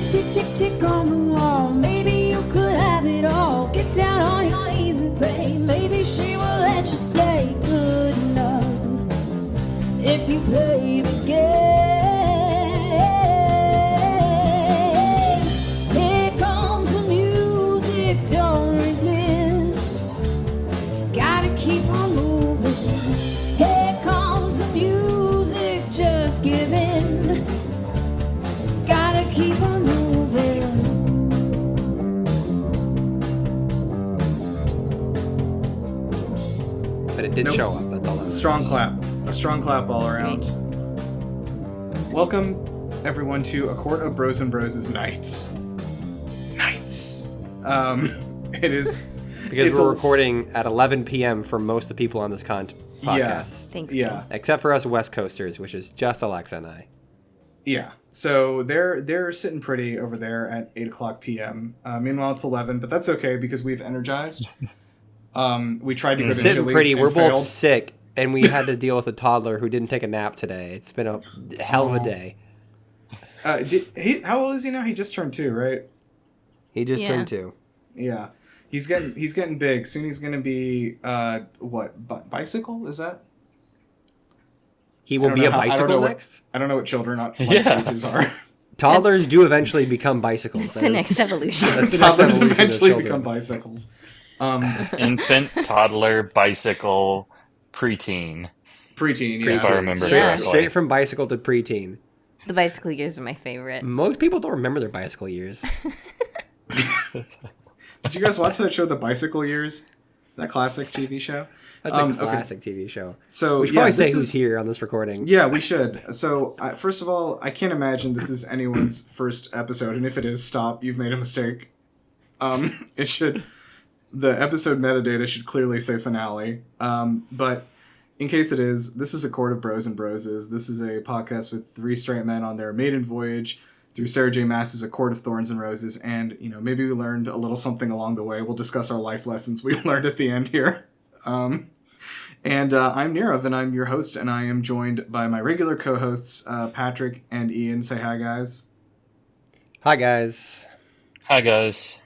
tick, tick, tick on the wall. Maybe you could have it all. Get down on your knees and pray. Maybe she will let you stay. Good enough if you play the game. Here comes the music, don't resist. Gotta keep on moving. Here comes the music, just give in. Gotta keep on moving. But it did show up. That's all. A strong clap all around. Welcome, everyone, to A Court of Bros and Bros' Nights. It is... Because we're recording at 11 p.m. for most of the people on this podcast. Yeah. Thanks. Yeah. Except for us West Coasters, which is just Alexa and I. Yeah. So they're sitting pretty over there at 8 o'clock p.m. Meanwhile, it's 11, but that's okay because we've energized. We tried to go to Sitting Chili's pretty. and We're failed. both sick, and we had to deal with a toddler who didn't take a nap today. It's been a hell of a day. How old is he now? He just turned 2, right? He just turned 2. Yeah. He's getting big. Soon he's going to be, bicycle? Is that? He will be a bicycle next? I don't know what children ages are. Toddlers do eventually become bicycles. That's the next evolution. Toddlers eventually become bicycles. Infant, toddler, bicycle, preteen. Preteen, yeah. If I remember correctly. Straight from bicycle to preteen. The bicycle years are my favorite. Most people don't remember their bicycle years. Did you guys watch that show, The Bicycle Years? That classic TV show? That's a classic TV show. So we should probably say who's here on this recording. Yeah, we should. So, first of all, I can't imagine this is anyone's first episode, and if it is, stop. You've made a mistake. It should... The episode metadata should clearly say finale. But in case it is, this is A Court of Bros and Broses. This is a podcast with 3 straight men on their maiden voyage through Sarah J. Maas's A Court of Thorns and Roses. And, maybe we learned a little something along the way. We'll discuss our life lessons we learned at the end here. I'm Nirav, and I'm your host, and I am joined by my regular co-hosts, Patrick and Ian. Say hi, guys. Hi, guys. Hi, guys.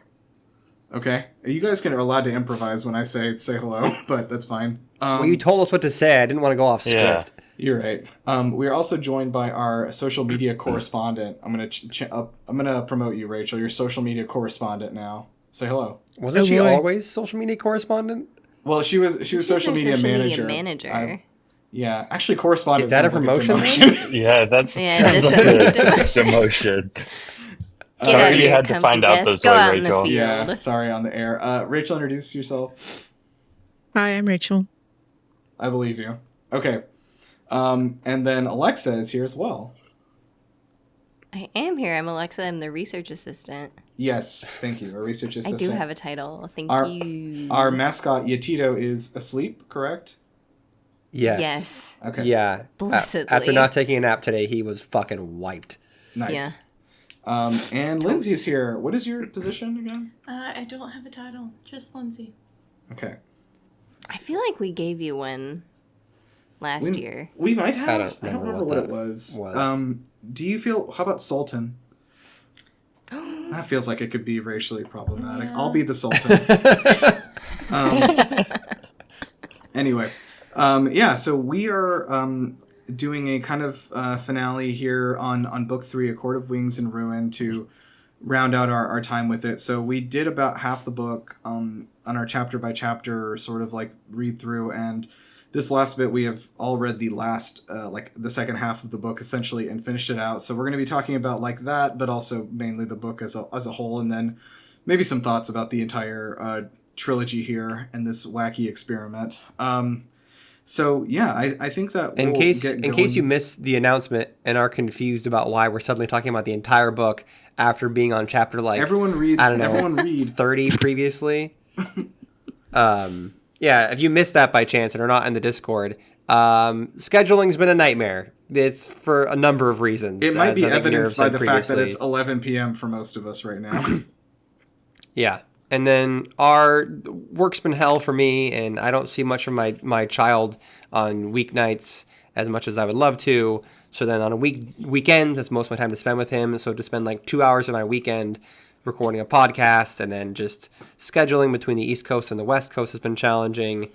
Okay. You guys are allowed to improvise when I say hello, but that's fine. Well, you told us what to say. I didn't want to go off script. Yeah. You're right. We are also joined by our social media correspondent. I'm gonna promote you, Rachel. Your social media correspondent now. Say hello. Wasn't she always social media correspondent? Well, she was social media manager. Yeah, actually, correspondent. Is that a promotion? Yeah, that's sounds like a demotion. Get out of you your had to find out desk, those go way, out in the Rachel. field. Yeah, sorry, on the air. Rachel, introduce yourself. Hi, I'm Rachel. I believe you. Okay. And then Alexa is here as well. I am here. I'm Alexa. I'm the research assistant. Yes, thank you. Our research assistant. I do have a title. Thank you. Our mascot, Yatito, is asleep, correct? Yes. Okay. Yeah. Blessedly. After not taking a nap today, he was fucking wiped. Nice. Yeah. And Lindsay is here. What is your position again? I don't have a title. Just Lindsay. Okay. I feel like we gave you one last year. We might have. I don't remember what it was. Do you feel... How about Sultan? That feels like it could be racially problematic. Yeah. I'll be the Sultan. Anyway. So we are doing a kind of finale here on Book 3, A Court of Wings and Ruin, to round out our time with it. So we did about half the book on our chapter by chapter sort of like read through, and this last bit we have all read the last the second half of the book essentially and finished it out. So we're going to be talking about like that, but also mainly the book as a whole, and then maybe some thoughts about the entire trilogy here and this wacky experiment. So yeah, I think that in case you missed the announcement and are confused about why we're suddenly talking about the entire book after being on chapter everyone read 30 previously. Yeah, if you missed that by chance and are not in the Discord, scheduling's been a nightmare. It's for a number of reasons. It might be evidenced by the fact that it's 11 p.m. for most of us right now. Yeah. And then our work's been hell for me, and I don't see much of my child on weeknights. as much as I would love to. So then on weekends, that's most of my time to spend with him. So to spend like 2 hours of my weekend recording a podcast and then just scheduling between the East Coast and the West Coast has been challenging.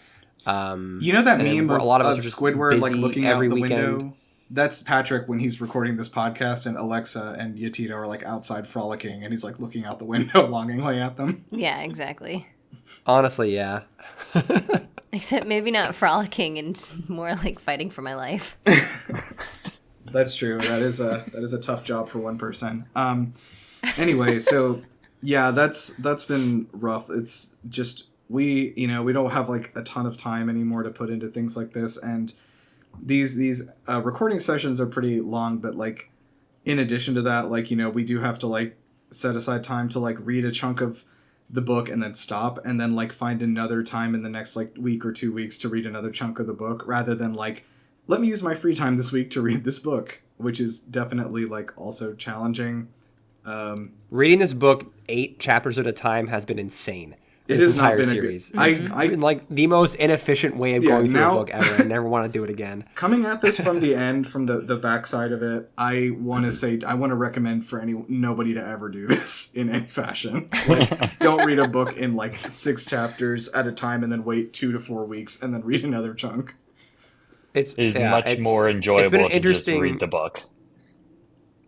You know that meme of, a lot of us of are just Squidward like busy looking out every the weekend. window? That's Patrick when he's recording this podcast, and Alexa and Yatito are like outside frolicking, and he's like looking out the window longingly at them. Yeah, exactly. Honestly, yeah. Except maybe not frolicking and more like fighting for my life. That's true. That is a tough job for one person. Anyway, so yeah, that's been rough. It's just we don't have like a ton of time anymore to put into things like this, and these recording sessions are pretty long, but like in addition to that, like we do have to like set aside time to like read a chunk of the book and then stop, and then like find another time in the next like week or 2 weeks to read another chunk of the book, rather than like let me use my free time this week to read this book, which is definitely like also challenging. Reading this book 8 chapters at a time has been insane. It This has not entire been series. It's been like the most inefficient way of Yeah, going through now- a book ever. I never want to do it again. Coming at this from the end, from the backside of it, I want to recommend for nobody to ever do this in any fashion. Like, don't read a book in like 6 chapters at a time and then wait 2 to 4 weeks and then read another chunk. It's much more enjoyable been an to just interesting- read the book.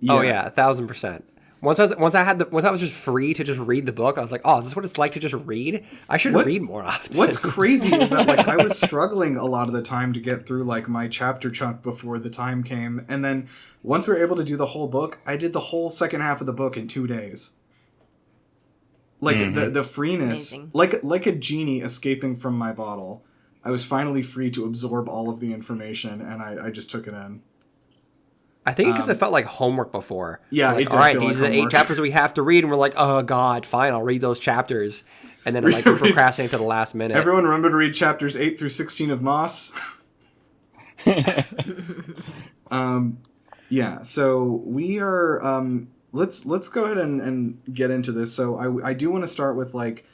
Oh yeah, 1,000%. Once I was just free to just read the book, I was like, oh, is this what it's like to just read? I should read more often. What's crazy is that like I was struggling a lot of the time to get through like my chapter chunk before the time came, and then once we were able to do the whole book, I did the whole second half of the book in 2 days. Like the freeness, Amazing. like a genie escaping from my bottle. I was finally free to absorb all of the information, and I just took it in. I think because it felt like homework before. Yeah, Like, it did all right, feel these like are the 8 homework. chapters we have to read, and we're like, oh god, fine, I'll read those chapters, and then like we procrastinate to the last minute. Everyone remember to read chapters 8 through 16 of Moss? Yeah, so we are let's go ahead and get into this. So I do want to start with like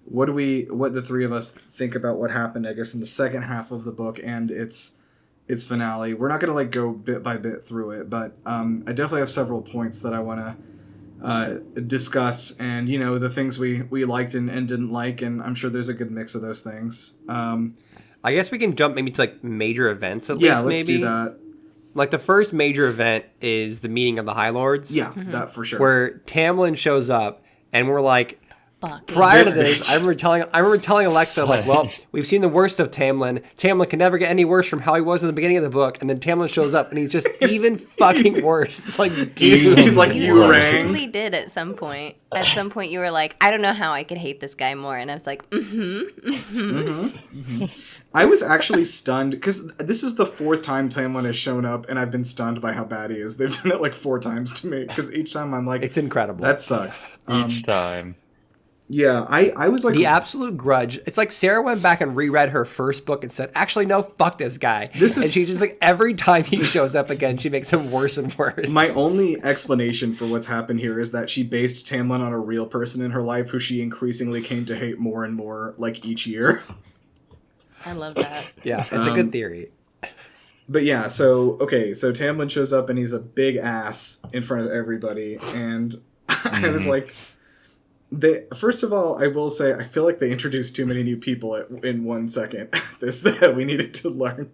what the three of us think about what happened, I guess, in the second half of the book and its finale. We're not going to like go bit by bit through it, but I definitely have several points that I want to discuss, and the things we liked and didn't like, and I'm sure there's a good mix of those things. I guess we can jump maybe to like major events at Yeah, least. let's Maybe do that. like the first major event is the meeting of the High Lords. Yeah, that for sure. Where Tamlin shows up, and we're like, Fucking prior to This this, bitch. I remember telling Alexa, like, well, we've seen the worst of Tamlin. Tamlin can never get any worse from how he was in the beginning of the book. And then Tamlin shows up, and he's just even fucking worse. It's like, dude. He's like, you You rang. truly did at some point. At some point, you were like, I don't know how I could hate this guy more. And I was like, I was actually stunned because this is the 4th time Tamlin has shown up, and I've been stunned by how bad he is. They've done it like 4 times to me because each time I'm like, It's incredible. that sucks. Each time. Yeah, I was like, The Absolute Grudge. It's like Sarah went back and reread her first book and said, actually, no, fuck this guy. And she just like, every time he shows up again, she makes him worse and worse. my only explanation for what's happened here is that she based Tamlin on a real person in her life who she increasingly came to hate more and more like each year. I love that. Yeah, it's a good theory. But yeah, so Tamlin shows up and he's a big ass in front of everybody, and I was like, first of all, I will say I feel like they introduced too many new people in 1 second. That we needed to learn.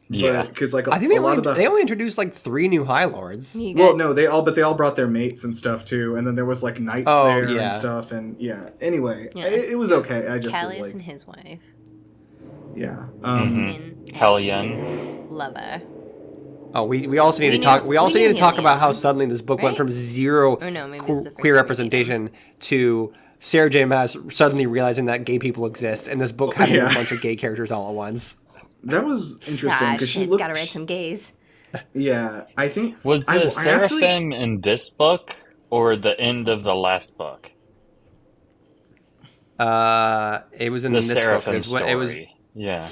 Yeah. Because like I think a lot of the they only introduced like 3 new High Lords. You well, got- no, they all brought their mates and stuff too, and then there was like knights Oh, there yeah. and stuff, and yeah. Anyway, Yeah. it was okay. I just Callius was and like, his wife. yeah. Sin Hellion. his lover. Oh, we also need We to talk. knew- We also we need to knew talk Helion, about how suddenly this book went right? from 0 Or no, maybe it's the first queer time we representation to Sarah J. Maas suddenly realizing that gay people exist, and this book having Yeah. a bunch of gay characters all at once. That was interesting Ah, because she shit, looked. gotta write some gays. Yeah, I think Was I the actually- Seraphim in this book or the end of the last book? It was in The this book. Seraphim It story. was Yeah.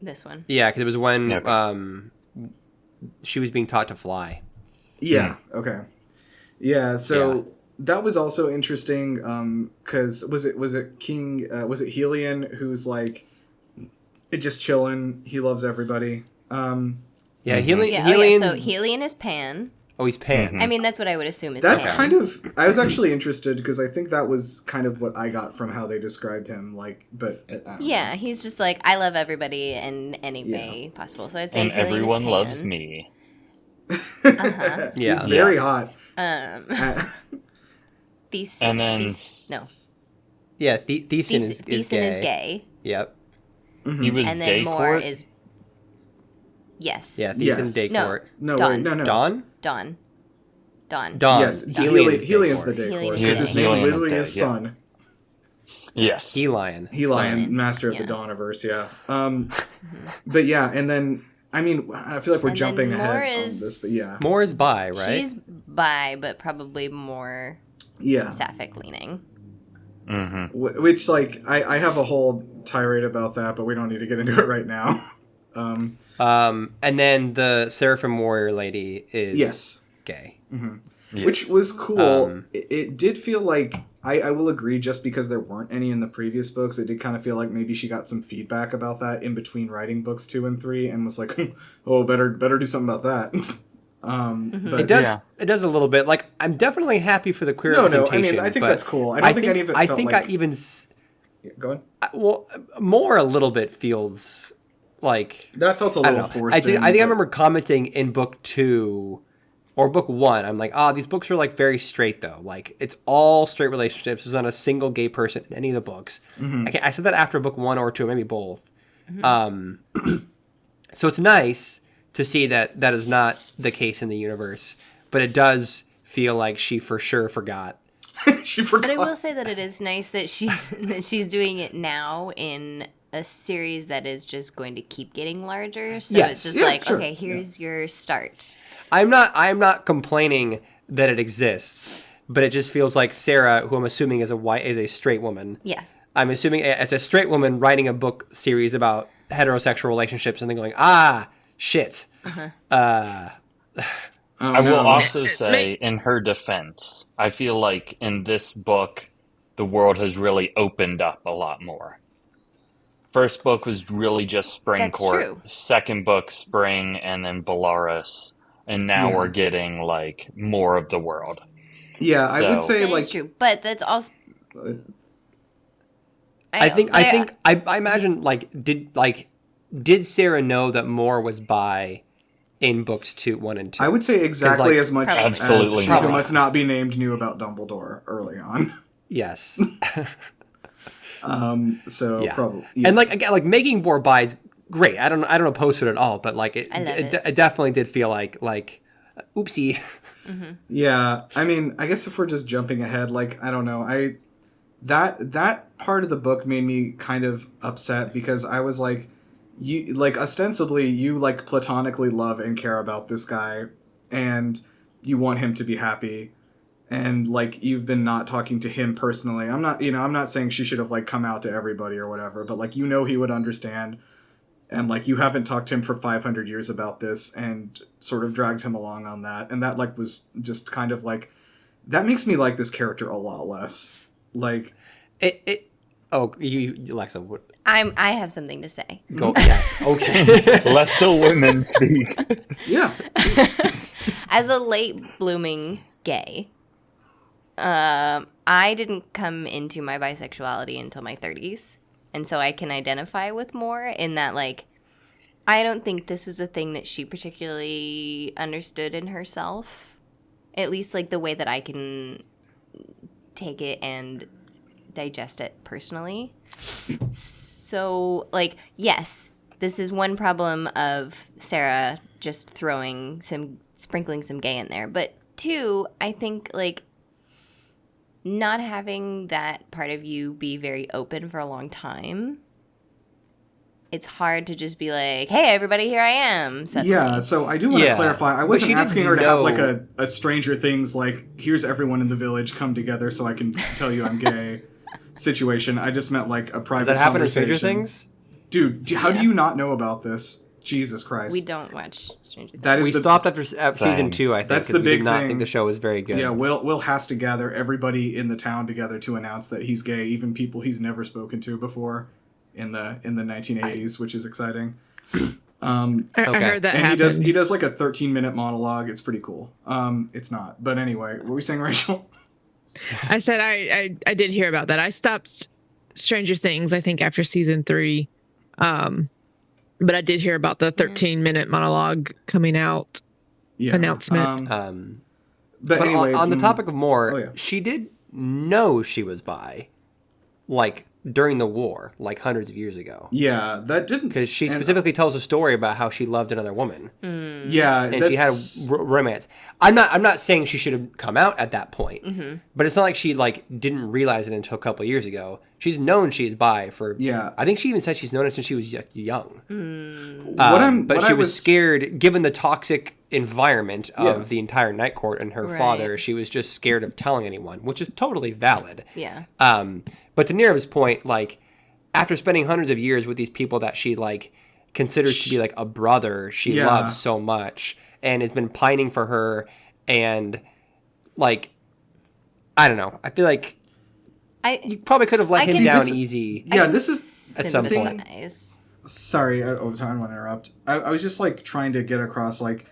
This one. yeah, because it was when Okay. she was being taught to fly. Yeah. Okay. Yeah. So that was also interesting. Because was it King? Was it Helion who's like, just chilling. He loves everybody. Yeah, Helion. Yeah, oh yeah, so Helion is Pan. Oh, he's Pan. I mean, that's what I would assume is That's Pan. kind of. I was actually interested because I think that was kind of what I got from how they described him. Like, but I don't Yeah, he's just like, I love everybody in any way possible. So I'd say And Helion is everyone Pan. loves me. Yeah. He's very hot. Thesan, And then- no. Yeah, Thesan is Thesan gay. is gay. Yep. He was And then Moore Daycourt. is... Yes. Yeah, Thesan Yes. Daycourt. No, Dawn. wait, no. Dawn? Dawn. Dawn. Yes, Helion is Helion's the Daycourt. Daycourt Helion because is his name Helion is literally Day, is yeah. Sun. Yes. Helion. Helion, Sun. master of the Yeah. Dawniverse. Yeah. But yeah, and then I mean, I feel like we're And jumping then ahead Moore on is- this, but yeah, Moore is bi, right? She's bi, but probably more yeah. sapphic leaning. Mm-hmm. Which like I have a whole tirade about that, but we don't need to get into it right now. And then the Seraphim Warrior lady is Yes. gay. Yes. Which was cool. Um, It did feel like I will agree, just because there weren't any in the previous books, it did kind of feel like maybe she got some feedback about that in between writing books 2 and 3, and was like, "Oh, better do something about that." But It does. Yeah. It does a little bit. Like, I'm definitely happy for the queer No, I representation. mean, I think but that's cool. I don't think any of it I felt think like- I even. Yeah, go on. Well, more a little bit feels like That felt a I don't little know. forced. I think in, I but- remember commenting in book 2 or book 1. I'm like, these books are like very straight though. Like, it's all straight relationships. There's not a single gay person in any of the books. I said that after book 1 or 2, maybe both. So it's nice to see that that is not the case in the universe, but it does feel like she for sure forgot. she forgot. But I will say that it is nice that she's doing it now in a series that is just going to keep getting larger. So Yes. it's just Yeah, like, sure. okay, here's your start. I'm not complaining that it exists, but it just feels like Sarah, who I'm assuming is a straight woman. Yes. I'm assuming it's a straight woman writing a book series about heterosexual relationships and then going, shit. I will also say, in her defense, I feel like in this book, the world has really opened up a lot more. First book was really just That's Springcourt. true. Second book, Spring, and then Belarus. And now we're getting, like, more of the world. Yeah, I would So- say That like is true. But that's also... I imagine did Sarah know that Moore was bi in books 1 and 2? I would say exactly like- as much Probably. Absolutely as she not. who must not be named knew about Dumbledore early on. Yes. So Yeah. probably And like again, like making Moore bi is great. I don't oppose to it at all, but like I love it. it definitely did feel like oopsie. Yeah, I mean, I guess if we're just jumping ahead, like I don't know, that part of the book made me kind of upset because I was like, you like ostensibly you like platonically love and care about this guy, and you want him to be happy, and like you've been not talking to him personally. I'm not saying she should have like come out to everybody or whatever, but like he would understand. And, like, you haven't talked to him for 500 years about this and sort of dragged him along on that. And that, like, was just kind of, like... That makes me like this character a lot less. Like... You Alexa, I have something to say. go. Yes. Okay. Let the women speak. Yeah. As a late blooming gay, I didn't come into my bisexuality until my 30s. And so I can identify with more in that, like, I don't think this was a thing that she particularly understood in herself. At least, like, the way that I can take it and digest it personally. So, like, yes, this is one problem of Sarah just sprinkling some gay in there. But two, I think, like, not having that part of you be very open for a long time, it's hard to just be like, hey, everybody, here I am. Suddenly. Yeah, so I do want to Yeah. clarify. I But wasn't she didn't asking her to have, know- like, a Stranger Things, like, here's everyone in the village, come together so I can tell you I'm gay situation. I just meant, like, a private Does that happen in conversation. Stranger Things? Dude, how do you not know about this? Jesus Christ. We don't watch Stranger Things. That is We the, stopped after season 2. I think That's 'cause the we big did not thing. think the show was very good. Yeah, Will has to gather everybody in the town together to announce that he's gay, even people he's never spoken to before. in the 1980s, which is exciting. I heard that and happened. he does like a 13-minute monologue. It's pretty cool. It's not, but anyway, what were we saying, Rachel? I said I did hear about that. I stopped Stranger Things, I think, after season 3. But I did hear about the 13-minute monologue coming out announcement. But anyway, on the topic of Moore, oh, yeah. she did know she was bi, like during the war, like hundreds of years ago. Yeah, that didn't... Because she specifically tells a story about how she loved another woman. Yeah, and she had a romance. I'm not saying she should have come out at that point, but it's not like she like didn't realize it until a couple of years ago. She's known she is bi for... Yeah. I think she even said she's known it since she was young. But she was scared, given the toxic environment of the entire Night Court and her father. She was just scared of telling anyone, which is totally valid. Yeah. But to Nira's point, like, after spending hundreds of years with these people that she, like, considers to be, like, a brother she loves so much and has been pining for her and, like, I don't know. I feel like you probably could have let him down easy. Yeah, this is... At some point. Sorry, I don't want to interrupt. I was just, like, trying to get across, like,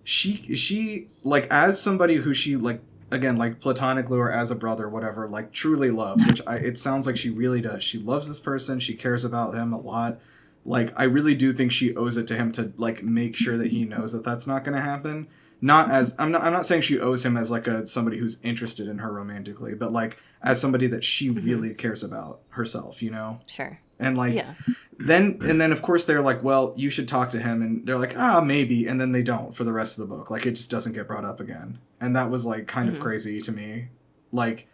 she like, as somebody who she, like, again, like, platonically or as a brother, whatever, like, truly loves, which it sounds like she really does. She loves this person. She cares about him a lot. Like, I really do think she owes it to him to, like, make sure that he knows that that's not going to happen. Not as... I'm not saying she owes him as, like, somebody who's interested in her romantically, but, like, as somebody that she really cares about herself, you know? Sure. And, like, then, of course, they're like, well, you should talk to him. And they're like, maybe. And then they don't for the rest of the book. Like, it just doesn't get brought up again. And that was, like, kind of crazy to me. Like,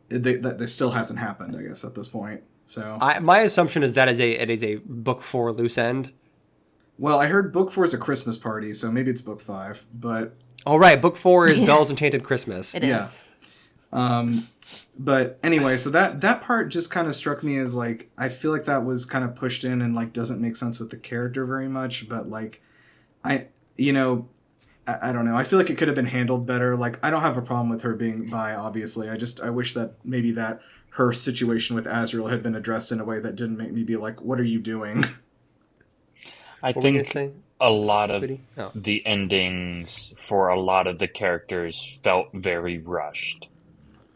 that this still hasn't happened, I guess, at this point. So my assumption is that it is a book 4 loose end. Well, I heard book 4 is a Christmas party, so maybe it's book 5. But... Oh, right. Book 4 is Belle's Enchanted Christmas. It is. But anyway, so that part just kind of struck me as, like, I feel like that was kind of pushed in and, like, doesn't make sense with the character very much. But, like, I don't know. I feel like it could have been handled better. Like, I don't have a problem with her being bi, obviously. I wish that maybe that her situation with Azrael had been addressed in a way that didn't make me be like, what are you doing? I think a lot of the endings for a lot of the characters felt very rushed.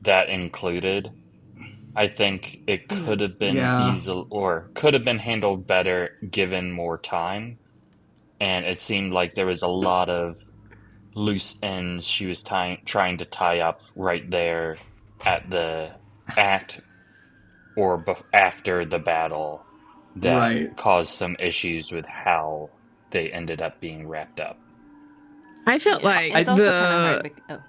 That included. I think it could have been easy or could have been handled better given more time. And it seemed like there was a lot of loose ends she was trying to tie up right there at the act or after the battle that caused some issues with how they ended up being wrapped up. I felt like it's also kind of hard.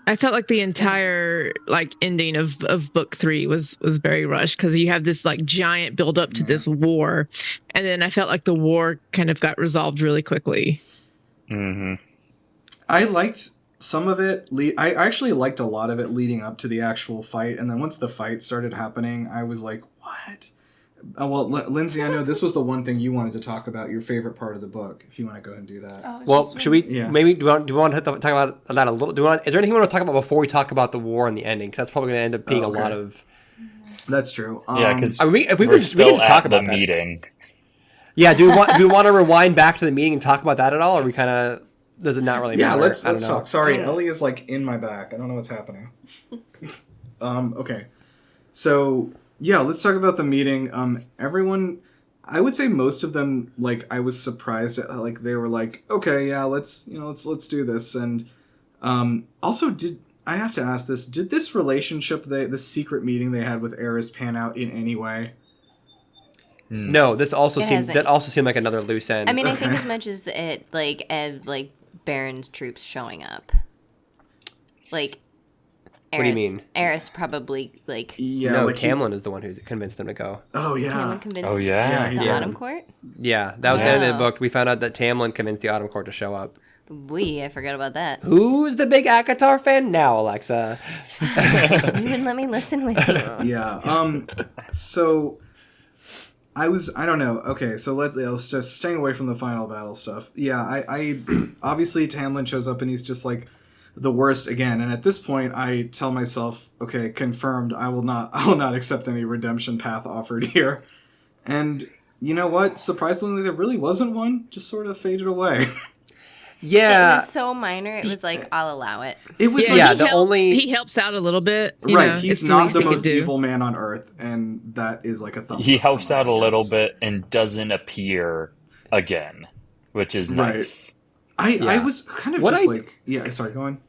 I felt like the entire like ending of book 3 was very rushed because you have this like giant build up to this war, and then I felt like the war kind of got resolved really quickly. Mm-hmm. I liked some of it. I actually liked a lot of it leading up to the actual fight, and then once the fight started happening, I was like, "What?" Well, Lindsay, I know this was the one thing you wanted to talk about, your favorite part of the book. If you want to go ahead and do that. Well, should we? Yeah. Maybe do you want to talk about that a little? Is there anything you want to talk about before we talk about the war and the ending? Because that's probably going to end up being a lot of. That's true. Because we could just talk about the meeting. Yeah. Do we want to rewind back to the meeting and talk about that at all, or we kind of does it not really matter? Yeah, let's talk. Sorry, Ellie is like in my back. I don't know what's happening. Okay, so. Yeah, let's talk about the meeting. Everyone, I would say most of them, like, I was surprised at, like, they were like, okay, yeah, let's do this. And also, I have to ask this, did this relationship, the secret meeting they had with Eris pan out in any way? No, that also seemed like another loose end. I mean, I think as much as it, like Baron's troops showing up. Like... What do you mean? Eris probably, like... Yeah, no, like Tamlin is the one who convinced them to go. Oh, yeah. Tamlin convinced the Autumn Court? Yeah, that was the end of the book. We found out that Tamlin convinced the Autumn Court to show up. I forgot about that. Who's the big ACOTAR fan now, Alexa? You wouldn't let me listen with you. Yeah, so... I don't know. Okay, so let's just staying away from the final battle stuff. Yeah, I obviously Tamlin shows up and he's just like... the worst again, and at this point I tell myself, okay, confirmed, I will not accept any redemption path offered here. And you know what? Surprisingly, there really wasn't one. Just sort of faded away. Yeah. It was so minor. It was like, I'll allow it. It was Yeah, like, he helps out a little bit. You right. know, He's it's not least the he could most do. evil man on earth, and that is like a thumbs He up helps from us, out a I little guess. bit and doesn't appear again, which is Right. nice. I was kind of What just I- like, yeah, sorry, go on.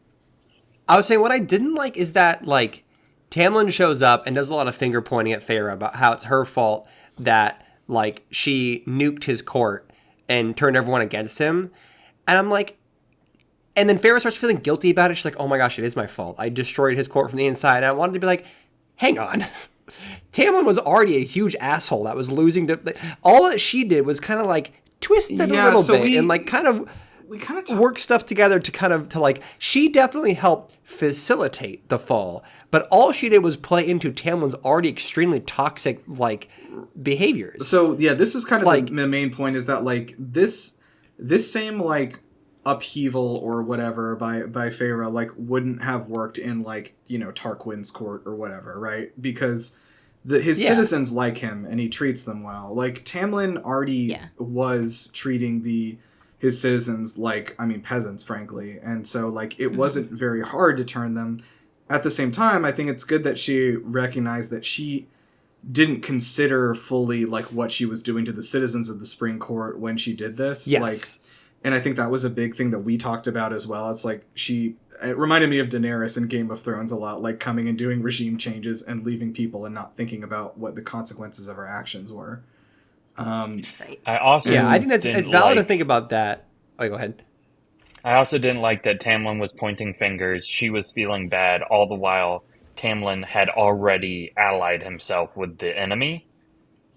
I was saying what I didn't like is that, like, Tamlin shows up and does a lot of finger pointing at Feyre about how it's her fault that, like, she nuked his court and turned everyone against him. And I'm like, and then Feyre starts feeling guilty about it. She's like, oh my gosh, it is my fault. I destroyed his court from the inside. And I wanted to be like, hang on. Tamlin was already a huge asshole that was losing to, like, all that she did was kind of like twist it a little bit and like kind of we kind of work stuff together to like, she definitely helped facilitate the fall, but all she did was play into Tamlin's already extremely toxic, like, behaviors. So yeah, this is kind of Like- the main point is that like this same like upheaval or whatever by Feyre like wouldn't have worked in like, you know, Tarquin's court or whatever, right? Because his citizens like him and he treats them well. Like Tamlin already was treating his citizens like, I mean, peasants, frankly. And so like it wasn't very hard to turn them. At the same time, I think it's good that she recognized that she didn't consider fully like what she was doing to the citizens of the Spring Court when she did this. Yes. Like, and I think that was a big thing that we talked about as well. It's like it reminded me of Daenerys in Game of Thrones a lot, like coming and doing regime changes and leaving people and not thinking about what the consequences of her actions were. Right. I also I think it's didn't valid to like- think about that. Oh, go ahead. I also didn't like that Tamlin was pointing fingers. She was feeling bad all the while. Tamlin had already allied himself with the enemy.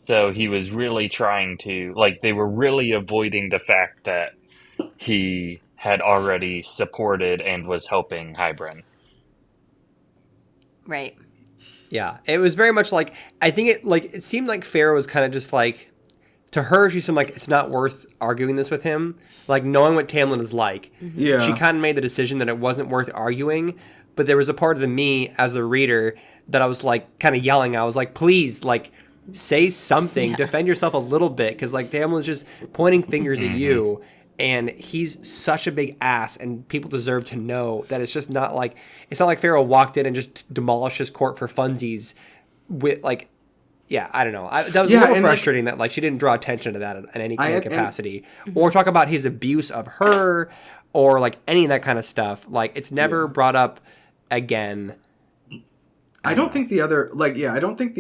So he was really trying to, like, they were really avoiding the fact that he had already supported and was helping Hybern. Right. Yeah, it was very much like, I think it seemed like Feyre was kind of just like, to her, she seemed like it's not worth arguing this with him. Like, knowing what Tamlin is like, Yeah. she kind of made the decision that it wasn't worth arguing. But there was a part of me as a reader that I was like kind of yelling. I was like, please, like, say something, defend yourself a little bit, because like Tamlin's just pointing fingers at you, and he's such a big ass, and people deserve to know that it's just not like, it's not like Feyre walked in and just demolished his court for funsies with like. Yeah, I don't know. That was a little frustrating that like she didn't draw attention to that in any kind of capacity, or talk about his abuse of her, or like any of that kind of stuff. Like it's never brought up again. I don't think the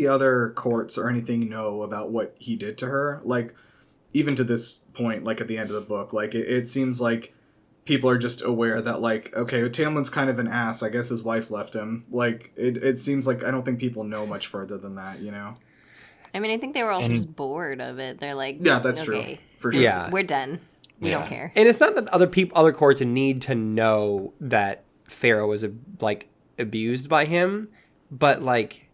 other courts or anything know about what he did to her. Like, even to this point, like at the end of the book, like it seems like people are just aware that like, okay, Tamlin's kind of an ass. I guess his wife left him. Like, it seems like I don't think people know much further than that, you know? I mean, I think they were also just bored of it. They're like, Yeah, that's okay, true. For sure. Yeah, we're done. We don't Yeah. care. and it's not that other courts need to know that Feyre was like abused by him, but like.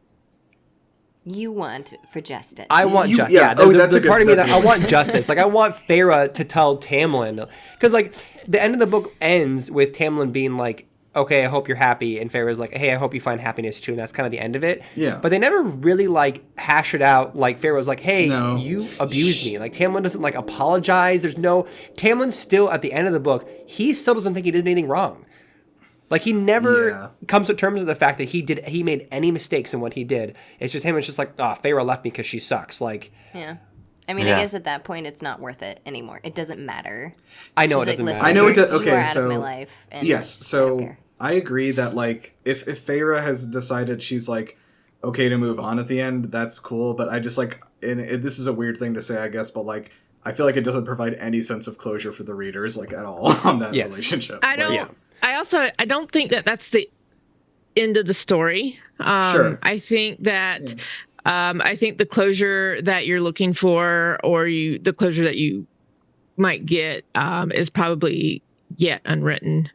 You want for justice. I want justice. yeah. Yeah, Oh, the that's a good- part of me that's that a I good- want justice. Like I want Feyre to tell Tamlin, because like the end of the book ends with Tamlin being like, "Okay, I hope you're happy," and Feyre's like, "Hey, I hope you find happiness too," and that's kind of the end of it. Yeah. But they never really like hash it out. Like Feyre was like, "Hey, No. you abused me." Like Tamlin doesn't like apologize. There's no Tamlin still at the end of the book. He still doesn't think he did anything wrong. Like he never comes to terms with the fact that he made any mistakes in what he did. It's just him. It's just like, Feyre left me because she sucks. Like, Yeah. I mean, Yeah. I guess at that point, it's not worth it anymore. It doesn't matter. I know She's it doesn't like, matter. I know it "Listen, does. you Okay, are out so of my life, and yes, I don't so care." I agree that like if Feyre has decided she's like okay to move on at the end, that's cool. But I just like, and this is a weird thing to say, I guess, but like I feel like it doesn't provide any sense of closure for the readers, like at all on that Yes. relationship. I don't. Yeah. I don't think that that's the end of the story. Sure. I think that I think the closure that you're looking for, or the closure that you might get, is probably yet unwritten.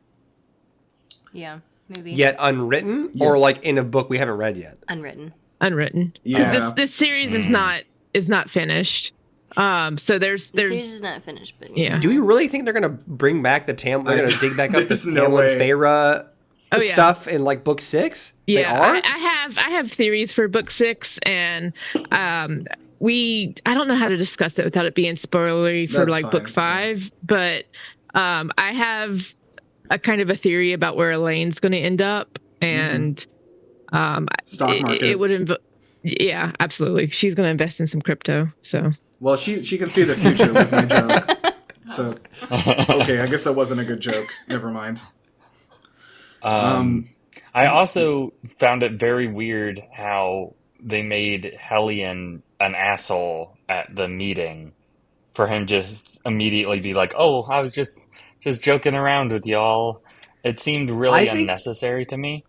Yeah, maybe. Yet unwritten, or like in a book we haven't read yet. Unwritten. Unwritten. Yeah. Because this series is not finished. So there's The series is not finished, but yeah. Do we really think they're gonna bring back the They're gonna dig back up the There's no Tamlin way. Feyre Oh, yeah. stuff in like book 6? Yeah, They are? I have theories for book 6, and I don't know how to discuss it without it being spoilery for That's book fine, 5, but I have a kind of a theory about where Elaine's going to end up, and Stock market. it would yeah, absolutely. She's going to invest in some crypto. So Well, she can see the future was my joke. So okay, I guess that wasn't a good joke. Never mind. I also found it very weird how they made Hellion an asshole at the meeting for him just immediately be like, "Oh, I was just joking around with y'all." It seemed really I think- unnecessary to me.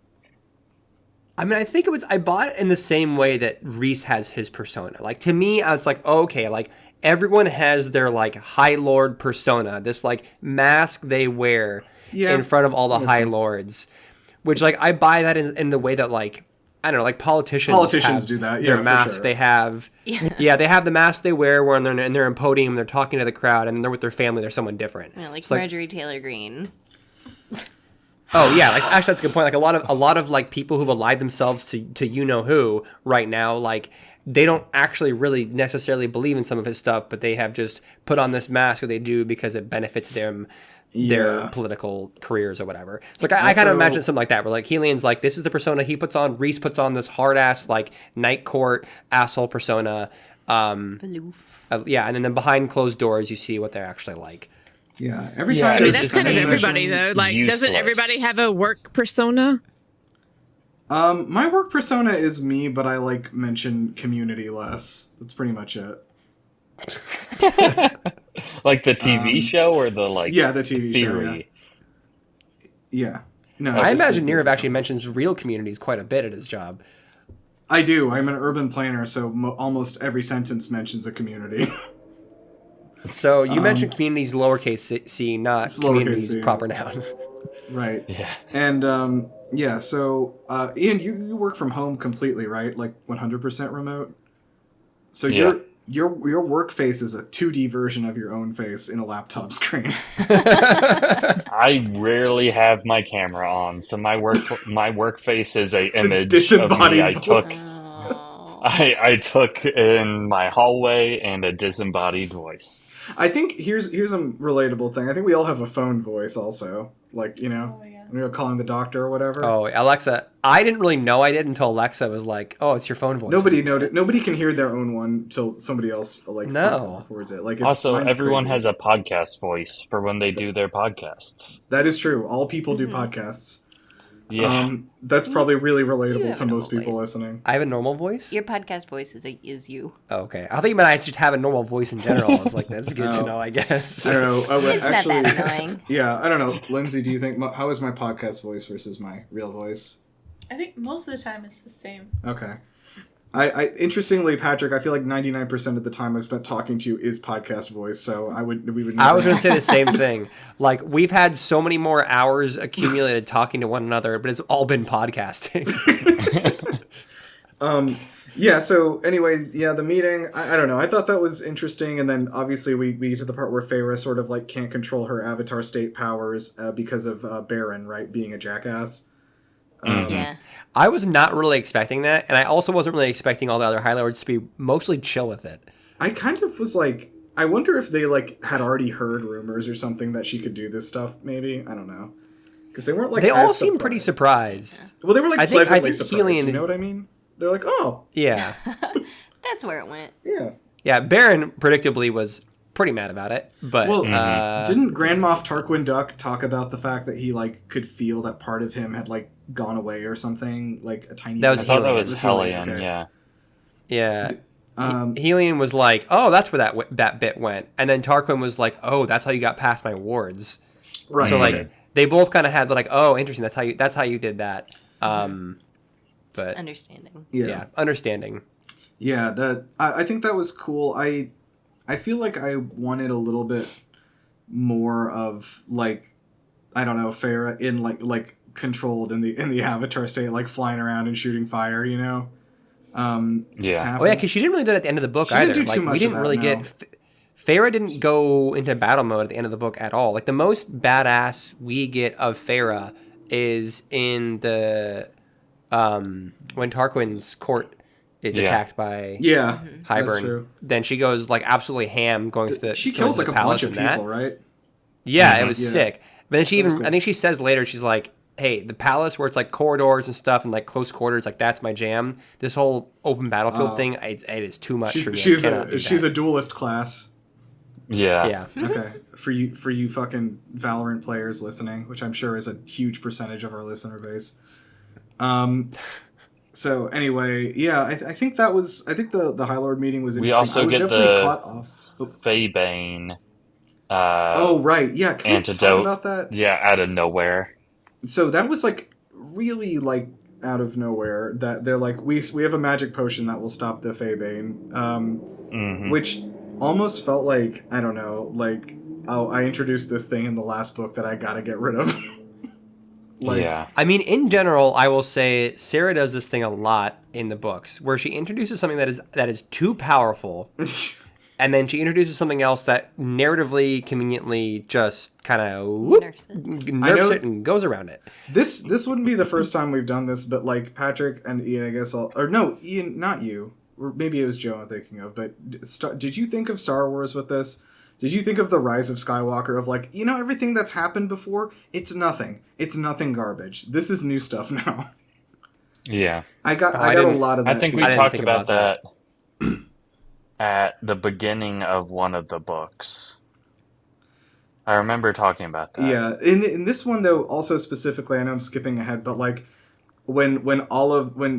I mean, I think I bought it in the same way that Reese has his persona. Like, to me, I was like, oh, okay, like, everyone has their, like, High Lord persona, this, like, mask they wear in front of all the High Lords. Which, like, I buy that in the way that, like, I don't know, like, politicians have do that, their for masks. sure. They have, they have the mask they wear when they're in podium, they're talking to the crowd, and they're with their family, they're someone different. Yeah, like So, Marjorie Taylor Greene. oh yeah, like actually that's a good point. Like a lot of like people who've allied themselves to you know who right now, like they don't actually really necessarily believe in some of his stuff, but they have just put on this mask that they do because it benefits them their political careers or whatever. So like I kind of imagine something like that, where like Helian's like this is the persona he puts on, Reese puts on this hard ass like night court asshole persona. Aloof. Yeah, and then behind closed doors you see what they're actually like. Yeah, every Yeah, time. it I mean, there's that's kind of seems everybody though. Like, doesn't useless. everybody have a work persona? My work persona is me, but I like mention community less. That's pretty much it. Like the TV show or the like Yeah, the TV show. theory? Yeah. No, I just imagine the Nirav actually persona. mentions real communities quite a bit at his job. I do. I'm an urban planner, so almost every sentence mentions a community. So you mentioned communities lowercase c, not It's communities lowercase c. proper noun. Right. Yeah. And yeah, so Ian, you work from home completely, right? Like 100% remote. So Yeah. your work face is a 2D version of your own face in a laptop screen. I rarely have my camera on, so my work face is a a image of disembodied me I took voice. Oh. I took in my hallway and a disembodied voice. I think here's a relatable thing. I think we all have a phone voice also. Like, you know, Oh, yeah. when you're calling the doctor or whatever. Oh, Alexa. I didn't really know I did until Alexa was like, oh, it's your phone voice. Nobody can hear their own one till somebody else No. records it. Like it's, Also, mine's everyone crazy. has a podcast voice for when they do their podcasts. That is true. All people do podcasts. Yeah. That's probably really You relatable have to a most normal people voice. listening. I have a normal voice? Your podcast voice is you. Oh, okay. I thought you meant I just have a normal voice in general. I was like, that's good to No. know, I guess. I don't know. Oh, It's actually, not that annoying. yeah, I don't know. Lindsay, do you think how is my podcast voice versus my real voice? I think most of the time it's the same. Okay. I interestingly, Patrick, I feel like 99% of the time I've spent talking to you is podcast voice, so we would. I was going never- to say the same thing. Like, we've had so many more hours accumulated talking to one another, but it's all been podcasting. Yeah, so anyway, yeah, the meeting, I don't know. I thought that was interesting, and then obviously we get to the part where Feyre sort of like can't control her avatar state powers because of Baron, right, being a jackass. Yeah. I was not really expecting that, and I also wasn't really expecting all the other High Lords to be mostly chill with it. I kind of was like, I wonder if they like had already heard rumors or something that she could do this stuff, maybe. I don't know. Because they weren't like They all as seemed pretty surprised. Well, they were like I think pleasantly surprised, Helion you is- know what I mean? They're like, oh, Yeah. That's where it went. yeah. Yeah, Baron predictably was pretty mad about it, but Well, didn't Grand Moff Tarquin Duck talk about the fact that he like could feel that part of him had like gone away or something, like a tiny? That was I thought that Helion. was Helion, Hellion, okay. yeah. yeah. Um, Helion was like, "Oh, that's where that bit went," and then Tarquin was like, "Oh, that's how you got past my wards." right. So like, right. they both kind of had the like, "Oh, interesting. That's how you did that." But Understanding. yeah, understanding. Yeah, that I think that was cool. I feel like I wanted a little bit more of like, I don't know, Feyre in like controlled in the avatar state, like flying around and shooting fire, you know. Yeah. to happen. Oh yeah, because she didn't really do that at the end of the book She didn't either. do too Like much we of didn't that, really no. get. Feyre didn't go into battle mode at the end of the book at all. Like the most badass we get of Feyre is in the when Tarquin's court is attacked by Yeah, that's Hybern, true. then she goes like absolutely ham going to the She going kills to like the a bunch palace of and people, that. right? Yeah, it was Yeah. sick. But then she That was even, cool. I think she says later, she's like, hey, the palace where it's like corridors and stuff and like close quarters, like that's my jam. This whole open battlefield thing, it is too much for me. She's I cannot do a that. duelist class. Yeah. Yeah. Okay, for you fucking Valorant players listening, which I'm sure is a huge percentage of our listener base. So anyway, yeah, I think that was. I think the High Lord meeting was We interesting. also I was get definitely the caught off. Faebane. Oh right, yeah. Can we talk Antidote. about that? Yeah, out of nowhere. So that was like really like out of nowhere. That they're like, we have a magic potion that will stop the Faebane, which almost felt like, I don't know, like, oh, I introduced this thing in the last book that I gotta get rid of. Yeah. I mean, in general, I will say Sarah does this thing a lot in the books, where she introduces something that is too powerful, and then she introduces something else that narratively, conveniently, just kind of nerfs it and goes around it. This wouldn't be the first time we've done this, but like Patrick and Ian, I guess Ian, not you, or maybe it was Joe I'm thinking of. But did you think of Star Wars with this? Did you think of the Rise of Skywalker of like, everything that's happened before? It's nothing. It's nothing garbage. This is new stuff now. Yeah. I got a lot of that. I think we feedback. talked about that at the beginning of one of the books. I remember talking about that. Yeah. In this one though, also specifically, I know I'm skipping ahead, but like when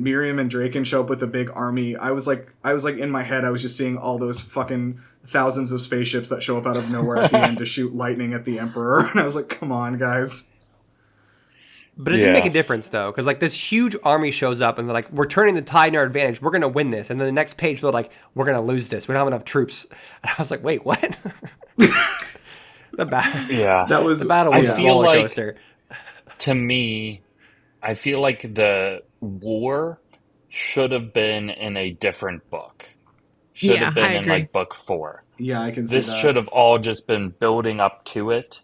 Miriam and Draken show up with a big army, I was like in my head, I was just seeing all those fucking thousands of spaceships that show up out of nowhere at the end to shoot lightning at the Emperor, and I was like, come on, guys. But it didn't make a difference, though, because like this huge army shows up and they're like, we're turning the tide in our advantage. We're going to win this. And then the next page, they're like, we're going to lose this. We don't have enough troops. And I was like, wait, what? The battle was a roller coaster. To me, I feel like the war should have been in a different book. Should have been in like book 4. Yeah, I can see that. This should have all just been building up to it,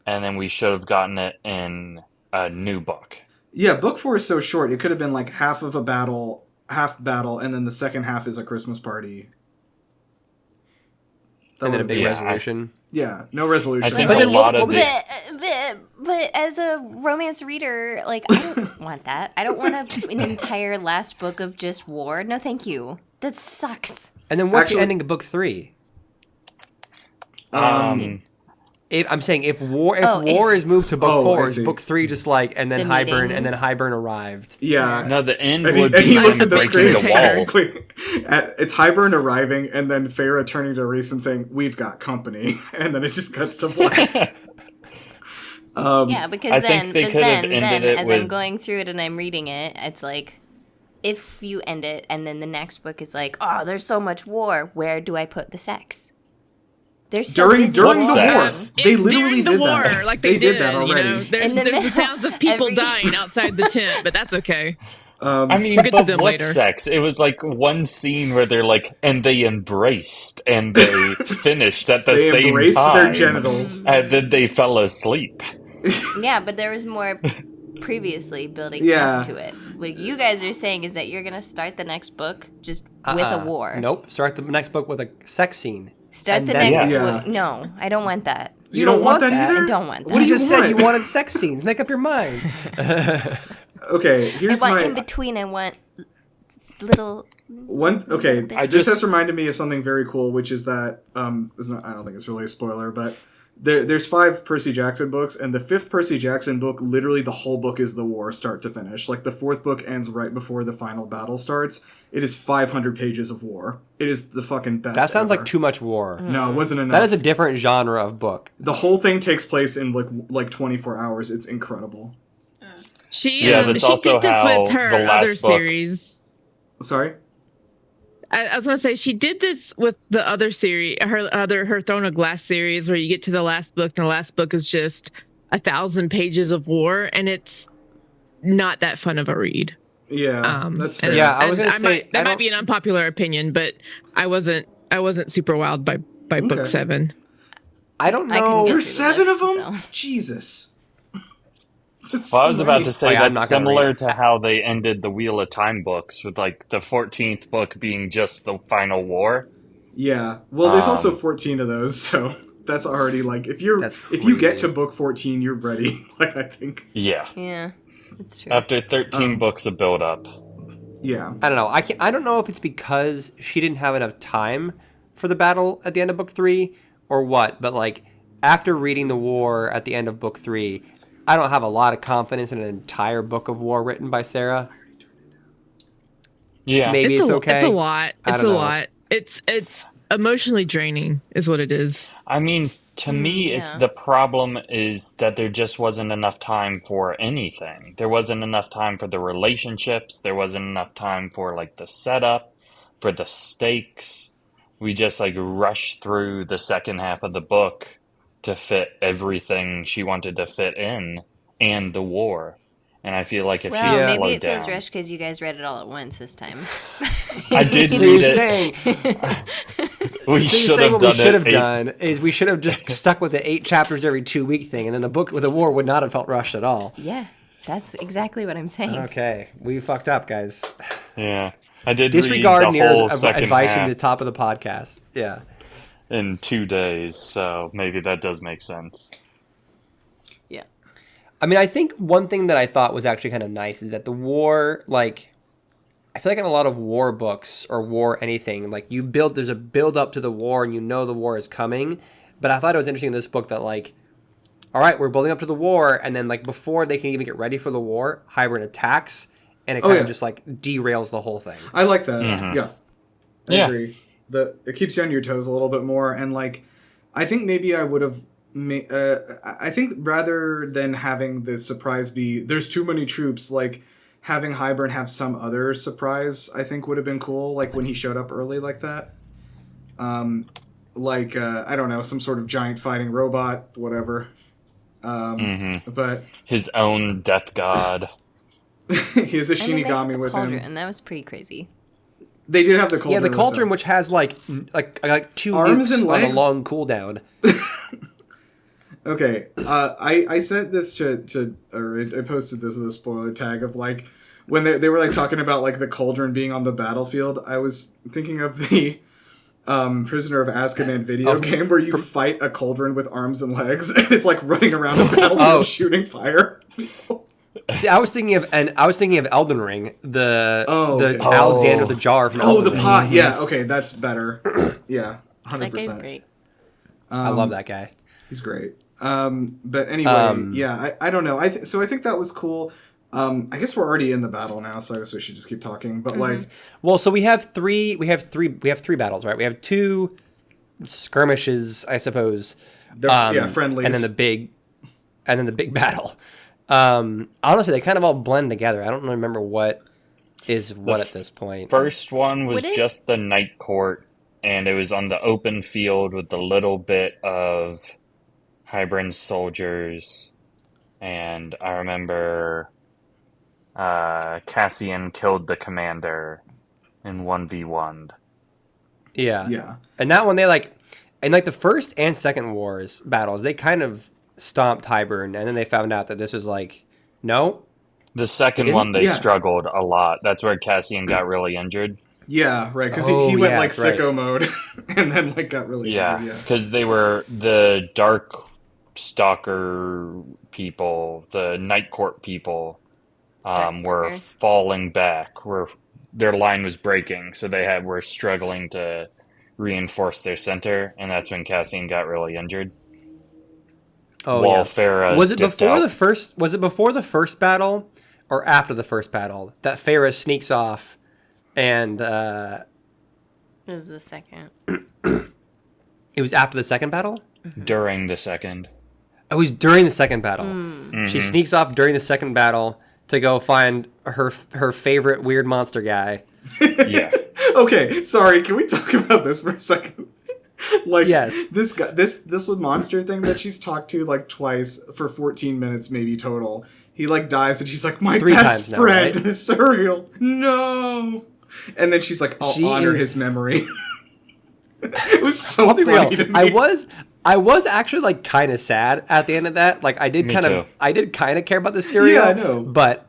and then we should have gotten it in a new book. Yeah, book 4 is so short. It could have been like half battle, and then the second half is a Christmas party. And then a big resolution. No resolution. I think a lot of but as a romance reader, like, I don't want that. I don't want an entire last book of just war. No, thank you. That sucks. And then what's the ending of book 3? I'm saying if war is moved to book 4, is book 3 just like, and then Hybern arrived. Yeah. No, the end and would he, be he looks at the breaking screen. the wall. It's Hybern arriving, and then Feyre turning to Reese and saying, "We've got company," and then it just cuts to black. Yeah, because then as I'm going through it and I'm reading it, it's like, if you end it and then the next book is like, oh, there's so much war, where do I put the sex? There's during the war. They literally during the did war, that. like they did that already. There's the sounds of people dying outside the tent, but that's okay. I mean, but what sex? It was like one scene where they're like, and they embraced, and they finished at the same time. They embraced their genitals. And then they fell asleep. Yeah, but there was more previously building up to it. What you guys are saying is that you're going to start the next book just with a war. Nope. Start the next book with a sex scene. Start the next book. No, I don't want that. You don't want that either? I don't want that. What you just said you wanted sex scenes. Make up your mind. Okay, here's I want in between. I want little. This has reminded me of something very cool, which is that I don't think it's really a spoiler, but there's 5 Percy Jackson books, and the 5th Percy Jackson book, literally the whole book is the war, start to finish. Like the 4th book ends right before the final battle starts. It is 500 pages of war. It is the fucking best. That sounds ever. like too much war. No, it wasn't enough. That is a different genre of book. The whole thing takes place in like 24 hours. It's incredible. She did this with her other series. Sorry? I was gonna say she did this with the other series, her Throne of Glass series, where you get to the last book, and the last book is just 1,000 pages of war, and it's not that fun of a read. Yeah, that's fair. Yeah, I was gonna say that might be an unpopular opinion, but I wasn't super wowed by book 7. I don't know. There's 7 of them. So. Jesus. It's Well, I so was about lame. to say I'm not that's gonna read similar it. to how they ended the Wheel of Time books, with like the 14th book being just the final war. Yeah. Well, there's also Um, 14 of those, so that's already like That's if you get to crazy. book 14, you're ready. Like I think. yeah. Yeah, it's true. After 13 books of build up. Yeah. I don't know. I don't know if it's because she didn't have enough time for the battle at the end of book 3 or what, but like after reading the war at the end of book 3, I don't have a lot of confidence in an entire book of war written by Sarah. Yeah. Maybe it's okay. It's a lot. I It's don't a know. lot. It's emotionally draining, is what it is. I mean, to me, it's yeah. the problem is that there just wasn't enough time for anything. There wasn't enough time for the relationships. There wasn't enough time for like the setup, for the stakes. We just like rushed through the second half of the book to fit everything she wanted to fit in and the war. And I feel like if she Well, had Yeah. maybe slowed it feels down, rushed because you guys read it all at once this time. I did So read you're it. saying We so you're should saying have what we done should it have eight. done is we should have just stuck with the 8 chapters every 2-week thing, and then the book with the war would not have felt rushed at all. Yeah, that's exactly what I'm saying. Okay, we fucked up, guys. Yeah, I did Disregard read the Nier's whole second advice in half the top of the podcast. Yeah. in 2 days, so maybe that does make sense. Yeah. I mean, I think one thing that I thought was actually kind of nice is that the war, like, I feel like in a lot of war books or war anything, like there's a build up to the war and you know the war is coming. But I thought it was interesting in this book that like, all right, we're building up to the war, and then like before they can even get ready for the war, Hybern attacks, and it kind of just like derails the whole thing. I like that. Mhm. Yeah. I Yeah. agree. It keeps you on your toes a little bit more, and like, I think maybe I would have. I think rather than having the surprise be there's too many troops, like having Hybern have some other surprise, I think would have been cool. Like when he showed up early like that. I don't know, some sort of giant fighting robot, whatever. But His own death god. he has a And then they had Shinigami the with cauldron, him. and that was pretty crazy. They did have the cauldron. Yeah, the with cauldron, them. which has like 2 Arms nukes and on a legs? long cooldown. Okay, I sent this I posted this with a spoiler tag of like when they were like talking about like the cauldron being on the battlefield. I was thinking of the Prisoner of Azkaban video game where you fight a cauldron with arms and legs, and it's like running around a battlefield shooting fire. See, I was thinking of Elden Ring, the okay. Alexander the Jar from Oh, Elden the Ring. pot. Yeah, okay, that's better. Yeah, That guy's 100%. great. I love that guy. He's great. But anyway, yeah, I don't know. So I think that was cool. I guess we're already in the battle now, so I guess we should just keep talking. But like, Well, so we have three battles, right? We have 2 skirmishes, I suppose. they're friendlies. and then the big battle. Honestly, they kind of all blend together. I don't really remember what is what at this point. First one was Would it- just the night court, and it was on the open field with a little bit of Hybern soldiers. And I remember Cassian killed the commander in 1v1. Yeah. Yeah. And that one, they in the first and second wars battles, they kind of stomped Hybern, and then they found out that this was no. The second one, they struggled a lot. That's where Cassian got really injured. Yeah, right. Because Oh, he went yeah, like that's right. sicko mode, and then like got really Yeah, injured, because they were the Dark Stalker people, the Night Court people, were falling back. Where their line was breaking, so were struggling to reinforce their center, and that's when Cassian got really injured. Oh While yeah. Farah Was it dipped before out. the first? Was it before the first battle, or after the first battle that Farah sneaks off, and It was the second. it was after the second battle? During the second? It was during the second battle. Mm-hmm. She sneaks off during the second battle to go find her favorite weird monster guy. Yeah. Okay, sorry. Can we talk about this for a second? Like, Yes. this guy, this monster thing that she's talked to like twice for 14 minutes maybe total. He like dies, and she's like, "My 3 best times now, friend, right? the Surreal." No. And then she's like, "I'll She honor is- his memory." It was so I'll be funny real. to me. I was actually like kind of sad at the end of that. Like I did Me kind too. of care about the cereal. Yeah, I know. But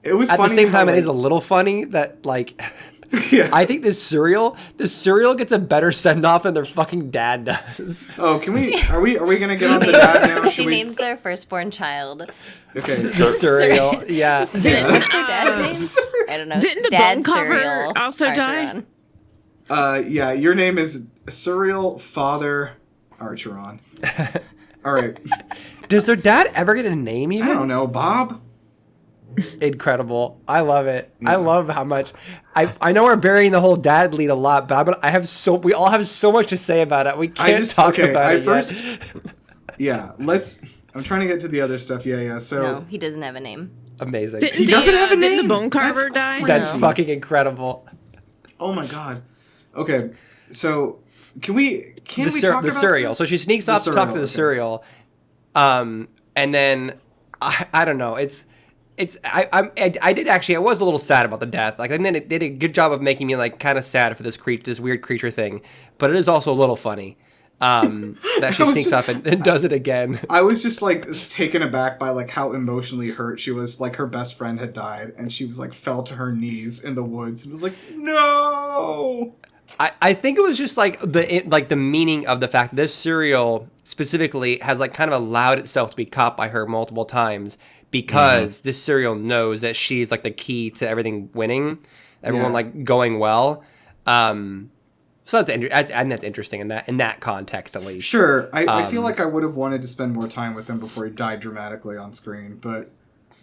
It was at the funny same how, time, it like- is a little funny that like. Yeah. I think this cereal gets a better send off than their fucking dad does. Oh, can we? Are we gonna get on the dad now? She Should we? names their firstborn child. Okay. The cereal, yeah. What's their dad's name? I don't know. Didn't the Dad bone carver cereal. also die? Archeron. Yeah. Your name is Cereal Father Archeron. All right. Does their dad ever get a name? Even I don't know, Bob. incredible. I love it. I love how much. I know we're burying the whole dad lead a lot, but we all have so much to say about it. We can't talk about it yet. Yeah. I'm trying to get to the other stuff. Yeah. So. No, he doesn't have a name. Amazing. He doesn't have a Didn't name? the bone carver That's die? That's No. fucking incredible. Oh my god. Okay. So can we talk The about cereal. this? So she sneaks The off to talk to the okay. cereal, and then I don't know. I did actually. I was a little sad about the death. Like, and then it did a good job of making me like kind of sad for this weird creature thing. But it is also a little funny that she sneaks off and does it again. I was just like taken aback by like how emotionally hurt she was. Like her best friend had died, and she was like fell to her knees in the woods and was like, "No." I think it was just like the meaning of the fact this cereal specifically has like kind of allowed itself to be caught by her multiple times because this cereal knows that she's like the key to everything winning, everyone like going well. So that's interesting in that context at least. Sure, I feel like I would have wanted to spend more time with him before he died dramatically on screen, but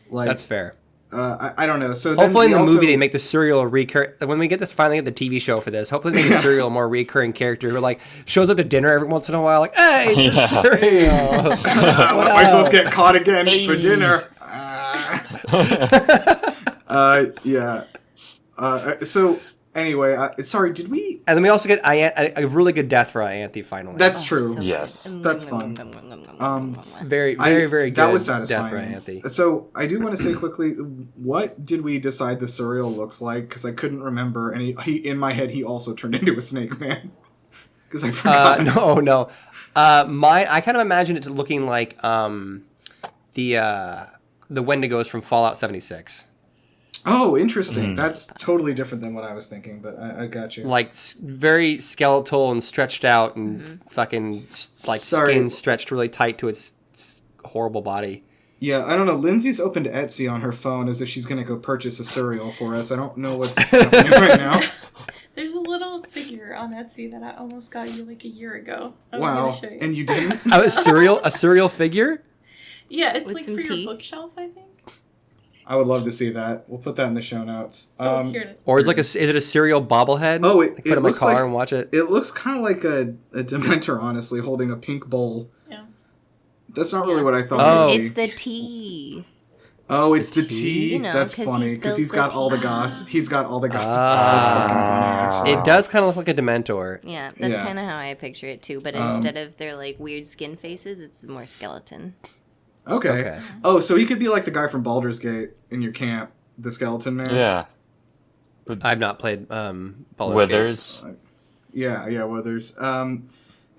like That's fair. I don't know. So Hopefully in then the we movie also- they make the cereal a recur. When we finally get the TV show for this, hopefully they make the cereal a more recurring character who like shows up to dinner every once in a while, like, hey, it's the cereal. I let myself get caught again for Hey. dinner. Yeah. So anyway, sorry. Did we? And then we also get a really good death for Ianthe finally. That's true. So Yes. good. That's fun. very good. That was death for satisfying. Ianthe. So I do want to say quickly, what did we decide the cereal looks like? Because I couldn't remember, and he in my head he also turned into a snake man. Because I forgot. No. Mine. I kind of imagined it looking like the Wendigos from Fallout 76. Oh, interesting. That's totally different than what I was thinking, but I got you. Like very skeletal and stretched out and fucking like Sorry. skin stretched really tight to its horrible body. Yeah, I don't know. Lindsay's opened Etsy on her phone as if she's going to go purchase a cereal for us. I don't know what's happening right now. There's a little figure on Etsy that I almost got you like a year ago. I was Wow. gonna show you. And you didn't? A cereal figure? Yeah, it's With like some for tea? your bookshelf, I think. I would love to see that. We'll put that in the show notes. Here it is. Or is it a cereal bobblehead? Oh, Like, put it in my looks car like- and watch it. It looks kind of like a Dementor, honestly, holding a pink bowl. Yeah. That's not really Yeah. what I thought. Oh. it would It's be. the tea. Oh, it's the tea? tea. You know, That's 'cause he funny because spills he's the got all the tea. goss. He's got all the goss. Ah. That's fucking funny, actually. It does kind of look like a Dementor. Yeah, that's Yeah. kind of how I picture it too. But instead of their like weird skin faces, it's more skeleton. Okay. Oh, so he could be like the guy from Baldur's Gate in your camp, the skeleton man. Yeah. I've not played Baldur's Gate. Withers. Yeah, Withers.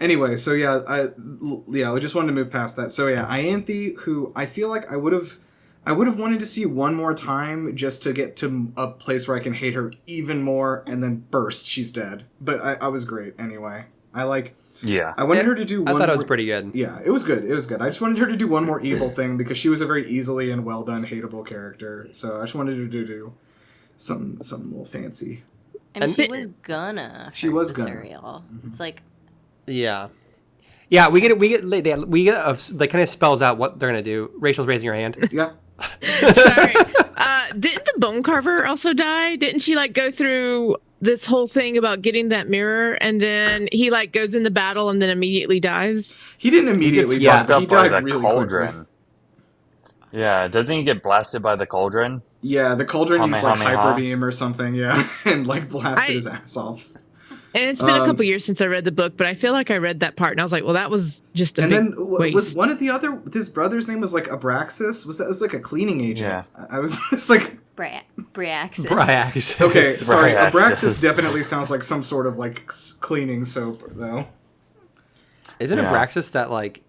Anyway, so I just wanted to move past that. So yeah, Ianthe, who I feel like I would have wanted to see one more time just to get to a place where I can hate her even more, and then burst, she's dead. But I was great anyway. Yeah. I wanted her to do. I one thought it was more- pretty good. Yeah, it was good. It was good. I just wanted her to do one more evil thing because she was a very easily and well done hateable character. So I just wanted her to do something a little fancy. And And- she was gonna. She hurt was the gonna. cereal. It's like Yeah, we get that kind of spells out what they're gonna do. Rachel's raising her hand. Yeah. Sorry. Didn't the bone carver also die? Didn't she like go through this whole thing about getting that mirror and then he like goes into battle and then immediately dies? He didn't immediately die, Fucked but up he by died the really cauldron. quickly. Yeah, doesn't he get blasted by the cauldron? Yeah, the cauldron used like Kamehameha. hyper beam or something, yeah, and like blasted I- his ass off. And it's been a couple years since I read the book, but I feel like I read that part and I was like, well, that was just a And big then waste. was one of the other his brother's name was like Abraxas? Was like a cleaning agent? Yeah. I was it's like Bryaxis. Bryax. okay, sorry, Abraxas. Abraxas definitely sounds like some sort of like cleaning soap though. Isn't Yeah. Abraxas that like?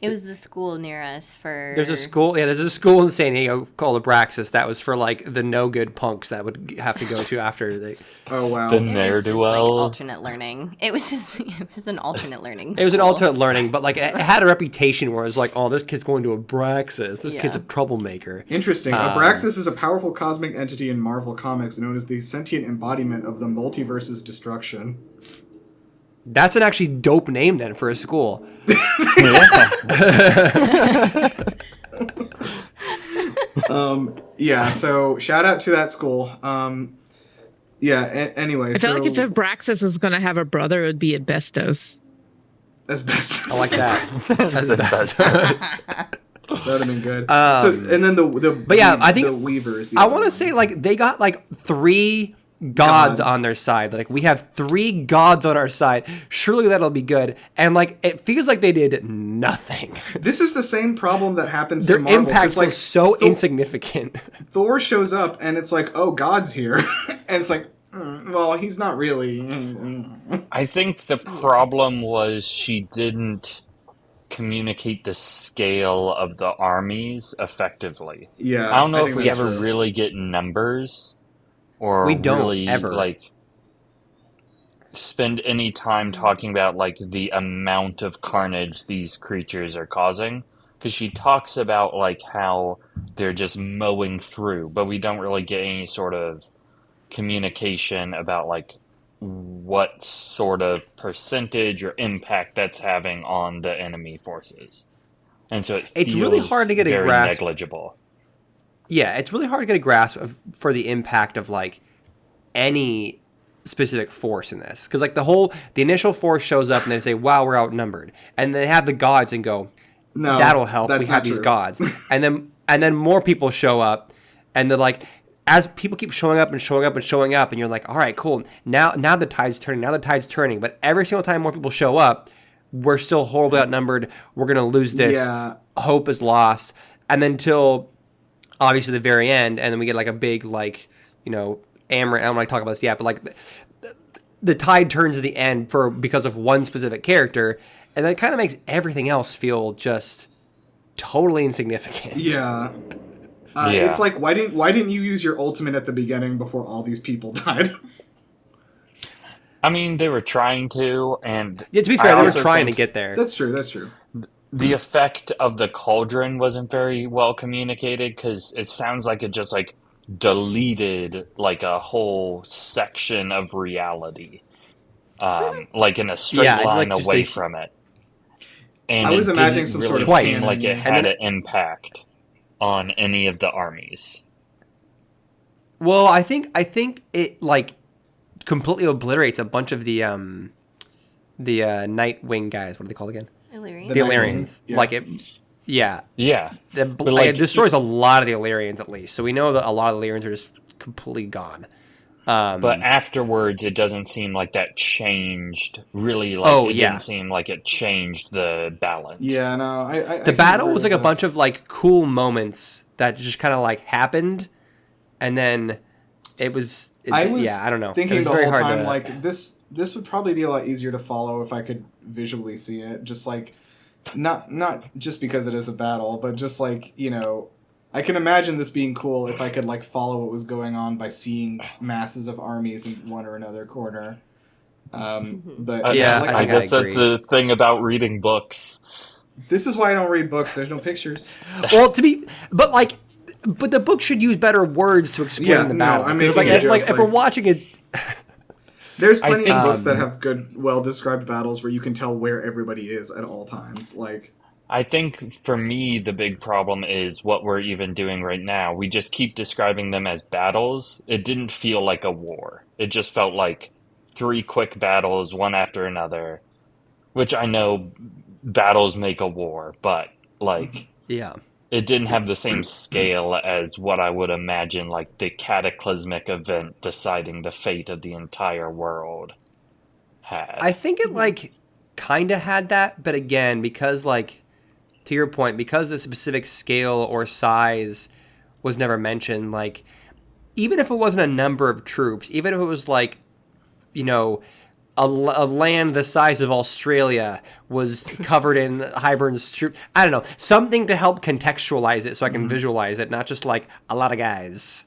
It was the school near us for. There's a school. Yeah, there's a school in San Diego called Abraxas that was for like the no good punks that would have to go to after they. Oh wow. The It was just like ne'er-do-wells. alternate learning. It was an alternate learning. It was an school. alternate learning, but like it had a reputation where it was like, oh, this kid's going to Abraxas. This kid's a Yeah. troublemaker. Interesting. Abraxas is a powerful cosmic entity in Marvel Comics known as the sentient embodiment of the multiverse's destruction. That's an actually dope name then for a school. Yeah, so shout out to that school. Anyway, I feel like if Abraxas was going to have a brother, it would be Asbestos. asbestos. I like that. That would have been good. And then I think the Weavers. I want to say like they got like 3 gods on their side. Like we have 3 gods on our side. Surely that'll be good. And like it feels like they did nothing. This is the same problem that happens Their to Marvel. impact 'cause, like, was so insignificant. Thor shows up and it's like, oh, God's here, and it's like, well, he's not really. I think the problem was she didn't communicate the scale of the armies effectively. Yeah, I don't know I if think we that's ever true. really get numbers or We don't, really ever. like spend any time talking about like the amount of carnage these creatures are causing. Because she talks about like how they're just mowing through, but we don't really get any sort of communication about like what sort of percentage or impact that's having on the enemy forces. And so It's feels really hard to get a very grasp. negligible. Yeah, it's really hard to get a grasp for the impact of like any specific force in this. Because like the initial force shows up and they say, wow, we're outnumbered. And they have the gods and go, No, that'll help. that's We have not these true. gods. And then more people show up and they're like, as people keep showing up and showing up and showing up, and you're like, all right, cool. Now the tide's turning. But every single time more people show up, we're still horribly outnumbered. We're going to lose this. Yeah. Hope is lost. And then till obviously the very end, and then we get like a big, like, you know, Amaranth. I don't want to talk about this yet, but like the tide turns at the end because of one specific character, and that kind of makes everything else feel just totally insignificant. Yeah. Yeah. It's like, why didn't you use your ultimate at the beginning before all these people died? I mean, they were trying to, and Yeah, to be I fair, they were also trying to think get there. That's true. the effect of the cauldron wasn't very well communicated because it sounds like it just like deleted like a whole section of reality, like in a straight Yeah, line like just away a- from it. And I was it imagining didn't some really sort of Twice. seem like it canon. And had then- an impact on any of the armies. Well, I think it like completely obliterates a bunch of the Nightwing guys. What are they called again? Illyrian. The The Illyrians. Nightwing, yeah. Like it. Yeah. Yeah, Like, like, it destroys a lot of the Illyrians at least. So we know that a lot of the Illyrians are just completely gone. but afterwards, it doesn't seem like that changed. Really, like Oh, it yeah. didn't seem like it changed the balance. Yeah, no. I The can battle agree was with like a that. bunch of like cool moments that just kind of like happened, and then it was. I was I don't know. It thinking was the very whole hard time, to- like, this would probably be a lot easier to follow if I could visually see it. Just like, not just because it is a battle, but just like, you know, I can imagine this being cool if I could like follow what was going on by seeing masses of armies in one or another corner. But Yeah, like, I I think I guess that's agree. the thing about reading books. this is why I don't read books. There's no pictures. Well, but the book should use better words to explain Yeah, the no, battle. I'm 'Cause, making like, a joke, if we're like- watching it, There's plenty think- of books that have good, well-described battles where you can tell where everybody is at all times. Like, I think for me, the big problem is what we're even doing right now. We just keep describing them as battles. It didn't feel like a war. It just felt like 3 quick battles, one after another, which I know battles make a war, but like yeah. it didn't have the same scale as what I would imagine like the cataclysmic event deciding the fate of the entire world had. I think it like kind of had that, but again, because like to your point, because the specific scale or size was never mentioned, like even if it wasn't a number of troops, even if it was like, you know, a land the size of Australia was covered in Hybern's troop. I don't know, something to help contextualize it so I can visualize it, not just like a lot of guys.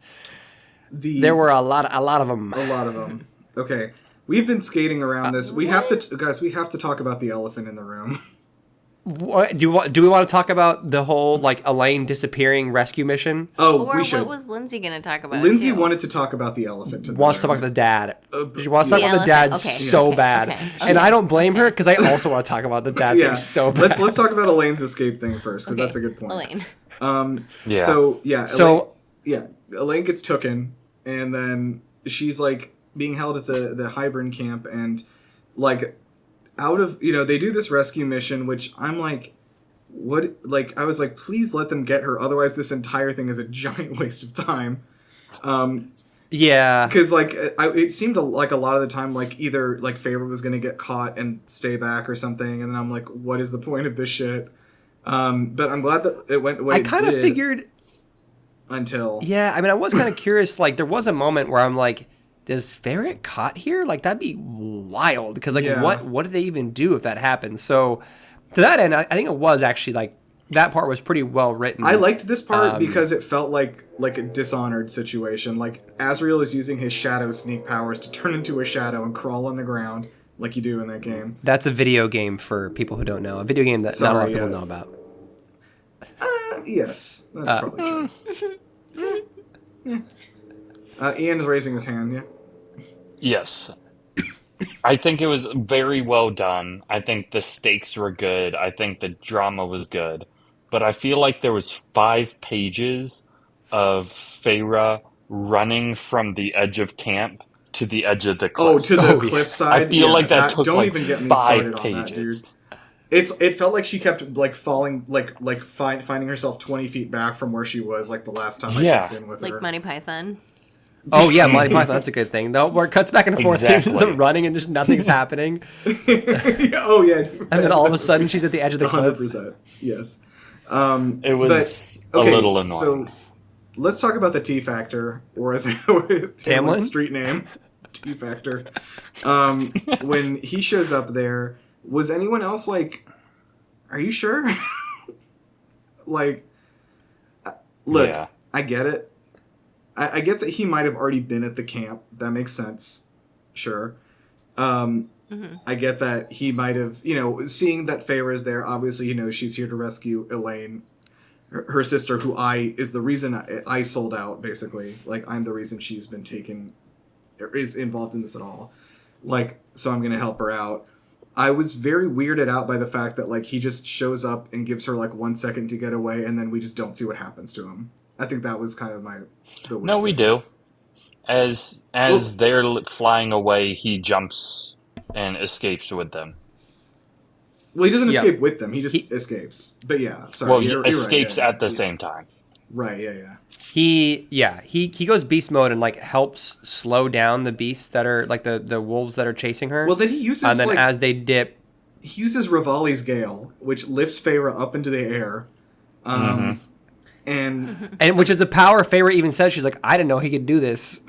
There were a lot of them. A lot of them. Okay, we've been skating around this. We have to, guys. We have to talk about the elephant in the room. What, do we want to talk about the whole like Elaine disappearing rescue mission? Oh, Or we should. what was Lindsay going to talk about? Lindsay too? wanted to talk about the elephant. Wants to talk about the dad. She wants to talk The about the dad elephant, okay. so bad, Okay. and I don't blame her because I also want to talk about the dad Yeah, thing so bad. let's talk about Elaine's escape thing first because Okay. that's a good point. Elaine. Yeah. So Elaine gets tooken, and then she's like being held at the Hybern camp, and like out of they do this rescue mission, which I'm like, what? Like I was like, please let them get her, otherwise this entire thing is a giant waste of time. Yeah, Because like it seemed like a lot of the time, like either like Feyre was gonna get caught and stay back or something, and then I'm like, what is the point of this shit? But I'm glad that it went the way I it kind of did figured. until Yeah, I mean, I was kind of curious. Like, there was a moment where I'm like, does Feyre get caught here? Like, that'd be wild. Because like, Yeah. what do they even do if that happens? So to that end, I think it was actually like that part was pretty well written. I liked this part because it felt like a Dishonored situation. Like Asriel is using his shadow sneak powers to turn into a shadow and crawl on the ground like you do in that game. That's a video game for people who don't know. A video game that not a lot of people know about. Yes, that's probably true. Ian is raising his hand. Yeah. Yes. I think it was very well done. I think the stakes were good. I think the drama was good. But I feel like there was 5 pages of Feyre running from the edge of camp to the edge of the cliff. Oh, to the cliffside. I feel like that took don't like even get me 5 started pages. on that, dude. It felt like she kept like falling, finding herself 20 feet back from where she was like the last time I checked in with her. Like Monty Python. Oh yeah, Monty Python. That's a good thing though. Where it cuts back and forth into Exactly. the running and just nothing's happening, Oh yeah. and then all of a sudden she's at the edge of the cliff. 100%. Yes. It was But, a okay, little annoying. So let's talk about the T Factor, or as Tamlin's street name, T Factor. When he shows up there, was anyone else like, are you sure? Like, look, Yeah. I get it. I get that he might have already been at the camp. That makes sense. Sure. I get that he might have, seeing that Feyre is there, obviously he knows she's here to rescue Elaine, her sister, who is the reason I sold out, basically. Like, I'm the reason she's been taken, or is involved in this at all. Like, so I'm going to help her out. I was very weirded out by the fact that, like, he just shows up and gives her, like, 1 second to get away, and then we just don't see what happens to him. I think that was kind of the weird No, we thing. do. As they're flying away, he jumps and escapes with them. Well, he doesn't Yeah. escape with them. He just escapes. But yeah, sorry. Well, he you're right, escapes yeah, at the yeah. same time. Right, yeah. He goes beast mode and like helps slow down the beasts that are like the wolves that are chasing her. Well, then he uses and then as they dip, he uses Rivali's Gale, which lifts Feyre up into the air. And which is the power Feyre even says. She's like, I didn't know he could do this.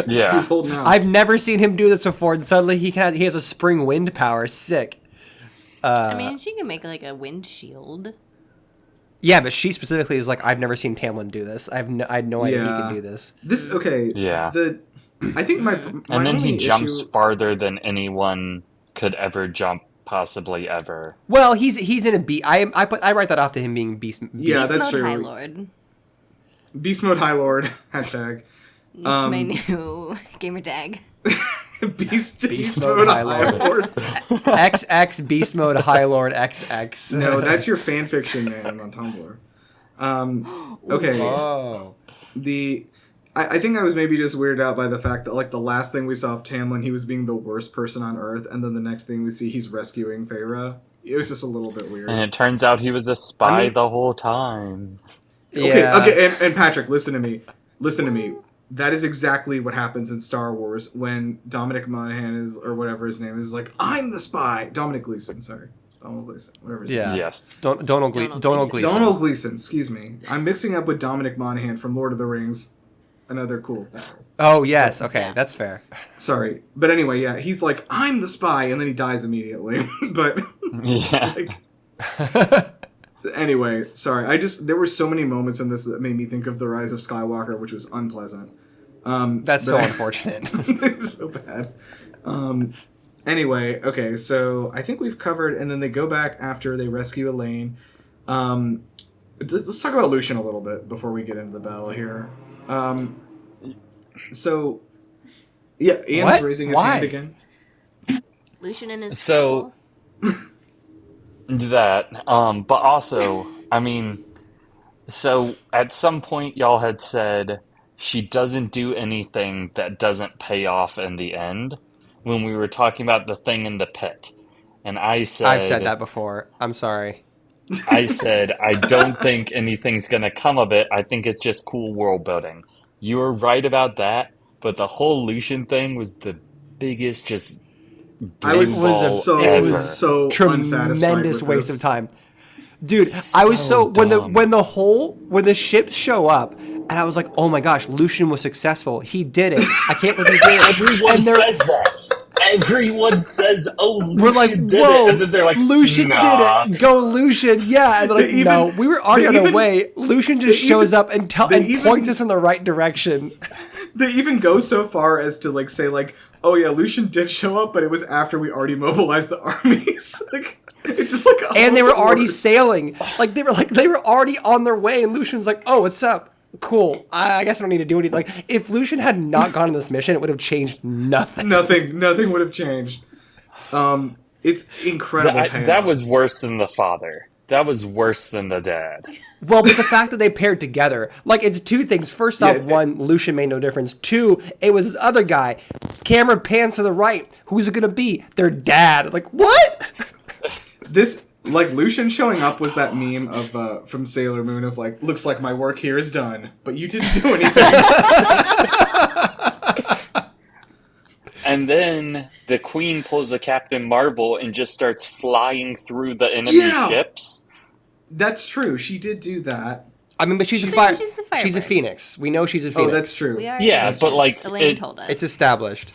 Yeah. he's holding out. I've never seen him do this before, and suddenly he has a spring wind power. Sick. I mean, she can make like a wind shield. Yeah, but she specifically is like, I've never seen Tamlin do this. I had no idea he Yeah. could do this. This okay. Yeah. I think my And then he only jumps issue, farther than anyone could ever jump, possibly ever. Well, he's in a beast. I write that off to him being beast. Yeah, Beast that's mode true. High Lord. Beast Mode High Lord hashtag. This is my new gamer tag. Beast Mode High Lord. XX Beast Mode High Lord XX. No, that's your fan fiction name on Tumblr. Okay. Oh. I think I was maybe just weirded out by the fact that like the last thing we saw of Tamlin, he was being the worst person on Earth, and then the next thing we see, he's rescuing Feyre. It was just a little bit weird. And it turns out he was a spy I mean- the whole time. Okay, and Patrick, listen to me. That is exactly what happens in Star Wars when Dominic Monaghan is, or whatever his name is like, I'm the spy. Dominic Gleeson, sorry. Donald Gleeson, whatever his name is. Yes. Donald Gleeson. Donald Gleeson, excuse me. I'm mixing up with Dominic Monaghan from Lord of the Rings. another cool battle. Oh yes, okay, Yeah. that's fair. Sorry, but anyway, yeah, he's like, I'm the spy, and then he dies immediately. But Yeah. anyway, sorry. There were so many moments in this that made me think of the Rise of Skywalker, which was unpleasant. That's so unfortunate. It's so bad. Anyway, okay, so I think we've covered, and then they go back after they rescue Elaine. Let's talk about Lucian a little bit before we get into the battle here. So, yeah, Ian's raising his hand again. Lucian and his So that, but also, I mean, so at some point y'all had said she doesn't do anything that doesn't pay off in the end when we were talking about the thing in the pit. And I said... I've said that before. I'm sorry. I said, I don't think anything's going to come of it. I think it's just cool world building. You were right about that, but the whole Lucian thing was the biggest just I was ever. so Tremendous unsatisfied with waste this. of time. Dude, I was so dumb. when the ships show up, and I was like, oh my gosh, Lucian was successful. He did it. I can't believe he did it. Everyone And they're- says that. Everyone says, "Oh, Lucian We're like, did whoa, it," and then they're like, Lucian nah. did it. Go Lucian, yeah. And they're like, no, we were already on our way. Lucian just shows up and points us in the right direction. They even go so far as to say oh yeah, Lucian did show up, but it was after we already mobilized the armies. It's just And they were already worst. sailing. They were already on their way, and Lucian's like, oh, what's up? Cool. I guess I don't need to do anything. If Lucian had not gone on this mission, it would have changed nothing. Nothing would have changed. It's incredible. That was worse than the father. That was worse than the dad. Well, but the fact that they paired together, it's two things. First off, one, Lucian made no difference. Two, it was this other guy. Camera pans to the right. Who's it gonna be? Their dad. What? This Lucian showing up was that meme of from Sailor Moon of looks like my work here is done, but you didn't do anything. And then the Queen pulls a Captain Marvel and just starts flying through the enemy ships. That's true. She did do that. I mean, but she's a Firebird. She's a phoenix. We know she's a phoenix. Oh, that's true. We are. Yeah, but Elaine told us. It's established.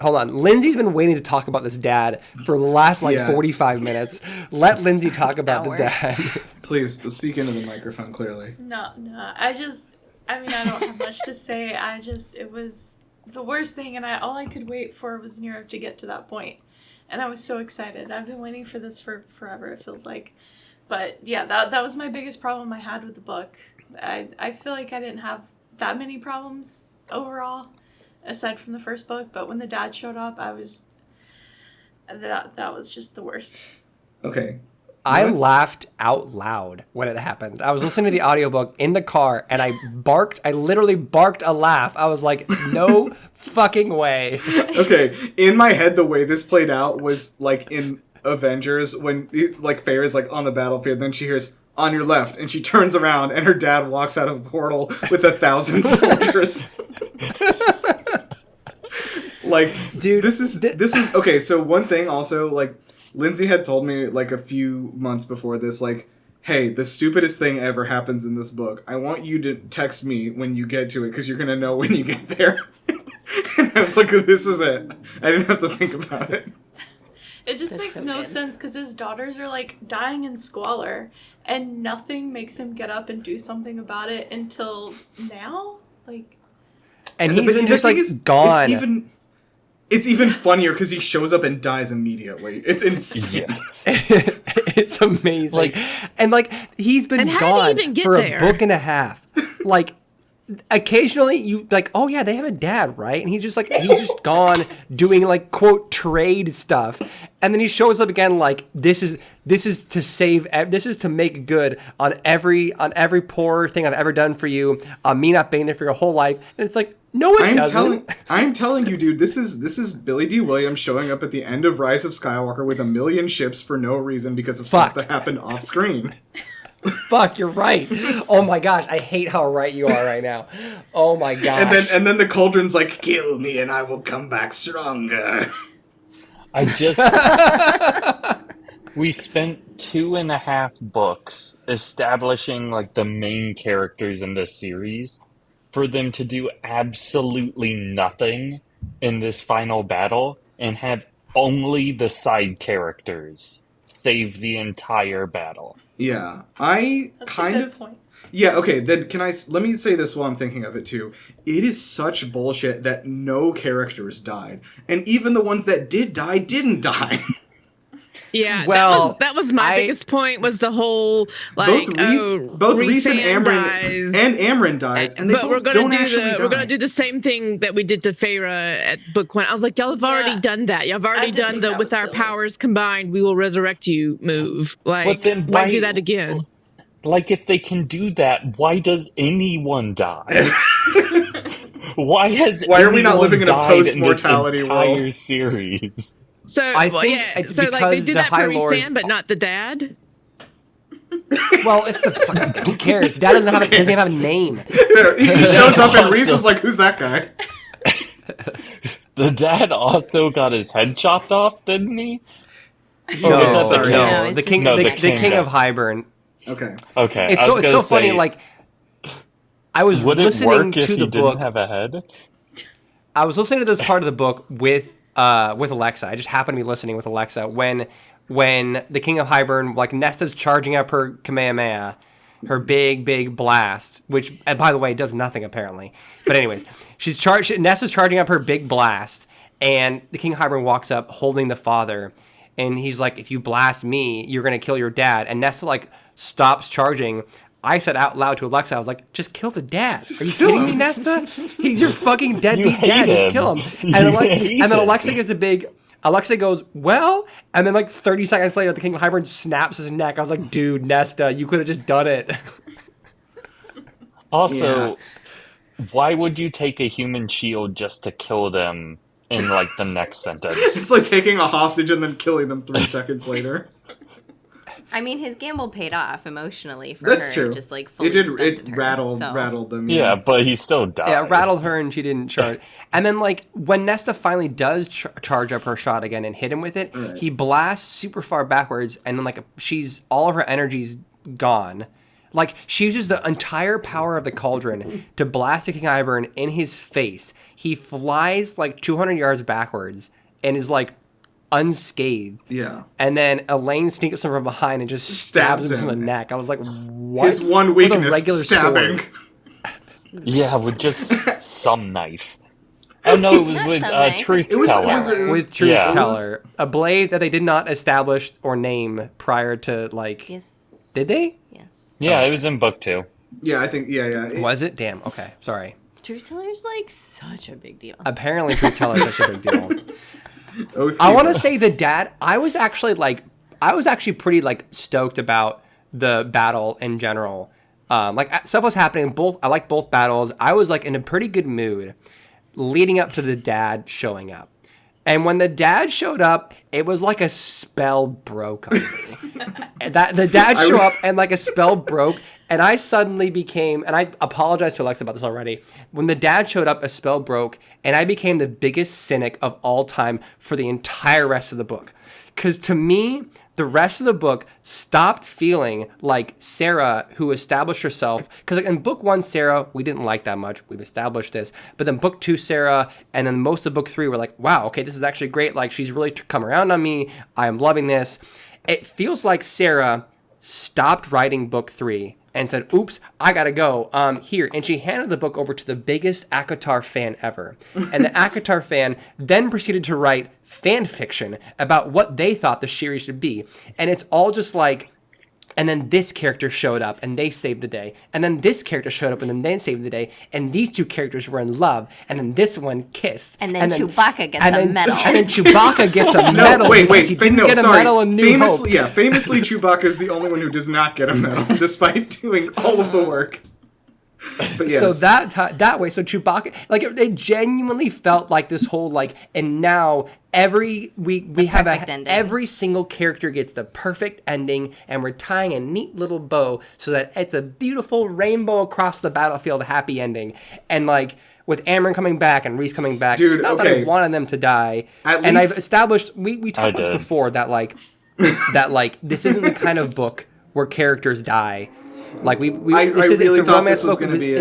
Hold on. Lindsay's been waiting to talk about this dad for the last 45 minutes. Let Lindsay talk about the dad. Please speak into the microphone clearly. No. I don't have much to say. It was the worst thing, and all I could wait for was Nero to get to that point. And I was so excited. I've been waiting for this for forever, it feels like. But yeah, that was my biggest problem I had with the book. I feel like I didn't have that many problems overall, aside from the first book, but when the dad showed up, that was just the worst. Okay. I laughed out loud when it happened. I was listening to the audiobook in the car, and I literally barked a laugh. I was like, no fucking way. Okay, in my head, the way this played out was in Avengers, when Faye is on the battlefield, then she hears, on your left, and she turns around, and her dad walks out of a portal with 1,000 soldiers. Dude, this was okay. So one thing also, Lindsay had told me a few months before this, hey, the stupidest thing ever happens in this book. I want you to text me when you get to it, because you're gonna know when you get there. And I was like, this is it. I didn't have to think about it. It just makes no sense, because his daughters are dying in squalor, and nothing makes him get up and do something about it until now. And he's been just gone. It's even funnier because he shows up and dies immediately. It's insane. Yes. It's amazing. He's been gone for a book and a half. Occasionally you oh yeah, they have a dad, right? And he's just gone doing quote trade stuff, and then he shows up again this is to make good on every poor thing I've ever done for you, me not being there for your whole life. And it's no, it doesn't. I'm telling you, dude, this is Billy D. Williams showing up at the end of Rise of Skywalker with 1 million ships for no reason because of stuff that happened off screen. Fuck, you're right. Oh my gosh, I hate how right you are right now. Oh my gosh. And then the cauldron's kill me and I will come back stronger. We spent 2.5 books establishing the main characters in this series, for them to do absolutely nothing in this final battle and have only the side characters save the entire battle. Yeah, I That's kind a good of. point. Yeah, okay, then let me say this while I'm thinking of it too. It is such bullshit that no characters died. And even the ones that did die didn't die. Yeah, Well, that was my biggest point, was the whole, like, both Reese and Amryn dies, and they but both don't actually die. we're gonna do the same thing that we did to Feyre at book 1. I was like, y'all have already done that. Y'all have already done the with our powers combined, we will resurrect you move. Like, But then why do that again? Like, if they can do that, why does anyone die? Why are we not living in a post-mortality world? Entire series. So I think it's so like they because do the that High for Lords. Rhysand, but not the dad. Well, it's the fucking. Who cares? Dad doesn't even have a name. He shows up and Reese is like, "Who's that guy?" The dad also got his head chopped off, didn't he? No, sorry. no, the king of Hybern. Okay. Okay. It's so funny. Like, I was would it listening work if to he the book. didn't have a head? I was listening to this part of the book with Alexa. I just happened to be listening with Alexa when the King of Hybern, like, Nesta's charging up her Kamehameha, her big blast, which, by the way, does nothing apparently. But anyways, Nesta's charging up her big blast, and the King of Hybern walks up holding the father, and he's like, "If you blast me, you're gonna kill your dad." And Nesta, like, stops charging. I said out loud to Alexa, I was like, "Just kill the dad. Are you kidding me, Nesta? He's your fucking deadbeat dad. Just kill him." And then Alexa gives a big... Alexa goes, "Well," and then like 30 seconds later, the King of Hybern snaps his neck. I was like, "Dude, Nesta, you could have just done it." Also, why would you take a human shield just to kill them in, like, the next sentence? It's like taking a hostage and then killing them 3 seconds later. I mean, his gamble paid off emotionally for That's her. True. Just like fully It her, rattled them. Yeah, but he still died. Yeah, it rattled her and she didn't charge. And then, like, when Nesta finally does charge up her shot again and hit him with it, he blasts super far backwards, and then, like, all of her energy's gone. Like, she uses the entire power of the cauldron to blast the King Hybern in his face. He flies, like, 200 yards backwards and is, like, unscathed. Yeah. And then Elaine sneaks him from behind and just stabs him in the neck. I was like, what? His one weakness, stabbing. Sword. Yeah, with just some knife. Oh no, it was with Truth Teller. With Truth Teller. A blade that they did not establish or name prior to, like... Yes. Did they? Yes. Yeah, it was in book 2. Yeah, I think, yeah. Was it? Damn, okay, sorry. Truth Teller's like such a big deal. Apparently Truth Teller is such a big deal. Oath I want to keeper. say the dad, I was actually pretty, like, stoked about the battle in general. Like, stuff was happening, I liked both battles. I was, like, in a pretty good mood leading up to the dad showing up. And when the dad showed up, it was like a spell broke on me. The dad showed up and, like, a spell broke, and I suddenly became, and I apologize to Alexa about this already, when the dad showed up, a spell broke, and I became the biggest cynic of all time for the entire rest of the book. Because to me, the rest of the book stopped feeling like Sarah, who established herself. Because, like, in book 1, Sarah, we didn't like that much. We've established this. But then book 2, Sarah, and then most of book 3, we're like, wow, okay, this is actually great. Like, she's really come around on me. I am loving this. It feels like Sarah stopped writing book 3 and said, "Oops, I gotta go. Here." And she handed the book over to the biggest ACOTAR fan ever. And the ACOTAR fan then proceeded to write fan fiction about what they thought the series should be. And it's all just like, and then this character showed up and they saved the day. And then this character showed up and then they saved the day. And these two characters were in love. And then this one kissed. And then Chewbacca gets a medal. And then Chewbacca gets a medal. No, wait, because he didn't get a medal in New Hope. Famously, Chewbacca is the only one who does not get a medal, despite doing all of the work. But yes. So that way, so Chewbacca, like, it genuinely felt like this whole, like, and now every single character gets the perfect ending, and we're tying a neat little bow so that it's a beautiful rainbow across the battlefield, happy ending. And, like, with Amryn coming back and Reese coming back, dude, not that I wanted them to die. And I've established, we talked about this before, that, like, this isn't the kind of book where characters die. Like we I it's a really thought romance this was book. going to be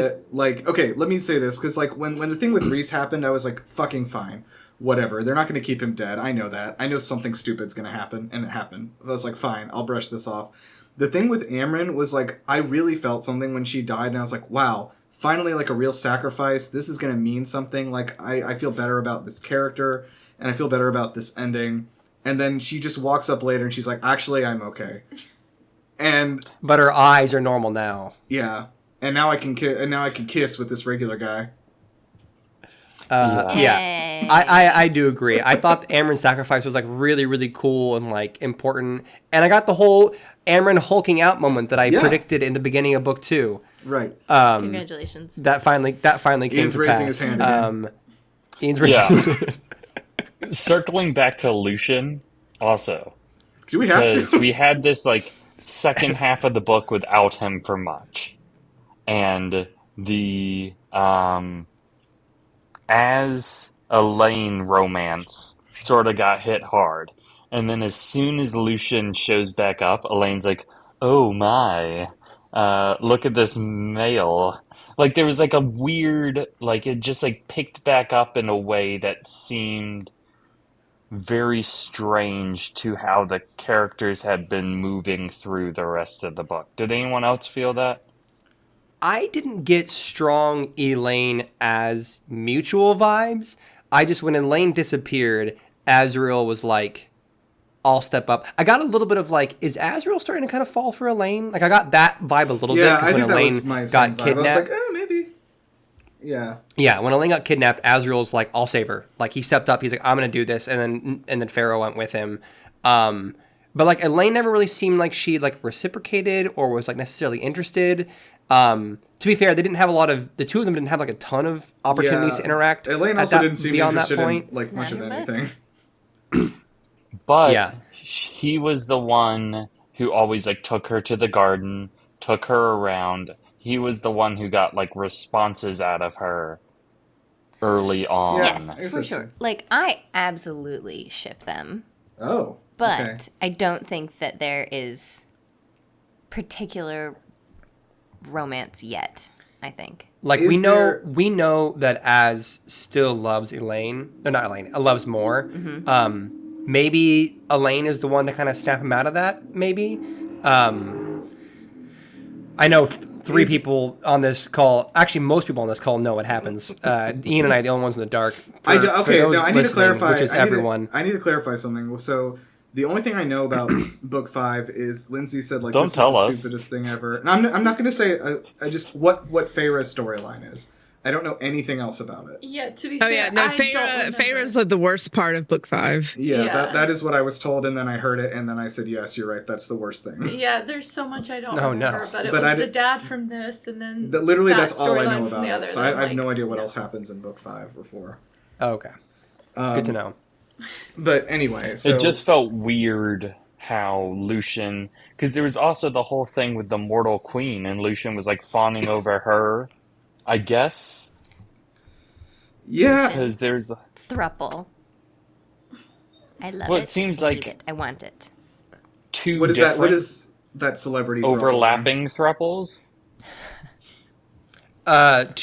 okay, let me say this, because like when the thing with Reese happened, I was like, fucking fine, whatever. They're not going to keep him dead. I know that. I know something stupid's going to happen, and it happened. I was like, fine, I'll brush this off. The thing with Amryn was like, I really felt something when she died, and I was like, wow, finally, like a real sacrifice. This is going to mean something. Like I feel better about this character, and I feel better about this ending. And then she just walks up later, and she's like, actually, I'm okay. But her eyes are normal now. Yeah, and now I can kiss with this regular guy. Yeah, I do agree. I thought Amryn's sacrifice was like really, really cool and like important, and I got the whole Amryn hulking out moment that I predicted in the beginning of book 2. Right. Congratulations. That finally came Ian's to raising pass. his hand again. Ian's raising. Circling back to Lucian, also. Do we have Because to? we had this like second half of the book without him for much, and the as Elaine romance sort of got hit hard, and then as soon as Lucian shows back up, Elaine's like, "Oh my, look at this male." Like there was like a weird, like it just like picked back up in a way that seemed very strange to how the characters had been moving through the rest of the book. Did anyone else feel that? I didn't get strong Elaine as mutual vibes. I just, when Elaine disappeared, Azriel was like, I'll step up. I got a little bit of like, is Azriel starting to kind of fall for Elaine? Like I got that vibe a little bit I because think when that Elaine was my got vibe. kidnapped. I was like, maybe. Yeah. Yeah, when Elaine got kidnapped, Azriel's like, I'll save her. Like he stepped up, he's like, I'm gonna do this, and then Pharaoh went with him. But like Elaine never really seemed like she like reciprocated or was like necessarily interested. To be fair, they didn't have the two of them didn't have like a ton of opportunities to interact. Elaine also didn't seem beyond interested that point. in like much of not her anything. But Yeah. he was the one who always like took her to the garden, took her around. He was the one who got like responses out of her early on. Yeah. Yes, It's for a- sure. Like, I absolutely ship them. Oh. But okay. I don't think that there is particular romance yet, I think. Like Is we there- know that Az still loves Elaine. Or not Elaine, loves more. Maybe Elaine is the one to kind of snap him out of that, maybe. I know three people on this call, actually most people on this call know what happens. Ian and I are the only ones in the dark. I need to listening, clarify. which is everyone. I need to clarify something. So the only thing I know about book 5 is Lindsay said like Don't this tell is the us. stupidest thing ever. And I'm not going to say just what Feyre's storyline is. I don't know anything else about it. Yeah, to be Oh fair, yeah, no, I don't remember. Feyre's like the worst part of book 5. Yeah, Yeah. that is what I was told, and then I heard it, and then I said, yes, you're right, that's the worst thing. Yeah, there's so much I don't No, remember, no. but it But was I the did- dad from this, and then Literally, that that's all I storyline know from about the it. other, So that I have I'm no like, idea what no. else happens in book 5 or 4. Oh, okay. Good to know. But anyway, so It just felt weird how Lucian, because there was also the whole thing with the Mortal Queen, and Lucian was like fawning over her, I guess, yeah, because there's the Thruple. I love Well, it. it seems I need like- it. I want it. two what is that? different What is that celebrity throw overlapping thruples. No.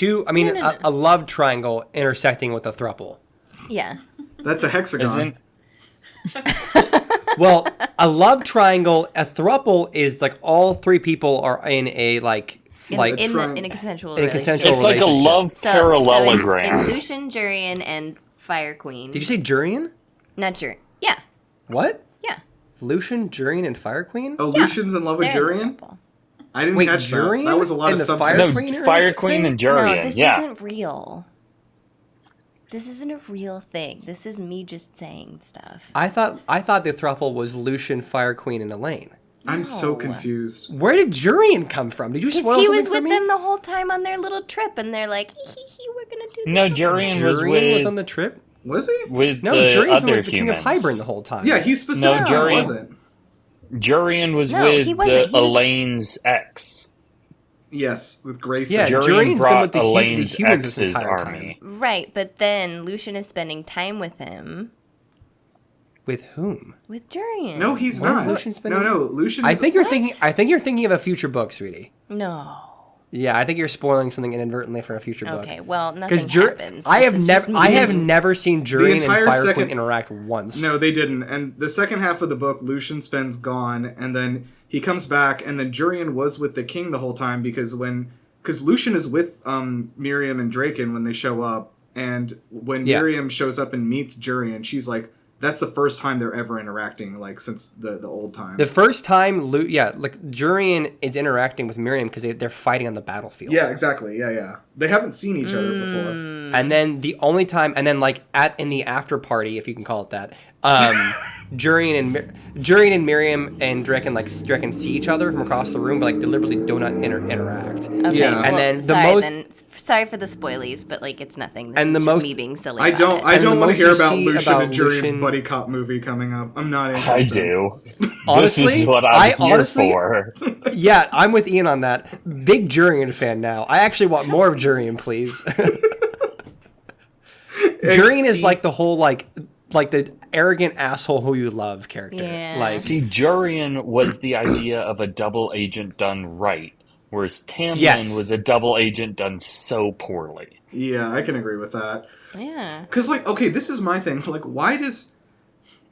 A love triangle intersecting with a thruple. Yeah. That's a hexagon. Isn't Well, a love triangle, a thruple is like all three people are in a like In like a consensual In a relationship. consensual it's like a relationship. love parallelogram. it's Lucian, Jurian, and Fire Queen. Did you say Jurian? Not Jurian. Yeah. What? Yeah. Lucian, Jurian, and Fire Queen? Oh, Lucian's in love with They're in the Jurian? thruple. I didn't Wait, catch Jurian that. That was a lot and of the Fire subtext. Queen? No, Fire Queen and Jurian. No, this yeah. isn't real. This isn't a real thing. This is me just saying stuff. I thought the thruple was Lucian, Fire Queen, and Elaine. I'm so No. confused. Where did Jurian come from? Did you Because spoil he something was for with me? them the whole time on their little trip, and they're like, we're gonna do this. No, Jurian was Jurian was with on the trip? Was he? with No, the Jurian's been other with the King of humans. Hybern the whole time. Yeah, he specifically Jurian- wasn't. Jurian was No, with he wasn't. He was- Elaine's ex. Yes, with Grace. Yeah, Jurian Jurian's been brought with the Elaine's humans this ex's entire army. Right, but then Lucian is spending time with him. With whom? With Jurian. No, he's What not. has Lucian spent No, in- no, Lucian. I is- think you're What? thinking. I think you're thinking of a future book, sweetie. No. Yeah, I think you're spoiling something inadvertently for a future book. Okay, well, nothing Because happens. I This have is just never, me. I have never seen Jurian and entire Fire second- Queen interact once. No, they didn't. And the second half of the book, Lucian spends gone, and then he comes back, and then Jurian was with the king the whole time because Lucian is with Miriam and Draken when they show up, and when Yeah. Miriam shows up and meets Jurian, she's like, that's the first time they're ever interacting, like since the old times. The first time, like Jurian is interacting with Miriam because they're fighting on the battlefield. Yeah, exactly. Yeah. They haven't seen each other before. And then the only time, and then like in the after party, if you can call it that, Jurian and Miriam and Draken see each other from across the room, but like deliberately do not interact. Okay, Yeah. well, And then the sorry, most- sorry for the spoilies, but like it's nothing. This And is the just most- me being silly. I about don't it. I And don't the want to most hear you about see Lucian about and Jurian's Lucian- buddy cop movie coming up. I'm not interested. I do. Honestly, this is what I I'm here honestly- for. Yeah, I'm with Ian on that. Big Jurian fan now. I actually want more of Jurian, please. Jurian is like the whole like the arrogant asshole who you love character. Yeah. Like See, Jurian was the idea of a double agent done right, whereas Tamlin Yes. was a double agent done so poorly. Yeah, I can agree with that. Yeah. Because, like, okay, this is my thing. Like, why does...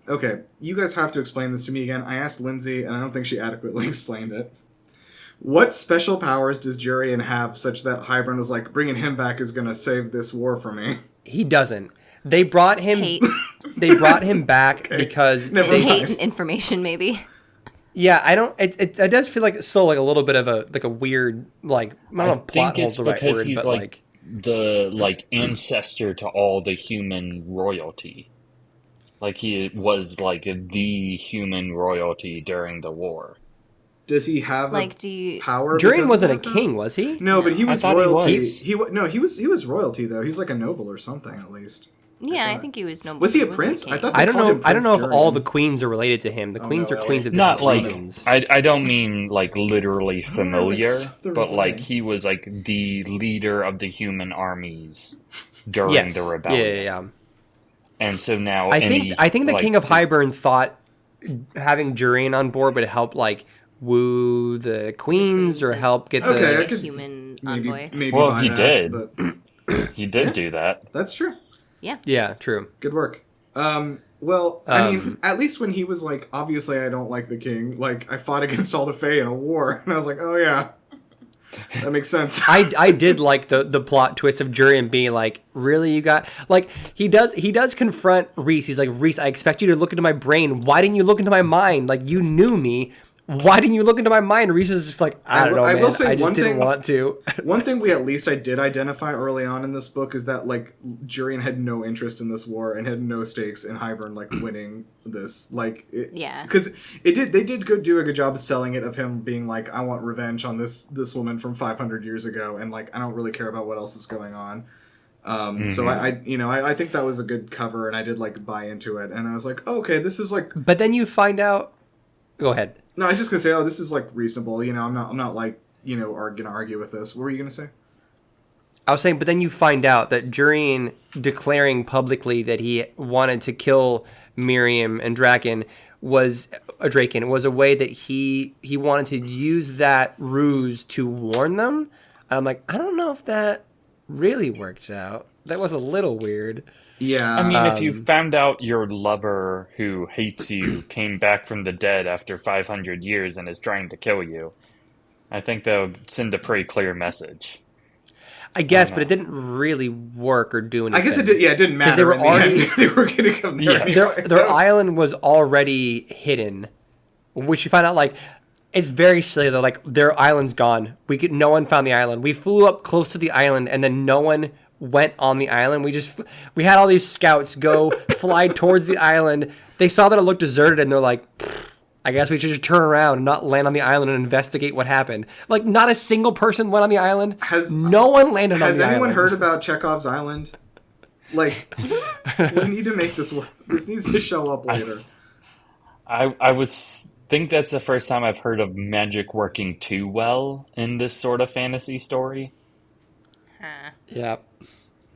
Okay, you guys have to explain this to me again. I asked Lindsay, and I don't think she adequately explained it. What special powers does Jurian have such that Hybern was like, bringing him back is going to save this war for me? he doesn't. They brought him. Hate. They brought him back because Never they, mind. Hate and information, maybe. yeah, I don't. It does feel like it's still like a little bit of a weird like I don't know if plot think hole's it's the right because word, he's but like the ancestor to all the human royalty. Like he was like the human royalty during the war. Does he have Like, a do you? power? Jurian because wasn't a of that, king, though? was he? No, but he was thought he royalty. was. He was royalty though. He's like a noble or something at least. Yeah, I think he was noble. Was he a wasn't prince? I king. thought I don't called know. him I don't know Prince if all Jurian. the queens are related to him. The queens no, are queens of Not different like regions. I don't mean like literally familiar, they're but like related. he was like the leader of the human armies during Yes. the Yeah, rebellion. yeah. And so now I think the like, king of Hybern thought having Jurian on board would help like woo the queens or help get Okay, the I a could- human Maybe, envoy. maybe Well, buy he that, did. but he did do that. that's true. yeah, true. Good work. Well, I mean, Um, at least when he was like, obviously I don't like the king. Like, I fought against all the Fae in a war, and I was like, oh yeah, that makes sense. I did like the plot twist of Jurian being like, really, you got like he does confront Reese. He's like, Reese, I expect you to look into my brain. Why didn't you look into my mind? Like you knew me. Why didn't you look into my mind? Reese is just like, I don't know, I man. will say I just one didn't thing- want to. One thing I did identify early on in this book is that like Jurian had no interest in this war and had no stakes in Hybern like winning this. Like, Yeah. because they did do a good job of selling it, of him being like, I want revenge on this woman from 500 years ago, and like I don't really care about what else is going on. So I think that was a good cover, and I did like buy into it, and I was like, oh, okay, this is like. But then you find out. Go ahead. No, I was just gonna say, oh, this is like reasonable. You know, I'm not like gonna argue with this. What were you gonna say? I was saying, but then you find out that Jurian declaring publicly that he wanted to kill Miriam and Draken was a way that he wanted to use that ruse to warn them. And I'm like, I don't know if that really works out. That was a little weird. Yeah, I mean, if you found out your lover who hates you came back from the dead after 500 years and is trying to kill you, I think that would send a pretty clear message. I guess, but it didn't really work or do anything. I guess it did. Yeah, it didn't matter. they were in the end. already- They were gonna come there. Yes. anyway, Their so- island was already hidden, which you find out like it's very silly though. Like their island's gone. No one found the island. We flew up close to the island, and then no one went on the island. We had all these scouts go fly towards the island. They saw that it looked deserted, and they're like, I guess we should just turn around and not land on the island and investigate what happened. Like not a single person went on the island. No one landed on the island. Has anyone heard about Chekhov's Island? Like, we need to make this work. This needs to show up later. I think that's the first time I've heard of magic working too well in this sort of fantasy story. Huh. Yeah.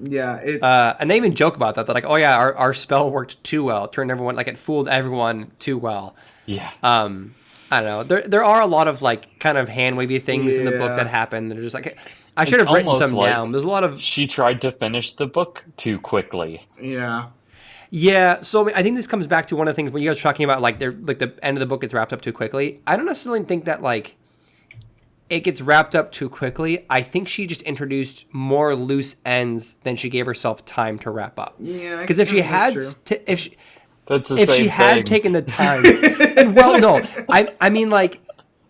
Yeah, it's And they even joke about that. They're like, "Oh yeah, our spell worked too well. It turned everyone like it fooled everyone too well." Yeah. I don't know. There are a lot of like kind of hand wavy things in the book Yeah. that happen that are just like I should It's have written almost some like down. There's a lot of she tried to finish the book too quickly. yeah. yeah. So I mean, I think this comes back to one of the things when you guys are talking about like they're like the end of the book gets wrapped up too quickly. I don't necessarily think that like it gets wrapped up too quickly. I think she just introduced more loose ends than she gave herself time to wrap up. Yeah, Because if she had that's true. That's the if same she had thing. taken the time, and well, no, I mean like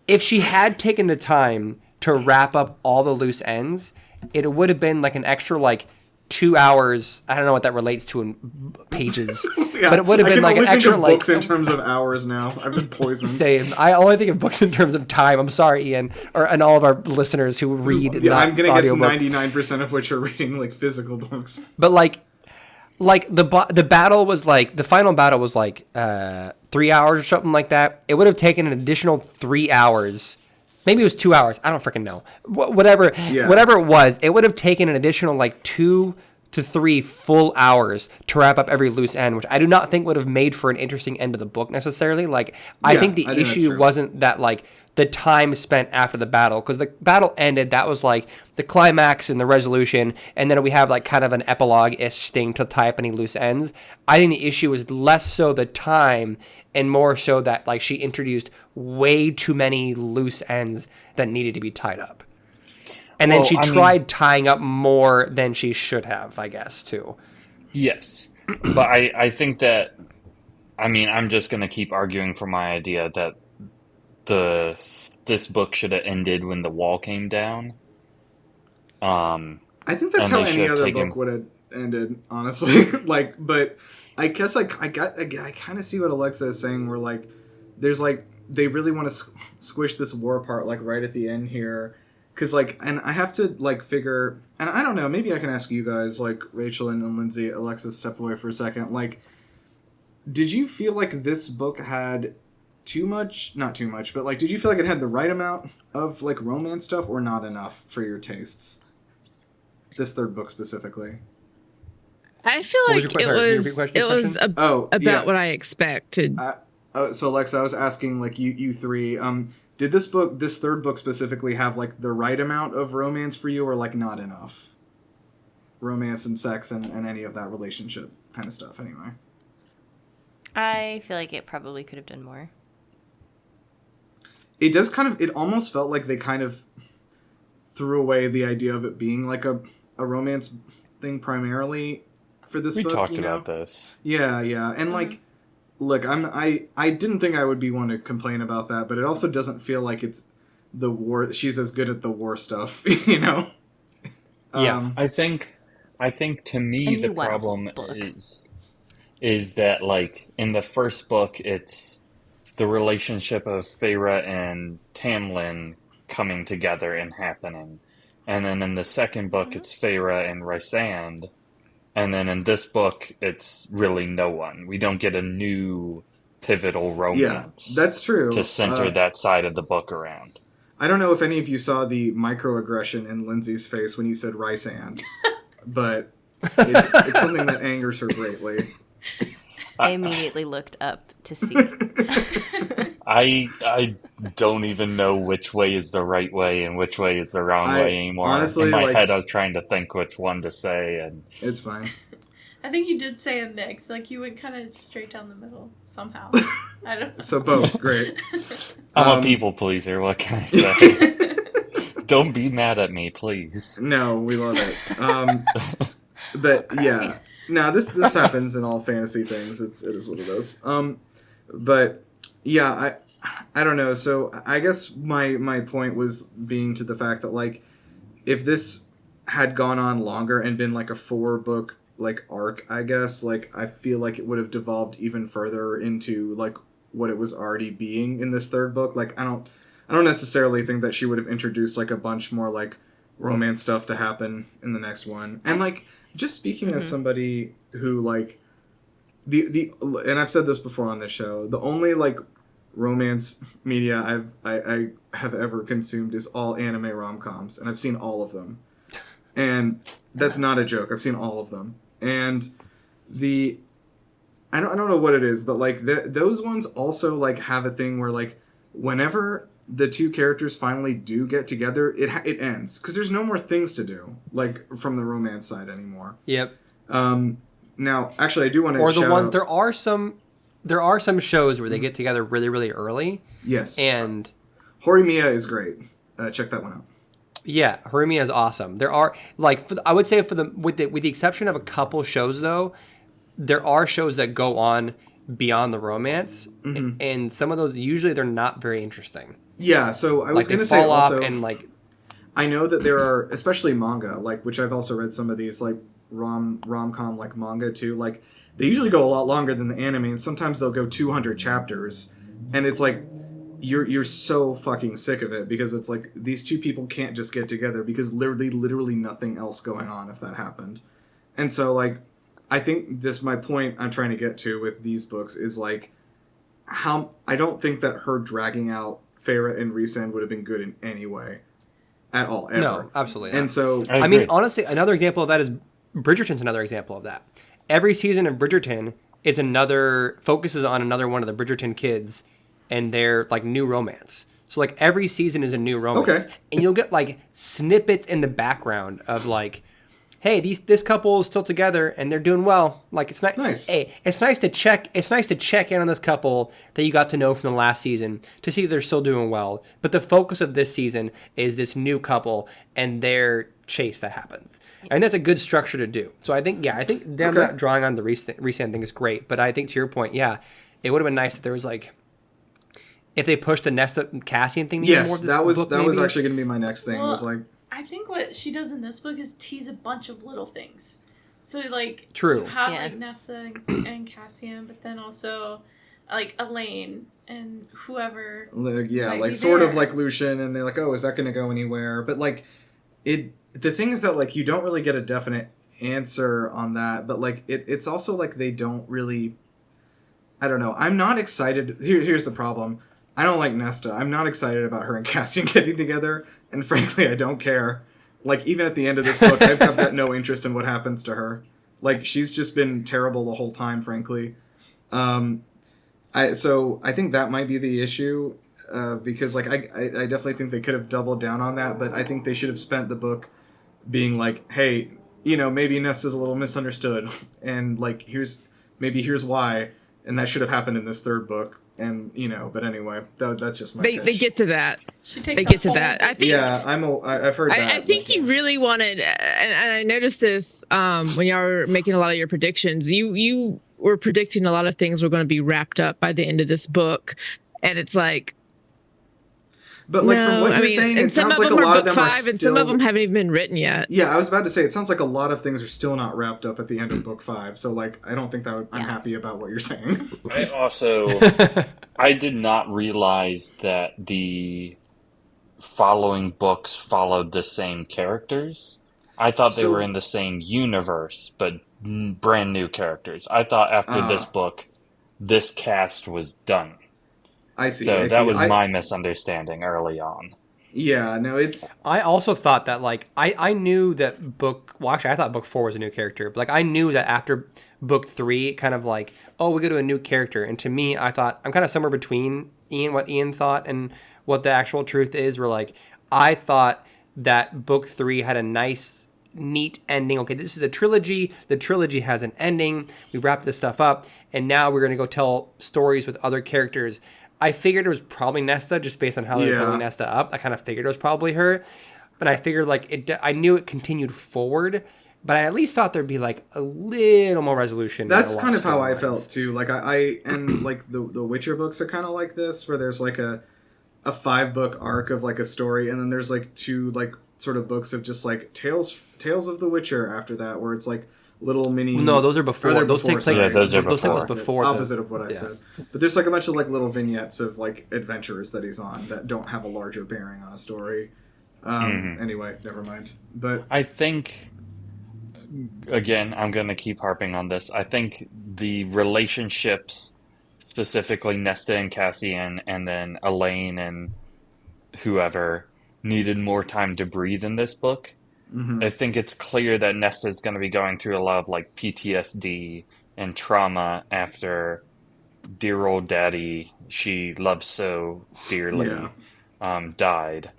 if she had taken the time to wrap up all the loose ends, it would have been like an extra like 2 hours. I don't know what that relates to in pages, Yeah, but it would have I been can like an only think extra of like books in terms of hours now. I've been poisoned. same. I only think of books in terms of time. I'm sorry, Ian, and all of our listeners who read. Yeah, not I'm gonna guess audiobook. 99% of which are reading like physical books. But like the battle was like the final battle was like 3 hours or something like that. It would have taken an additional 3 hours. Maybe it was 2 hours. I don't freaking know. Whatever it was, it would have taken an additional like 2 to 3 full hours to wrap up every loose end, which I do not think would have made for an interesting end of the book necessarily. Like I think the I think that's issue true. wasn't that like the time spent after the battle, because the battle ended. That was like the climax and the resolution, and then we have like kind of an epilogue-ish thing to tie up any loose ends. I think the issue was less so the time and more so that like she introduced way too many loose ends that needed to be tied up. And then Well, she I mean- tried tying up more than she should have, I guess, too. Yes. But I think that, I mean, I'm just going to keep arguing for my idea that this book should have ended when the wall came down. I think that's And how they any should have other taken- book would have ended, honestly. Like, but I guess I kind of see what Alexa is saying. Where like, there's like they really want to squish this war part like right at the end here, because like, and I have to like figure, and I don't know, maybe I can ask you guys, like Rachel and Lindsay. Alexa, step away for a second. Like, did you feel like this book had too much, not too much, but like did you feel like it had the right amount of like romance stuff or not enough for your tastes, this third book specifically? I feel What was like your question? Sorry, can you repeat your question? about what I expected. So Alexa, I was asking like you three, did this third book specifically have like the right amount of romance for you, or like not enough romance and sex and any of that relationship kind of stuff anyway? I feel like it probably could have done more. It does kind of, it almost felt like they kind of threw away the idea of it being like a romance thing primarily for this We book. talked you know? about this. Yeah. And like, look, I didn't think I would be one to complain about that, but it also doesn't feel like it's the war. She's as good at the war stuff, you know? Yeah. I think to me And the you want a problem book. is that like in the first book it's the relationship of Feyre and Tamlin coming together and happening. And then in the second book it's Feyre and Rysand. And then in this book it's really no one. We don't get a new pivotal romance that's true. to center that side of the book around. I don't know if any of you saw the microaggression in Lindsay's face when you said Rysand, but it's something that angers her greatly. I immediately looked up to see. I don't even know which way is the right way and which way is the wrong way anymore. honestly, in my like- head, I was trying to think which one to say, and It's fine. I think you did say a mix. Like you went kind of straight down the middle somehow. I don't know. So both, great. I'm a people pleaser. What can I say? Don't be mad at me, please. No, we love it. But yeah, no, this happens in all fantasy things. It is what it is. But yeah, I don't know. So I guess my point was being to the fact that like if this had gone on longer and been like a 4-book like arc, I guess like I feel like it would have devolved even further into like what it was already being in this third book. Like I don't necessarily think that she would have introduced like a bunch more like romance stuff to happen in the next one. And like just speaking as somebody who like the and I've said this before on this show, the only like romance media I have ever consumed is all anime rom-coms, and I've seen all of them. And that's not a joke. I've seen all of them. And I don't know what it is, but like those ones also like have a thing where like whenever the two characters finally do get together, it ends because there's no more things to do like from the romance side anymore. Yep. Now, actually, I do want to. Or the ones there are some shows where they get together really really early. Yes. And Horimiya is great. Check that one out. Yeah, Horimiya is awesome. There are like I would say with the exception of a couple shows though, there are shows that go on beyond the romance, and some of those usually they're not very interesting. Yeah, so I was going to say also, and like I know that there are especially manga, like which I've also read some of these like rom-com like manga too. Like they usually go a lot longer than the anime, and sometimes they'll go 200 chapters, and it's like you're so fucking sick of it because it's like these two people can't just get together because literally nothing else going on if that happened. And so like I think just my point I'm trying to get to with these books is like how I don't think that her dragging out Feyre and Rhysand would have been good in any way at all ever. No, absolutely not. And so I mean honestly another example of that is Bridgerton's another example of that. Every season of Bridgerton focuses on another one of the Bridgerton kids and their like new romance. So like every season is a new romance. Okay. And you'll get like snippets in the background of like, hey, this couple is still together and they're doing well. Like it's nice. Hey, it's nice to check in on this couple that you got to know from the last season to see they're still doing well. But the focus of this season is this new couple and their chase that happens. And that's a good structure to do. So I think them not drawing on the recent thing is great. But I think to your point, yeah, it would have been nice if there was like if they pushed the Nesta and Cassian thing. Yes, that was actually going to be my next thing. Was like I think what she does in this book is tease a bunch of little things. So like true, you have like Nesta and Cassian, but then also like Elaine and whoever. Like sort of like Lucian, and they're like, oh, is that going to go anywhere? But like the thing is that like you don't really get a definite answer on that, but like it's also like they don't really. I don't know. I'm not excited. Here's the problem. I don't like Nesta. I'm not excited about her and Cassian getting together, and frankly, I don't care. Like, even at the end of this book, I've got no interest in what happens to her. Like, she's just been terrible the whole time, frankly. So I think that might be the issue, because, like, I definitely think they could have doubled down on that, but I think they should have spent the book being like, hey, you know, maybe Nesta's a little misunderstood, and, like, here's why, and that should have happened in this third book. And you know, but anyway, that's just my. They get to that. They get to that. I think. Yeah, I've heard that. I think you really wanted, and I noticed this when y'all were making a lot of your predictions. You were predicting a lot of things were going to be wrapped up by the end of this book, and it's like. But like from what you're saying, it sounds like a lot of them are still. And some of them haven't even been written yet. Yeah, I was about to say it sounds like a lot of things are still not wrapped up at the end of book 5. So like, I don't think I'm happy about what you're saying. I did not realize that the following books followed the same characters. I thought they were in the same universe, but brand new characters. I thought after this book, this cast was done. I see. So that was my misunderstanding early on. Yeah, no, it's... I also thought that, like, I knew that actually, I thought book 4 was a new character. But, like, I knew that after book 3, kind of like, oh, we go to a new character. And to me, I thought, I'm kind of somewhere between what Ian thought and what the actual truth is. Where, like, I thought that book 3 had a nice, neat ending. Okay, this is a trilogy. The trilogy has an ending. We wrapped this stuff up. And now we're going to go tell stories with other characters. I figured it was probably Nesta just based on how they're building Nesta up. I kind of figured it was probably her. But I figured like I knew it continued forward. But I at least thought there'd be like a little more resolution. That's kind of how I felt too. Like and like the Witcher books are kind of like this, where there's like a 5-book arc of like a story. And then there's like 2 like sort of books of just like Tales of the Witcher after that, where it's like little mini... No, those are before. Those take place. Yeah, those are before. Before opposite of what I said. But there's like a bunch of like little vignettes of like adventures that he's on that don't have a larger bearing on a story. Anyway, never mind. But I think, again, I'm going to keep harping on this. I think the relationships, specifically Nesta and Cassian, and then Elaine and whoever, needed more time to breathe in this book. Mm-hmm. I think it's clear that Nesta's going to be going through a lot of like PTSD and trauma after dear old daddy she loves so dearly died.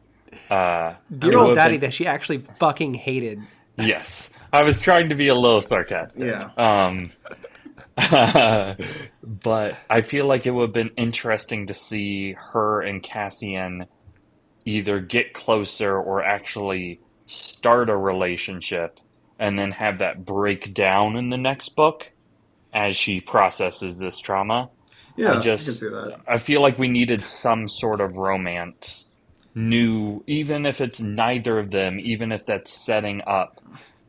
Dear It old would have daddy been, that she actually fucking hated. yes, I was trying to be a little sarcastic. Yeah. But I feel like it would have been interesting to see her and Cassian either get closer or actually start a relationship and then have that break down in the next book as she processes this trauma. Yeah, I can see that. I feel like we needed some sort of romance, new, even if it's neither of them, even if that's setting up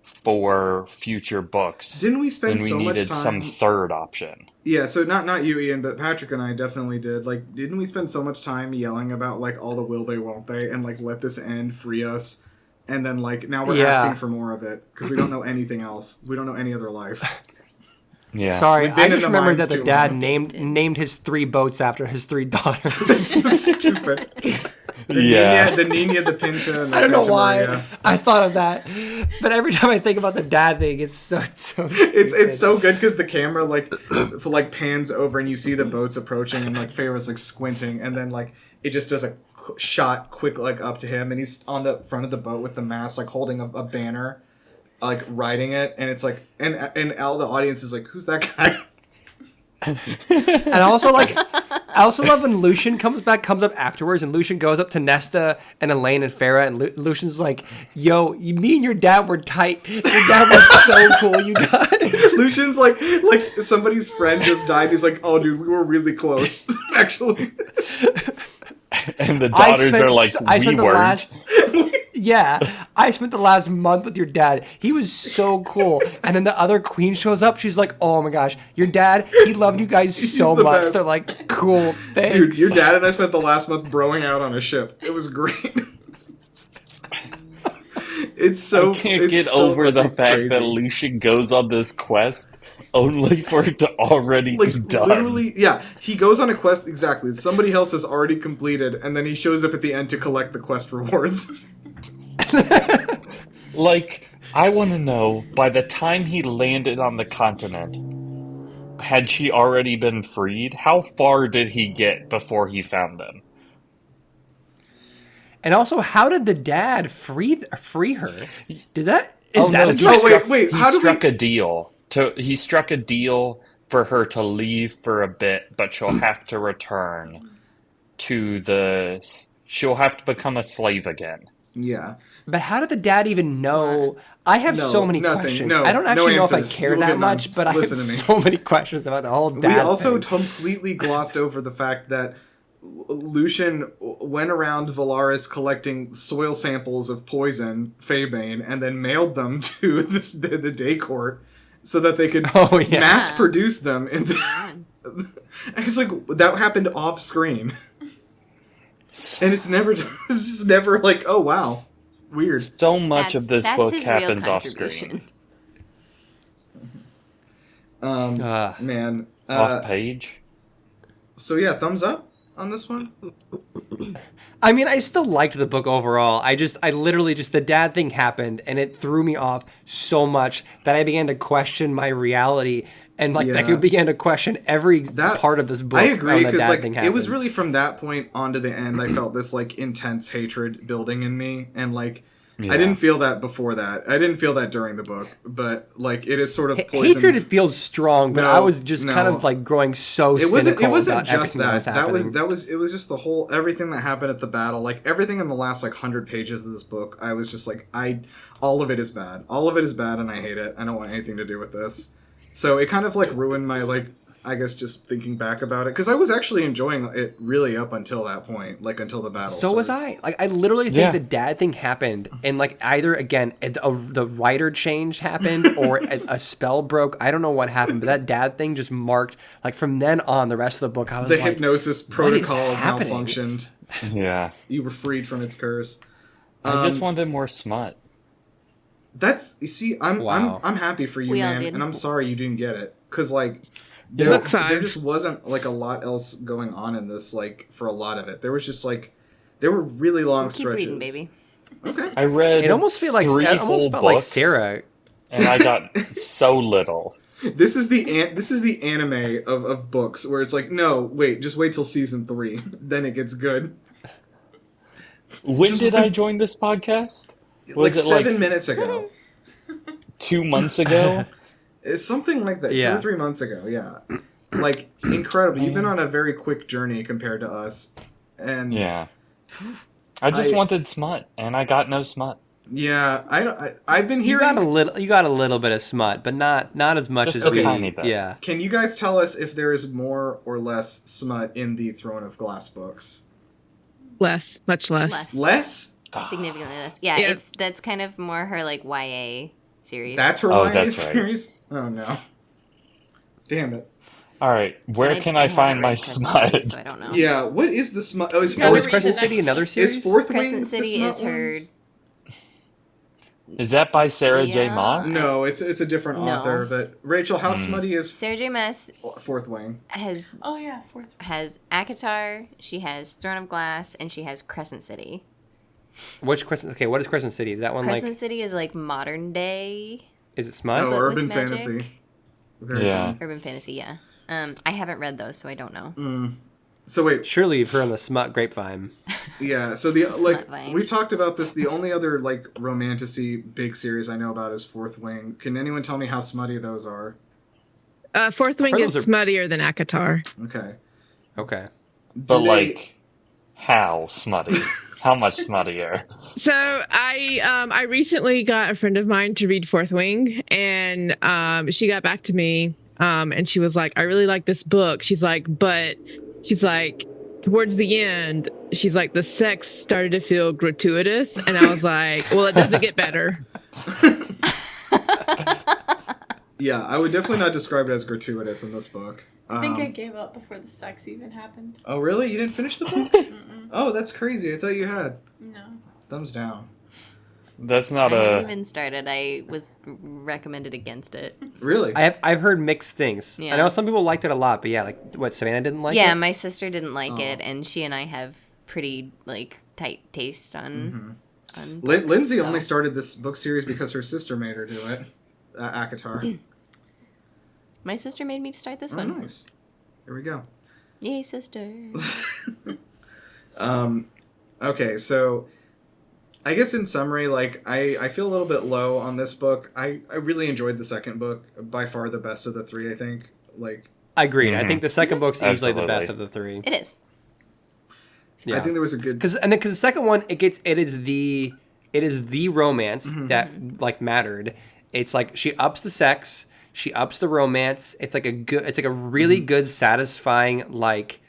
for future books. Didn't we spend then we so much needed some time? third option. Yeah, so not you, Ian, but Patrick and I definitely did. Like, didn't we spend so much time yelling about like all the will they, won't they, and like let this end, free us, and then like now we're asking for more of it because we don't know anything else. We don't know any other life. Yeah. Sorry, We've been I in just the remembered mines that the too dad long. named his 3 boats after his 3 daughters. This is stupid. Yeah. The Nina, the Pinta, and the I don't know Santa why Maria. I thought of that, but every time I think about the dad thing, it's so It's so good because the camera like pans over and you see the boats approaching and like Pharaoh's like squinting and then like it just does a shot quick like up to him and he's on the front of the boat with the mast like holding a banner, like riding it, and it's like and all the audience is like, who's that guy? And also I also love when Lucian comes up afterwards, and Lucian goes up to Nesta and Elaine and Farah, and Lucian's like, "Yo, me and your dad were tight. Your dad was so cool, you guys." Lucian's like somebody's friend just died. He's like, oh dude, we were really close actually. And the daughters are like, I we spent the weren't. last I spent the last month with your dad. He was so cool. And then the other queen shows up. She's like, "Oh my gosh, your dad, he loved you guys so the much." best. They're like, "Cool, thanks." Dude, your dad and I spent the last month broing out on a ship. It was great. It's so I can't it's get so over the fucking fact crazy. that Lucian goes on this quest only for it to already Like be done. literally, yeah. He goes on a quest exactly that somebody else has already completed, and then he shows up at the end to collect the quest rewards. Like, I want to know, by the time he landed on the continent, had she already been freed? How far did he get before he found them? And also, how did the dad free her? Is that a he joke? wait, He how do struck a deal. He struck a deal for her to leave for a bit, but she'll have to return to she'll have to become a slave again. Yeah. But how did the dad even know? I have No, so many nothing. questions. No, I don't no actually know if I answers. care We'll that get none. much, but I have Listen to me. so many questions about the whole dad We also thing. completely glossed over the fact that Lucian went around Valaris collecting soil samples of poison, Fabane, and then mailed them to the day court so that they could mass produce them. And it's like, that happened off screen. And it's just never like, oh wow, weird. So much of this book his real happens off contribution. screen. Man. Off page. So yeah, thumbs up on this one? I mean, I still liked the book overall. I literally just, the dad thing happened and it threw me off so much that I began to question my reality. And like, I began to question every part of this book. I agree, because like thing it was happened. really from that point on to the end. I felt this like intense hatred building in me, and like I didn't feel that before that. I didn't feel that during the book, but like it is sort of poisoned. Hatred. It feels strong, but I was just kind of like growing so cynical. It wasn't about just everything that. was That was it was just the whole everything that happened at the battle. Like everything in the last like 100 pages of this book, I was just like all of it is bad. All of it is bad, and I hate it. I don't want anything to do with this. So it kind of like ruined my like, I guess, just thinking back about it, because I was actually enjoying it really up until that point, like until the battle. So was I. Like I literally think the dad thing happened, and like either again the writer change happened or a spell broke. I don't know what happened, but that dad thing just marked like from then on the rest of the book. I was the like, hypnosis protocol malfunctioned. Yeah, you were freed from its curse. I just wanted more smut. That's you see, I'm happy for you, We all man, did. and I'm sorry you didn't get it, because like there Book 5. just wasn't like a lot else going on in this. Like for a lot of it, there was just like there were really long Keep stretches. reading, baby. Okay. I read It almost felt like three it almost whole felt like books, Sarah. and I got so little. This is the anime of books where it's like, no, wait, just wait till season 3, then it gets good. When Just did like- I join this podcast? Like Was it 7 like minutes ago. 2 months ago? It's something like that. 2 Yeah. or 3 months ago. Yeah. Like incredible. You've been on a very quick journey compared to us, and Yeah. I just I- wanted smut, and I got no smut. yeah, I've been You hearing. got a little bit of smut, but not as much Just as a we. tiny bit. Yeah. Can you guys tell us if there is more or less smut in the Throne of Glass books? Less, much less. Less? Significantly less. Yeah, Yeah. that's kind of more her like YA series. That's her Oh, YA that's right. series? Oh no. Damn it. All right, where And can I haven't find read my Crescent smut? City, so I don't know. Yeah, what is the smut? Oh, is You gotta Oh, is Fourth, read Crescent the City next- another series? is Fourth Wing Crescent the City smut is her. ones? Is that by Sarah J. Yeah. Moss? No, it's a different No. author, but Rachel, how Hmm. smutty is Sarah J. Maas Fourth Wing? has Oh yeah, fourth. ACOTAR, she has Throne of Glass, and she has Crescent City. Which Crescent? Okay, what is Crescent City? Is that one Crescent like? City is like modern day Is it smut? Oh, with urban magic? fantasy. Very Yeah. fun. urban fantasy. Yeah. I haven't read those, so I don't know. So wait, Surely you've heard on the smut grapevine. yeah. So the like vine. we've talked about this. The only other like romantasy big series I know about is Fourth Wing. Can anyone tell me how smutty those are? Fourth Wing is Those are- smuttier than ACOTAR. Okay. Okay. But Do they- like, how smutty? How much smuttier? So I recently got a friend of mine to read Fourth Wing, and she got back to me, and she was like, "I really like this book." She's like, towards the end, she's like, the sex started to feel gratuitous, and I was like, well, it doesn't get better. Yeah, I would definitely not describe it as gratuitous in this book. I think I gave up before the sex even happened. Oh really? You didn't finish the book? Oh, that's crazy. I thought you had. No. Thumbs down. That's not I haven't a. even started. I was recommended against it. Really? I've heard mixed things. Yeah. I know some people liked it a lot, but yeah, like what Savannah didn't like Yeah, it. my sister didn't like Oh. it, and she and I have pretty like tight taste on. on Lin- books, Lindsay so- only started this book series because her sister made her do it. ACOTAR. My sister made me start this Oh, one. nice. Here we go. Yay, sister! Okay, so I guess in summary, like I feel a little bit low on this book. I really enjoyed the second book, by far the best of the three. I think. Like Agreed. I Mhm. think the second book's easily the Absolutely. best of the three. It is. Yeah. I think there was a good. Because the second one it is the romance that like mattered. It's like she ups the sex, she ups the romance. It's like a really good, satisfying like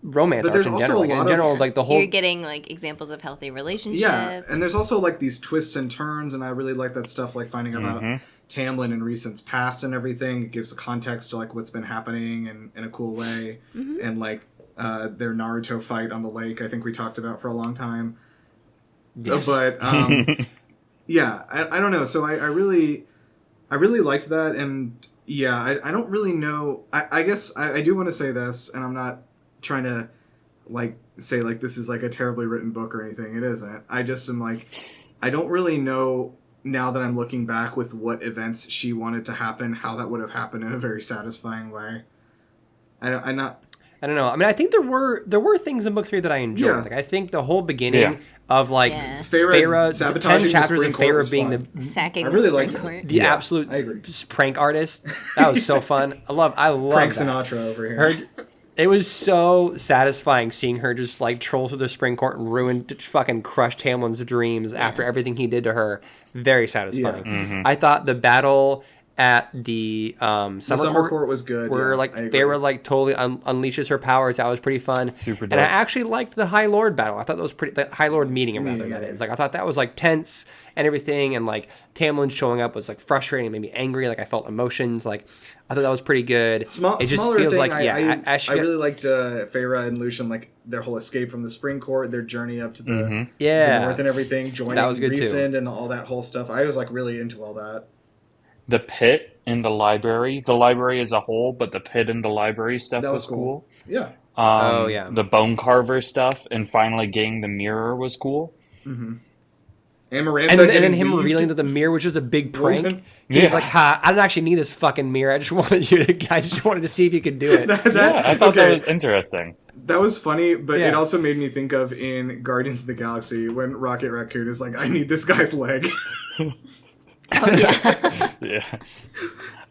romance But arc there's in also general. a Like, lot in of- general, like the whole You're getting like examples of healthy relationships. Yeah, and there's also like these twists and turns, and I really like that stuff. Like finding out about Mm-hmm. Tamlin and Recent's past and everything. It gives a context to like what's been happening in a cool way, and like their Naruto fight on the lake. I think we talked about for a long time. Yes. But yeah, I don't know. So I really liked that, and yeah, I don't really know. I guess I do want to say this, and I'm not trying to like say like this is like a terribly written book or anything. It isn't. I just am like, I don't really know now that I'm looking back with what events she wanted to happen, how that would have happened in a very satisfying way. I'm not. I don't know. I mean, I think there were things in book 3 that I enjoyed. Yeah. Like I think the whole beginning Yeah. of like Yeah. Farrah the sabotaging 10 the chapters spring of court Farrah was being fun. sacking I really the liked spring it. court. the Yeah. absolute I agree. prank artist. That was so fun. I love Frank that. Sinatra over here. Her, it was so satisfying seeing her just like troll through the spring court and ruin, just fucking crush Tamlin's dreams after everything he did to her. Very satisfying. Mm-hmm. I thought the battle at the The summer, summer court was good. where yeah, like I agree. Farrah like totally unleashes her powers. That was pretty fun. Super And I dope. actually liked the High Lord battle. I thought that was pretty. The High Lord meeting him, rather, Meeting, that yeah. is. Like I thought that was like tense and everything, and like Tamlin showing up was like frustrating, made me angry. Like I felt emotions. Like I thought that was pretty good. It just Smaller feels thing, like I she really liked Farrah and Lucian, like their whole escape from the spring court, their journey up to the, yeah. the north and everything, joining That was good, too. Rhysand and all that whole stuff. I was like really into all that. The pit in the library as a whole, but the pit in the library stuff That was was cool. Yeah. Oh, yeah. The bone carver stuff and finally getting the mirror was cool. Amarantha And then getting him weaved. revealing that the mirror was just a big prank. Woven. He's Yeah. like, "Ha! I don't actually need this fucking mirror. I just wanted to see if you could do it." Yeah, I thought that was interesting. That was funny, but Yeah. it also made me think of in Guardians of the Galaxy when Rocket Raccoon is like, I need this guy's leg. Oh yeah. Yeah.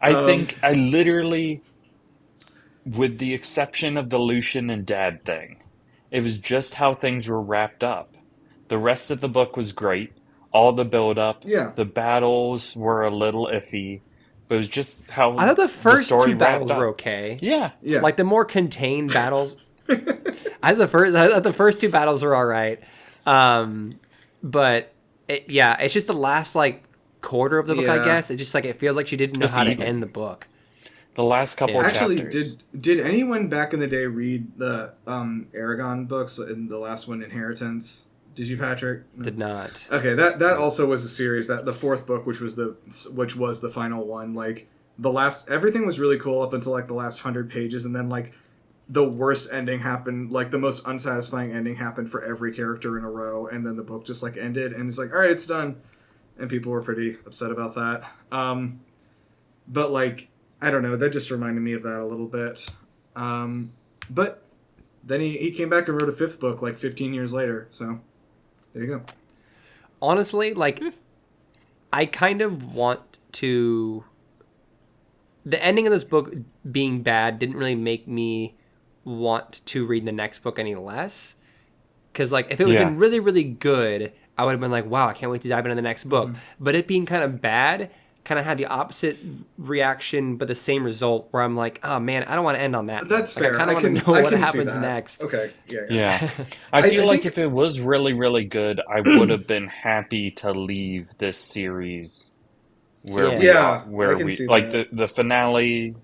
I think I literally, with the exception of the Lucian and Dad thing, it was just how things were wrapped up. The rest of the book was great. All the build-up. Yeah. The battles were a little iffy. But it was just how I thought the first story two battles wrapped were up. okay. Yeah. Yeah. Like the more contained battles. I thought the first two battles were all right. But it's just the last like quarter of the book, I Yeah. guess. It just like it feels like she didn't know It's how to even. end the book. The last couple of Actually, chapters. did anyone back in the day read the Aragon books and the last one, Inheritance? Did you, Patrick? Did not. Okay, that also was a series. That the fourth book, which was the final one, like everything was really cool up until like the last 100 pages, and then like the worst ending happened, like the most unsatisfying ending happened for every character in a row, and then the book just like ended, and it's like, all right, it's done, and people were pretty upset about that. But like, I don't know, that just reminded me of that a little bit. But then he came back and wrote a fifth book like 15 years later, so there you go. Honestly, like I kind of want to. The ending of this book being bad didn't really make me want to read the next book any less. Because like if it would have been really, really good, I would have been like, wow, I can't wait to dive into the next book. But it being kind of bad kind of had the opposite reaction, but the same result, where I'm like, oh man, I don't want to end on that. That's like, fair. I kind of want to know I what can see happens that. next. Okay, yeah. Yeah. I feel I like think- if it was really, really good, I would have been happy to leave this series where Yeah. we Yeah, are, where I can we see like that. the finale.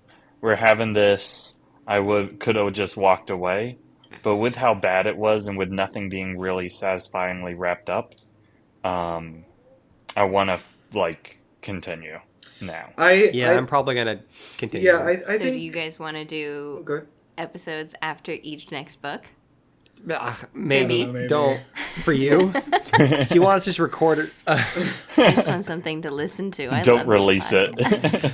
We're having this. I could have just walked away, but with how bad it was and with nothing being really satisfyingly wrapped up, I want to like continue now. I'm probably gonna continue. Yeah, I So think. do you guys want to do Okay. episodes after each next book? Maybe. Maybe. Don't for you. Do you want us to just record it? I just want something to listen to. I Don't love this release podcast. it.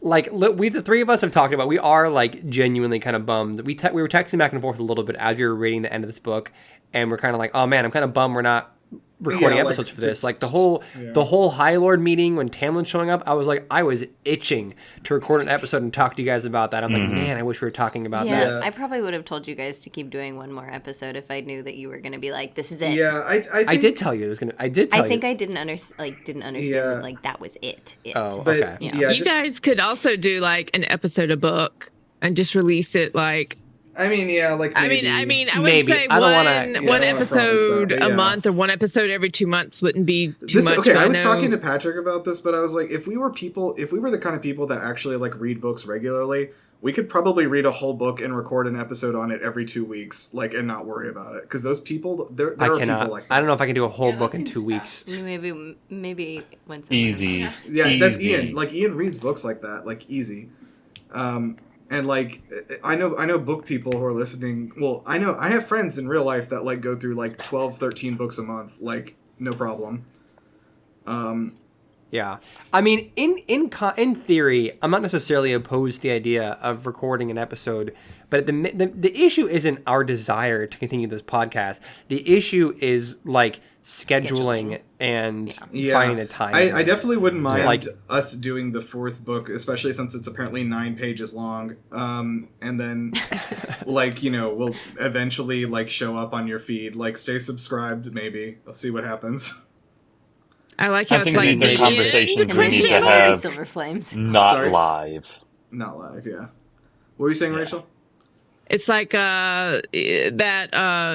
Like the three of us have talked about, we are like genuinely kind of bummed. We were texting back and forth a little bit as we were reading the end of this book, and we're kind of like, oh man, I'm kind of bummed we're not recording Yeah, like, episodes for this. Like the whole High Lord meeting when Tamlin's showing up, I was itching to record an episode and talk to you guys about that. I'm like, man, I wish we were talking about Yeah, that. I probably would have told you guys to keep doing one more episode if I knew that you were going to be like, this is it. Yeah, I think, I did tell you it was gonna. I did tell I think you. I didn't understand Yeah. that, like, that was it. Oh, But okay. Yeah. yeah, You guys could also do like an episode a book and just release it like. I mean, yeah, like maybe. I would Maybe. say I don't one wanna- I don't one wanna promise episode that, but a yeah. month or one episode every 2 months wouldn't be too This, much. okay, but I was know- talking to Patrick about this, but I was like, if we were the kind of people that actually like read books regularly, we could probably read a whole book and record an episode on it every 2 weeks, like, and not worry about it. Because those people, there I are cannot. people like that. I don't know if I can do a whole book in seems 2 weeks. fast. Maybe once. Easy. Yeah, that's Easy. Ian. Like Ian reads books like that, like easy. And like I know book people who are listening. Well, I have friends in real life that like go through like 12, 13 books a month, like no problem. Yeah, I mean, in theory, I'm not necessarily opposed to the idea of recording an episode, but the issue isn't our desire to continue this podcast. The issue is like scheduling and finding the time. I definitely wouldn't mind Like- us doing the fourth book, especially since it's apparently 9 pages long. And then, like, we'll eventually like show up on your feed. Like, stay subscribed. Maybe I'll see what happens. I like how I it's think like these are the conversations end? we need to Maybe have. Silver Flames. Not Sorry? live. Not live, yeah. What were you saying, Yeah. Rachel? It's like that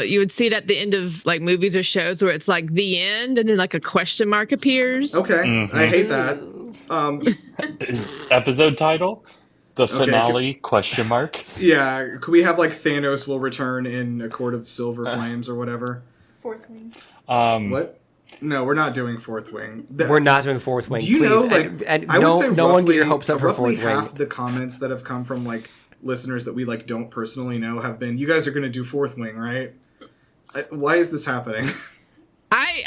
you would see it at the end of like movies or shows where it's like the end and then like a question mark appears. Okay, Mhm. I hate that. Episode title? The finale? Question mark? Yeah, could we have like Thanos will return in a court of silver flames or whatever? Fourth wing. What? No, we're not doing Fourth Wing. We're not doing Fourth Wing. Do you please. know, like, and I would say no one get your roughly- hopes up for roughly Fourth Wing. half the comments that have come from like listeners that we like don't personally know have been, "You guys are going to do Fourth Wing, right?" Why is this happening?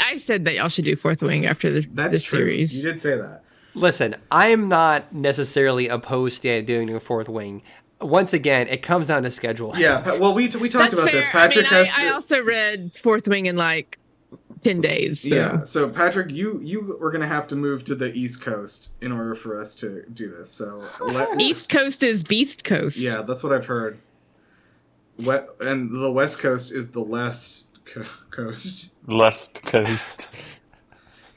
I said that y'all should do Fourth Wing after That's this true. series. You did say that. Listen, I am not necessarily opposed to doing a fourth wing. Once again, it comes down to schedule. Yeah. Well, we talked That's about fair. this. Patrick has. I also read Fourth Wing in like 10 days. So. Yeah. So Patrick, you were gonna have to move to the East Coast in order for us to do this. So East Coast is Beast Coast. Yeah, that's what I've heard. And the West Coast is the less coast. Lest Coast.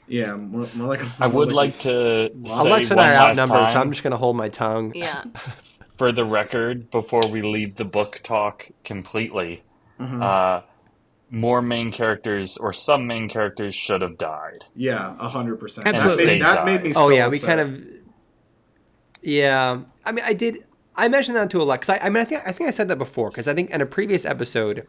Yeah, more like. I would like to say Alexa one and I are last outnumbered, so I'm time, just going to hold my tongue. Yeah. for the record, before we leave the book talk completely, more main characters or some main characters should have died. Yeah, 100%. Absolutely. That made me. Oh, so yeah, we upset. kind of. Yeah. I mean, I mentioned that to Alexa. I think I said that before, because I think in a previous episode,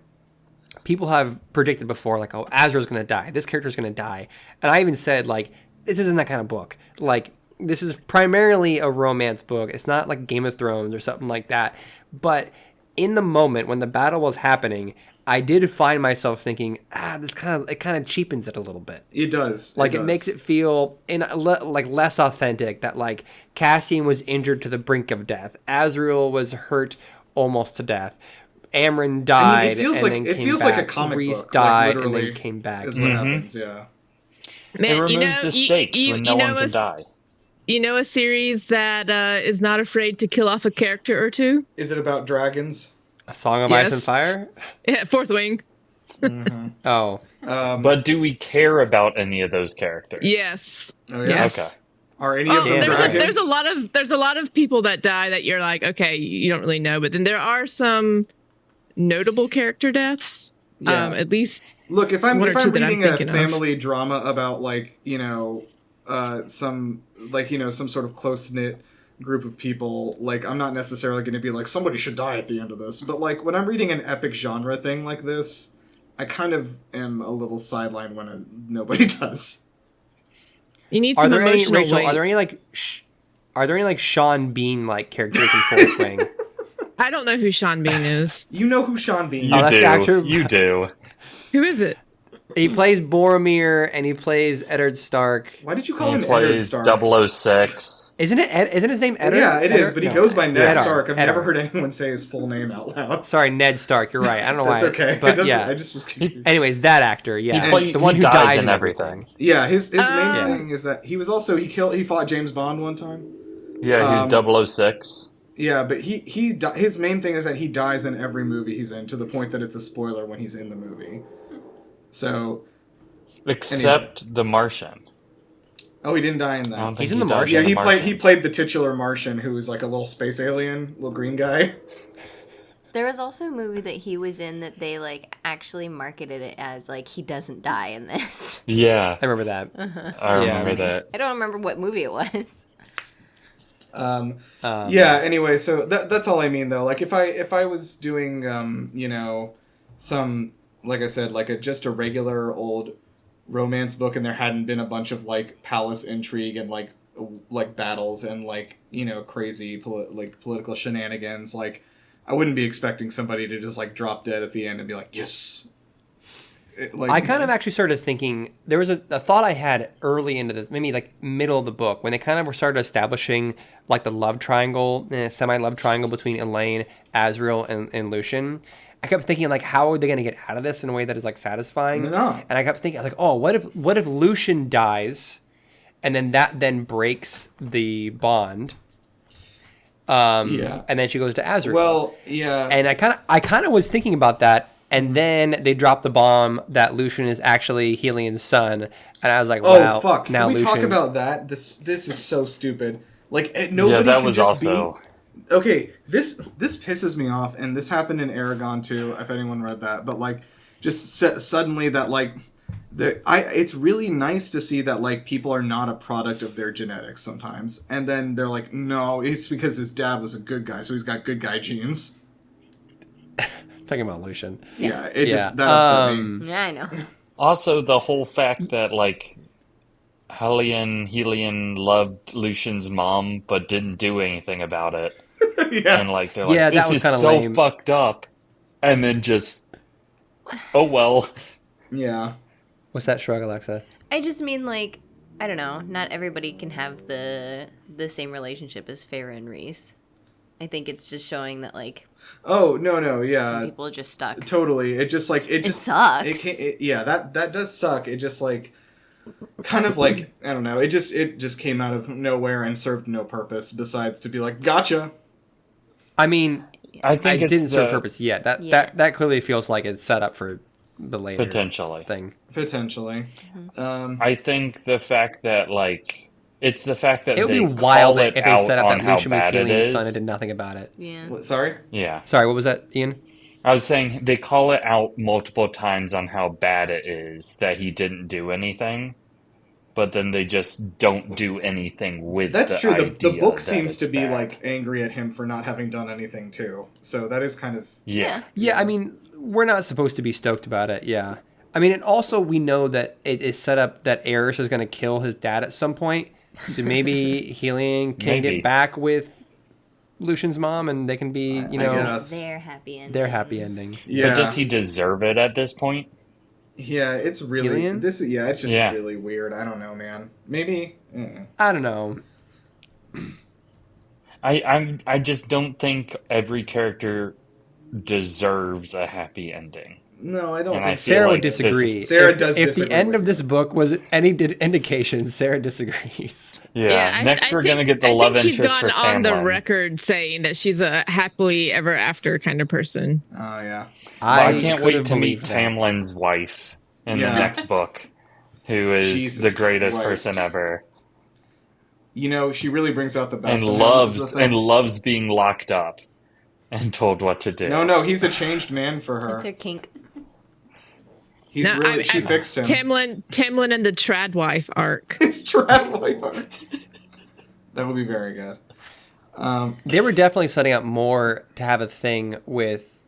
people have predicted before, like, oh, Azrael's going to die. This character's going to die. And I even said, like, this isn't that kind of book. Like, this is primarily a romance book. It's not like Game of Thrones or something like that. But in the moment when the battle was happening, I did find myself thinking, it kind of cheapens it a little bit. It does. Like, it does. makes it feel like less authentic, that like Cassian was injured to the brink of death. Azrael was hurt almost to death. Amryn died. It feels and like then came like a back. comic Reese book. died like, and literally then came back. Is what happens. Yeah. Man, It removes the stakes when no one can die. You know a series that is not afraid to kill off a character or two? Is it about dragons? A Song of Yes. Ice and Fire? Yeah, Fourth Wing. Oh. But do we care about any of those characters? Yes. Oh, yeah? Yes. Okay. Are any Oh, of them dragons? there's a lot of people that die that you're like, okay, you don't really know, but then there are some notable character deaths. Yeah. At least Look, if I'm one or two that I'm reading a thinking of. family drama about like some sort of close knit group of people, like I'm not necessarily going to be like somebody should die at the end of this, but like when I'm reading an epic genre thing like this, I kind of am a little sidelined when nobody does. you need Are some there any, emotional Rachel, weight. are there any like Sean Bean like characters in Fourth Wing? I don't know who Sean Bean is. You know who Sean Bean You is. that's the actor? do. You do. Who is it? He plays Boromir and he plays Eddard Stark. Why did you call He him Eddard plays Stark? 006. Isn't his name Eddard? Yeah, it is, Eddard? but he No. goes by Ned Eddard. Stark. I've never Eddard. heard anyone say his full name out loud. Sorry, Ned Stark. You're right. I don't know That's why. okay. But It doesn't, yeah. I just was confused. Anyways, that actor, yeah, He the one who dies dies in in everything. Yeah, his main Yeah. thing is that he was also he fought James Bond one time. Yeah, he's 006. Yeah, but his main thing is that he dies in every movie he's in, to the point that it's a spoiler when he's in the movie. So, Except The Martian. oh, he didn't die in I don't that. think He's he in The dies Martian. Yeah, he played the titular Martian, who was like a little space alien, little green guy. There was also a movie that he was in that they like actually marketed it as like he doesn't die in this. Yeah, I remember that. I remember that. I don't remember what movie it was. Yeah. Anyway, so that's all I mean though. Like if I was doing some, like I said, like just a regular old romance book, and there hadn't been a bunch of like palace intrigue and like battles and like crazy political shenanigans, like I wouldn't be expecting somebody to just like drop dead at the end and be like, yes. I kind of actually started thinking, there was a thought I had early into this, maybe like middle of the book, when they kind of started establishing like the love triangle, semi-love triangle between Elaine, Azrael, and Lucian. I kept thinking, like, how are they going to get out of this in a way that is like satisfying? They're not. And I kept thinking, like, oh, what if Lucian dies, and then that breaks the bond? Yeah. And then she goes to Azrael. Well, yeah. And I kind of was thinking about that, and then they dropped the bomb that Lucian is actually Helian's son, and I was like, wow. Oh fuck! Now Can we Lucian... talk about that? This is so stupid. Like nobody Yeah, that can was just also. be. Okay, this pisses me off, and this happened in Aragon too. If anyone read that, but like, just suddenly that like, it's really nice to see that like people are not a product of their genetics sometimes, and then they're like, no, it's because his dad was a good guy, so he's got good guy genes. Talking about Lucian. Yeah, it Yeah. just that upset me. Yeah, I know. Also, the whole fact that, like, Helian loved Lucian's mom, but didn't do anything about it. Yeah, And, like, they're Yeah, like, that this was is kinda so lame. fucked up. And then just, oh, well. yeah. What's that shrug, Alexa? I just mean, like, I don't know. Not everybody can have the same relationship as Farrah and Reese. I think it's just showing that, like, Oh, no, yeah. some people are just stuck. Totally. It just, like, it just... sucks. Yeah, that does suck. It just, like, kind of, like, I don't know. It just came out of nowhere and served no purpose besides to be like, gotcha. I mean, I think it it's didn't serve purpose yet. That clearly feels like it's set up for the later potentially thing. Potentially. I think the fact that, like, it's the fact that It would they be wild call it if they out set up on that how Lucian was bad it healing his son and is. did nothing about it. Yeah. What, sorry? Yeah. Sorry, what was that, Ian? I was saying they call it out multiple times on how bad it is that he didn't do anything, but then they just don't do anything with That's the true. The idea book that seems it's to be, bad. like, angry at him for not having done anything, too. So that is kind of... Yeah. Yeah, I mean, we're not supposed to be stoked about it, yeah. I mean, and also we know that it is set up that Eris is going to kill his dad at some point, so maybe Helion can Maybe. get back with Lucian's mom and they can be, you know, guess. Their happy ending. their happy ending. Yeah. But does he deserve it at this point? Yeah, it's really... Helion? It's just Yeah. really weird. I don't know, man. Maybe... I don't know. I just don't think every character deserves a happy ending. No, I don't And I think feel Sarah like would disagree. this Sarah if, does If disagree the end with of you. this book was any indication, Sarah disagrees. Yeah. Next, we're gonna get the love I think interest she's for gone on the Tamlin. record saying that she's a happily ever after kind of person. Oh, yeah. I can't could wait have to meet believed that. Tamlin's wife in Yeah. the next book, who is Jesus the greatest Christ. person ever, You know, she really brings out the best and in him, is the thing. loves being locked up and told what to do. No, he's a changed man for her. That's her kink. He's No, really... She fixed him. Tamlin and the trad wife arc. His trap wife. That would be very good. They were definitely setting up more to have a thing with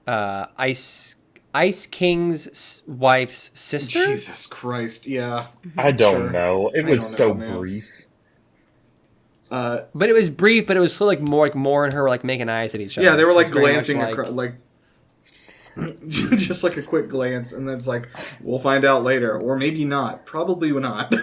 Ice King's wife's sister. Jesus Christ, yeah. I don't Sure. know. It I was don't so know, man. brief. But it was brief. But it was still like more and her like making eyes at each other. Yeah, they were like It was very much glancing across, like just like a quick glance, and then it's like, we'll find out later, or maybe not. Probably not.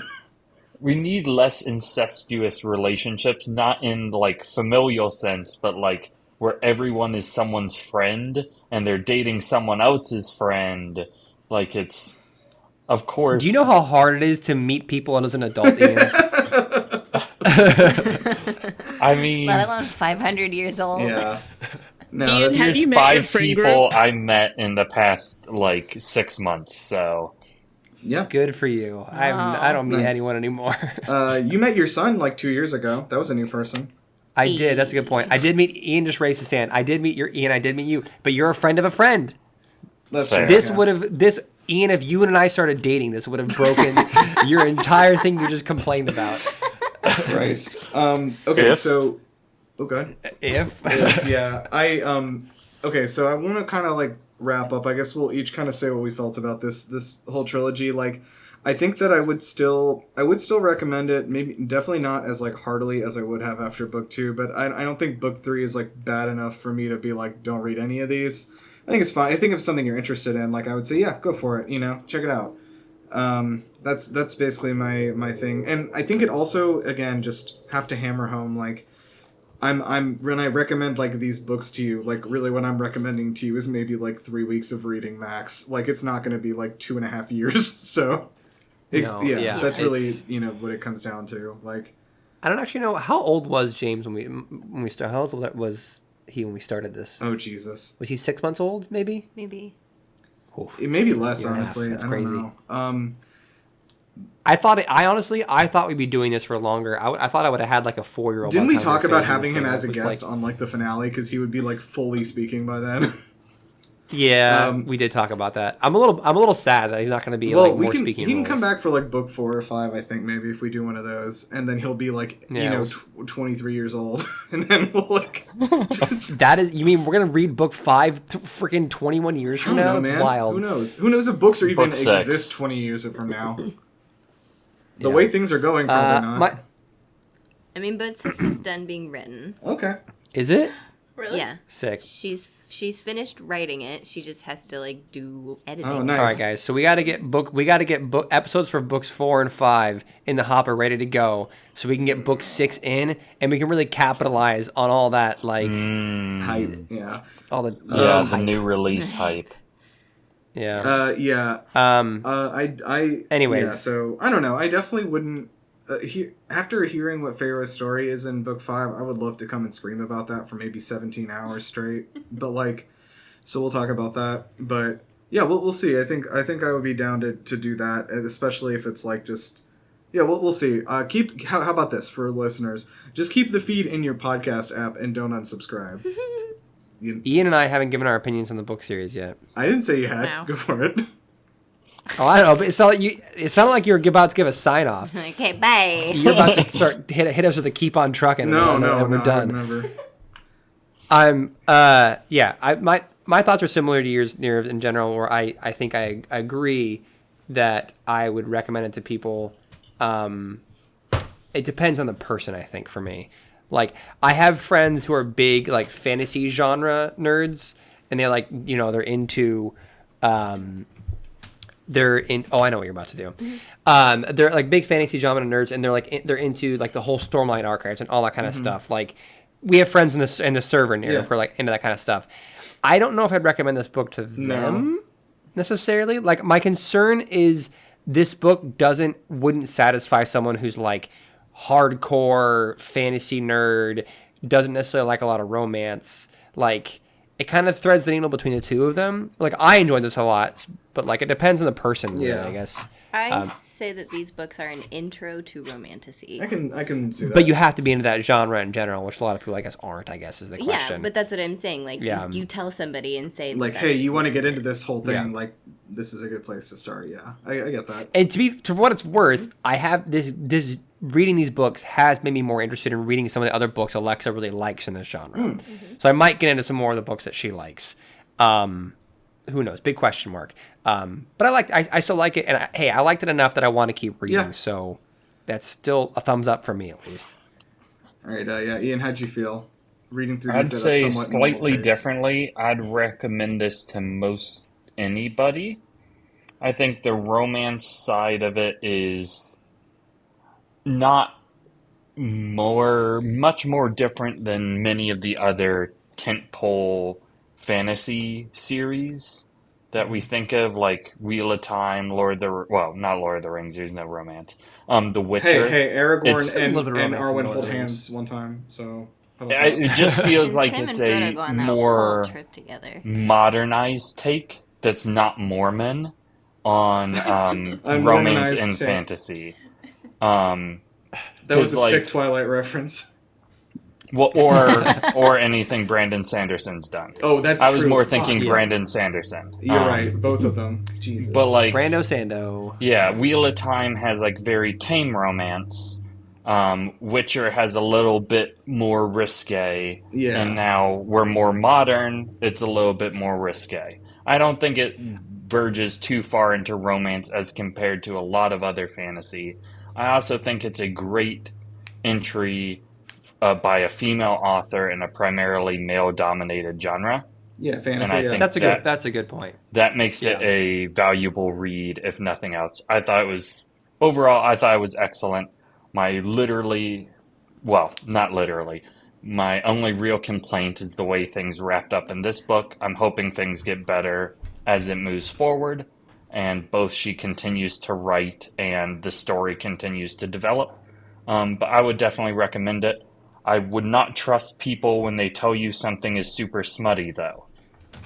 We need less incestuous relationships, not in like familial sense, but like where everyone is someone's friend and they're dating someone else's friend. Like it's, of course. Do you know how hard it is to meet people as an adult? Ian? I mean, Let alone 500 years old. Yeah. No, Ian, that's, have here's you met your 5 friend people group? I met in the past like 6 months. So yeah. Good for you. I don't meet Nice. anyone anymore. You met your son like 2 years ago. That was a new person. I did. That's a good point. I did meet Ian. Just raised his hand. I did meet your Ian. I did meet you. But you're a friend of a friend. That's Fair. true. This yeah. would have Ian. If you and I started dating, this would have broken your entire thing you just complained about. Christ. Okay, If? so... Okay. If Yeah, okay, so I want to kind of like wrap up. I guess we'll each kind of say what we felt about this whole trilogy. Like, I think that I would still recommend it. Maybe definitely not as like heartily as I would have after book 2, but I don't think book 3 is like bad enough for me to be like, don't read any of these. I think it's fine. I think if something you're interested in, like I would say, yeah, go for it. You know, check it out. That's basically my thing. And I think it also, again, just have to hammer home like. I'm when I recommend like these books to you, like really what I'm recommending to you is maybe like 3 weeks of reading max. Like it's not going to be like 2.5 years. So, yeah, that's really it's- what it comes down to. Like, I don't actually know how old was James when we started. How old was he when we started this? oh Jesus, Was he 6 months old? Maybe. Maybe. Oof. it may be less. Year and a half. Honestly, That's I don't crazy. know. I thought we'd be doing this for longer. I thought I would have had like a 4-year-old. Didn't we by the time talk were about finishing having this him thing. as a It was guest like- on like the finale because he would be like fully speaking by then? Yeah, we did talk about that. I'm a little sad that he's not going to be Well, like more speaking. he can roles. come back for like book 4 or 5, I think maybe if we do one of those, and then he'll be like Yeah, it was- 23 years old, and then we'll like. That is, you mean we're gonna read book 5 freaking 21 years I from don't now? know, It's man. wild. Who knows? Who knows if books are even Book 6. exist 20 years from now? The Yeah. way things are going, probably not. I mean, book 6 is done being written. Okay. Is it Really? Yeah. sick? She's she's finished writing it. She just has to like do editing. Oh, nice. All right, guys. So we got to get episodes for books 4 and 5 in the hopper ready to go, so we can get book 6 in, and we can really capitalize on all that like Hype. Yeah. all the the hype. new release hype. Yeah. Yeah. Anyways. Yeah, so I don't know. I definitely wouldn't. After hearing what Pharaoh's story is in book 5, I would love to come and scream about that for maybe 17 hours straight. But like, so we'll talk about that. But yeah, we'll see. I think I would be down to do that, and especially if it's like just. Yeah, we'll see. How about this for listeners? Just keep the feed in your podcast app and don't unsubscribe. Ian and I haven't given our opinions on the book series yet. I didn't say you had. Wow. Go for it. Oh, I don't know, but it sounded like you were about to give a sign off. Okay, bye. You're about to start hit us with a keep on trucking. No, and we're done. I remember. My thoughts are similar to yours, Nirav, in general, where I think I agree that I would recommend it to people. It depends on the person, I think, for me. Like, I have friends who are big, like, fantasy genre nerds, and they're like, they're into, oh, I know what you're about to do. They're like big fantasy genre nerds, and they're into like the whole Stormlight archives and all that kind of stuff. Like, we have friends in the server near who are like into that kind of stuff. I don't know if I'd recommend this book to them necessarily. Like, my concern is this book wouldn't satisfy someone who's like hardcore fantasy nerd, doesn't necessarily like a lot of romance. Like, it kind of threads the needle between the two of them. Like, I enjoyed this a lot, but like, it depends on the person, really, I guess. I say that these books are an intro to romantasy. I can see that. But you have to be into that genre in general, which a lot of people, I guess, aren't, I guess, is the question. Yeah, but that's what I'm saying. Like, you tell somebody and say, like, hey, you want to get into this whole thing? Yeah. Like, this is a good place to start. Yeah, I get that. And for what it's worth, I have this reading these books has made me more interested in reading some of the other books Alexa really likes in this genre. So I might get into some more of the books that she likes. Who knows? Big question mark. But I still like it, and I liked it enough that I want to keep reading. Yeah. So that's still a thumbs up for me, at least. All right, Ian, how'd you feel reading through I'd these? say slightly differently. I'd recommend this to most anybody. I think the romance side of it is not much more different than many of the other tentpole fantasy series that we think of, like Wheel of Time, not Lord of the Rings, there's no romance. The Witcher. Hey, Aragorn and Arwen hold hands one time, so... It just feels like it's a more modernized take that's not Mormon on romance and fantasy. That was a sick Twilight reference. Well, or anything Brandon Sanderson's done. Oh, that's true. I was more thinking Brandon Sanderson. You're right, both of them. Jesus. But like Brando Sando. Yeah, Wheel of Time has like very tame romance. Witcher has a little bit more risque. Yeah. And now we're more modern, it's a little bit more risque. I don't think it verges too far into romance as compared to a lot of other fantasy. I also think it's a great entry by a female author in a primarily male-dominated genre. Yeah, fantasy. And I think that's a good point. That makes it a valuable read, if nothing else. Overall, I thought it was excellent. My only real complaint is the way things wrapped up in this book. I'm hoping things get better as it moves forward, and both she continues to write and the story continues to develop. But I would definitely recommend it. I would not trust people when they tell you something is super smutty, though.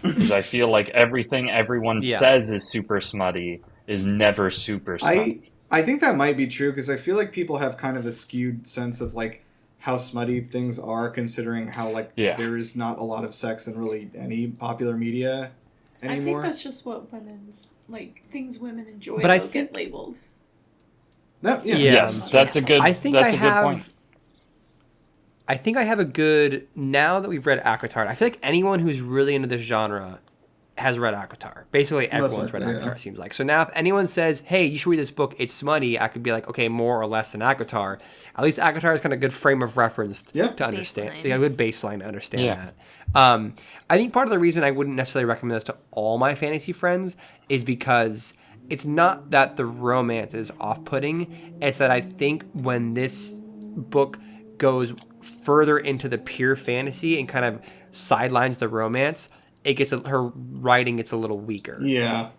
Because I feel like everything everyone says is super smutty is never super smutty. I think that might be true, because I feel like people have kind of a skewed sense of like how smutty things are, considering how there is not a lot of sex in really any popular media anymore. I think that's just what things women enjoy get labeled. Yes, that's a good point. I think I have a good, now that we've read Akatart, I feel like anyone who's really into this genre has read ACOTAR. Basically, everyone's read ACOTAR, it seems like. So now if anyone says, hey, you should read this book, it's smutty, I could be like, okay, more or less than ACOTAR. At least ACOTAR is kind of a good frame of reference to understand. A good baseline to understand that. I think part of the reason I wouldn't necessarily recommend this to all my fantasy friends is because it's not that the romance is off-putting. It's that I think when this book goes further into the pure fantasy and kind of sidelines the romance, her writing gets a little weaker. Yeah.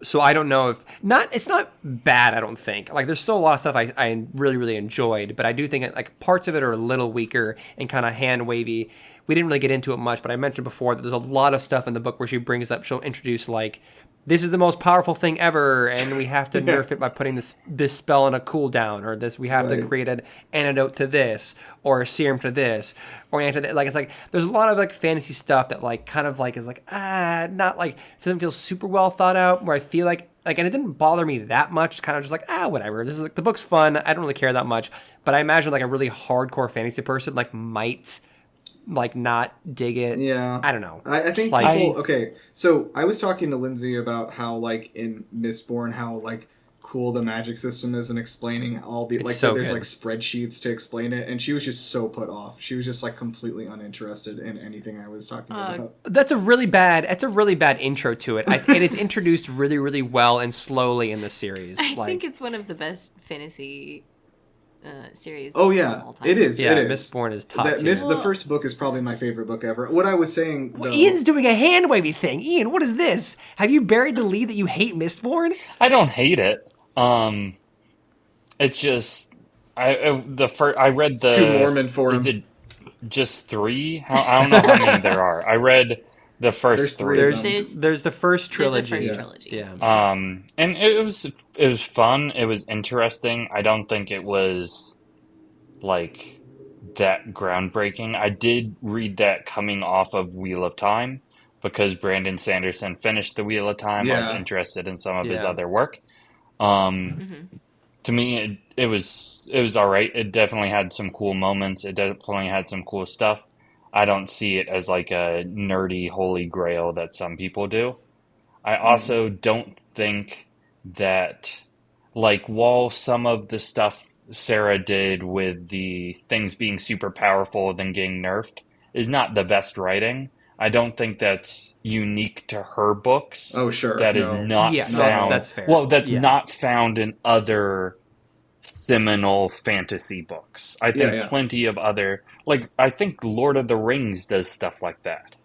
So I don't know if it's not bad. I don't think like there's still a lot of stuff I really really enjoyed, but I do think like parts of it are a little weaker and kind of hand wavy. We didn't really get into it much, but I mentioned before that there's a lot of stuff in the book where she'll introduce like, this is the most powerful thing ever, and we have to nerf it by putting this spell in a cooldown, or this we have to create an antidote to this, or a serum to this, or like it's like there's a lot of like fantasy stuff that like kind of like is like not like doesn't feel super well thought out. Where I feel like and it didn't bother me that much. It's kind of just like whatever. This is like the book's fun. I don't really care that much, but I imagine like a really hardcore fantasy person like might like not dig it. Yeah. I don't know. I think like, people okay. So I was talking to Lindsay about how like in Mistborn how like cool the magic system is and explaining all the like so there's good. like spreadsheets to explain it, and she was just so put off. She was just like completely uninterested in anything I was talking about. That's a really bad intro to it. And it's introduced really really well and slowly in the series. I think it's one of the best fantasy series. Oh yeah, all time. it is. Yeah, it is. Mistborn is top tier. The first book is probably my favorite book ever. What I was saying, though, Ian's doing a hand wavy thing. Ian, what is this? Have you buried the lead that you hate Mistborn? I don't hate it. It's just I read the too Mormon for him. Is it just 3? I don't know how many there are. I read the first 3. There's the first trilogy. There's a first trilogy. Yeah. And it was fun. It was interesting. I don't think it was like that groundbreaking. I did read that coming off of Wheel of Time because Brandon Sanderson finished the Wheel of Time. I was interested in some of his other work. To me, it was all right. It definitely had some cool moments. It definitely had some cool stuff. I don't see it as like a nerdy holy grail that some people do. I also don't think that, like, while some of the stuff Sarah did with the things being super powerful then getting nerfed is not the best writing, I don't think that's unique to her books. Oh, sure. That is not found. That's fair. Well, that's not found in other seminal fantasy books. I think plenty of other, like, I think Lord of the Rings does stuff like that.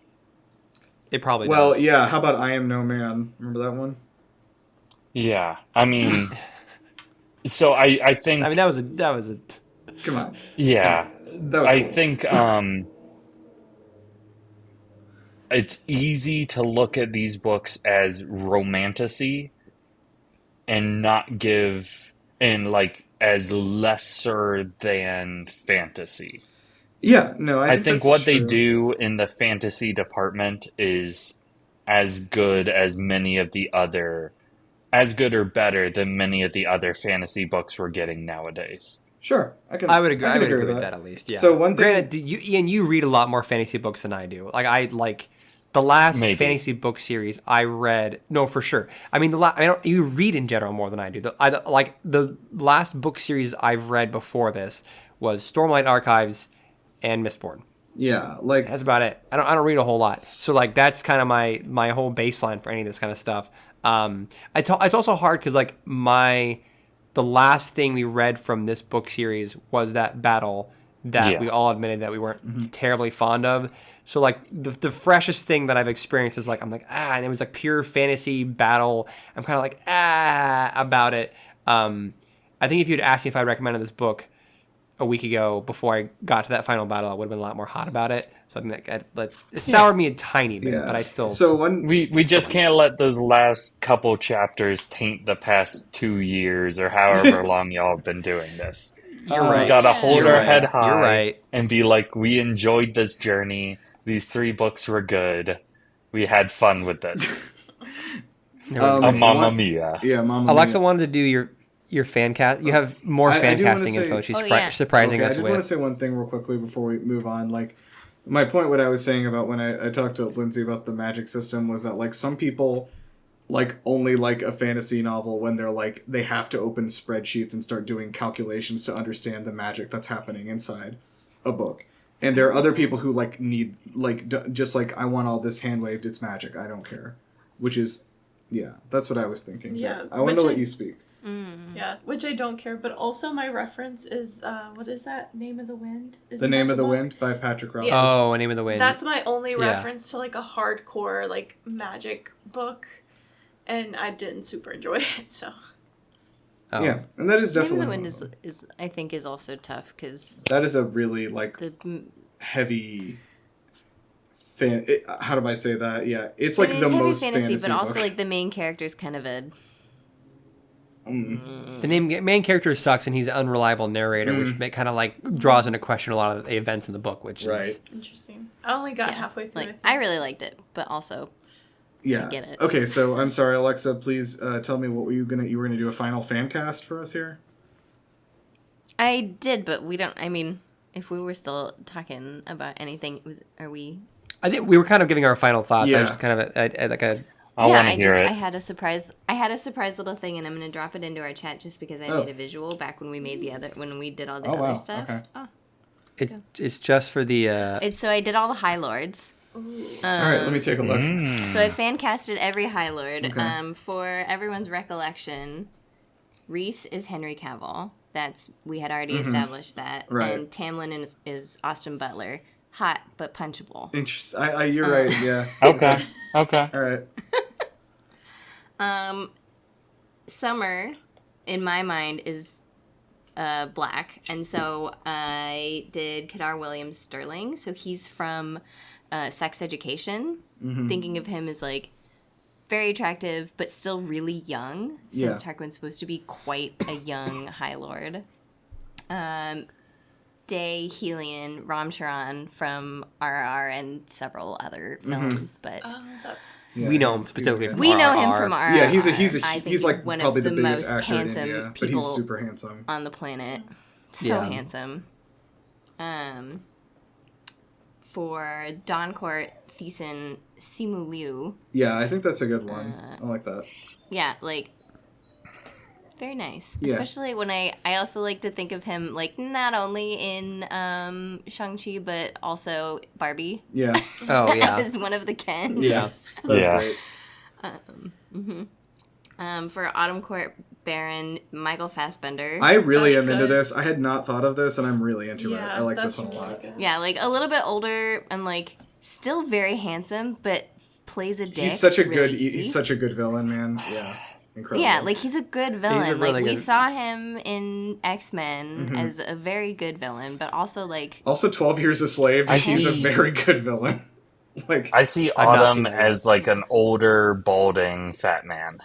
It probably does. Well, yeah, how about I Am No Man? Remember that one? Yeah. I mean, so I think... I mean, that was a... Come on. Yeah. That was I cool. think it's easy to look at these books as romantasy and not give... and, like, as lesser than fantasy. Yeah, no, I think what they do in the fantasy department is as good as many of the other, as good or better than many of the other fantasy books we're getting nowadays. Sure, I would agree. I would agree with that at least. Yeah. So one thing, granted, Ian, you read a lot more fantasy books than I do. Like the last fantasy book series I read. No, for sure. I mean, you read in general more than I do. The last book series I've read before this was Stormlight Archives and Mistborn. Yeah, like that's about it. I don't read a whole lot. So like that's kind of my whole baseline for any of this kind of stuff. It's also hard because like the last thing we read from this book series was that battle that we all admitted that we weren't terribly fond of. So like the freshest thing that I've experienced is like I'm like and it was like pure fantasy battle. I'm kind of like about it. I think if you'd asked me if I recommended this book a week ago before I got to that final battle, I would have been a lot more hot about it. So I think that it soured me a tiny bit, but I still. So we just can't let those last couple chapters taint the past 2 years or however long y'all have been doing this. You're right. We gotta hold our head high. You're right. And be like, we enjoyed this journey. These 3 books were good. We had fun with this. Mamma Mia. Yeah, Mamma Alexa Mia. wanted to do your fan cast. You have more fan casting info. She's surprising us I did with. want to say one thing real quickly before we move on. Like, My point, what I was saying about when I talked to Lindsay about the magic system was that, like, some people like only like a fantasy novel when they're like they have to open spreadsheets and start doing calculations to understand the magic that's happening inside a book. And there are other people who like need like just like I want all this hand waved, it's magic, I don't care. Which is that's what I was thinking. Yeah, I want to let you speak. Yeah, which I don't care, but also my reference is what is that? Name of the Wind? The Name of the Wind by Patrick Rothfuss. Yeah. Oh, Name of the Wind. That's my only reference to like a hardcore like magic book, and I didn't super enjoy it. So yeah, and that is definitely Name of the Wind is I think is also tough because that is a really like heavy. How do I say that? Yeah, it's like the most fantasy, but also book. like the main character is kind of a. The main character sucks, and he's an unreliable narrator, which kind of like draws into question a lot of the events in the book. Which is interesting. I only got halfway through. Like I really liked it, but also I get it. Okay, so I'm sorry, Alexa. Please tell me what you were gonna do a final fan cast for us here. I did, but we don't. I mean, if we were still talking about anything, are we? I think we were kind of giving our final thoughts. Yeah. I was kind of like a. I want to hear it. I had a surprise little thing, and I'm gonna drop it into our chat just because I made a visual back when we made when we did all the other stuff. Okay. It's just for the. So I did all the High Lords. All right, let me take a look. So I fan casted every High Lord. Okay. For everyone's recollection, Reese is Henry Cavill. We had already established that. Right. And Tamlin is Austin Butler. Hot but punchable. Interesting. You're right. Yeah. Okay. All right. Summer, in my mind, is black, and so I did Kadar Williams Sterling. So he's from Sex Education. Thinking of him as like very attractive, but still really young, since Tarquin's supposed to be quite a young High Lord. Day Helion Ram Charan from RR and several other films, but we know him specifically from we RR. know him from RR. Yeah, he's like one probably of the biggest most actor handsome in India, but people he's super handsome on the planet. So Yeah. handsome. For Dawncourt, Thiessen Simu Liu. Yeah, I think that's a good one. I like that. Yeah, like very nice. Yeah. Especially when I also like to think of him like not only in Shang-Chi but also Barbie. Yeah. Oh yeah. As one of the Kens. Yeah. That's great. For Autumn Court Baron, Michael Fassbender. I really am That's into good. this. I had not thought of this, and I'm really into it. Yeah, I like that's this one a really lot. good. Yeah, like a little bit older and like still very handsome, but plays a dick. He's such a really good. easy. He's such a good villain, man. Yeah. Incredible. Yeah, like he's a good villain. He's a really like we good- saw him in X-Men as a very good villain, but also like Also, 12 Years a Slave. He's a see- very good villain. Like I see I've not Autumn seen that. as like an older, balding, fat man.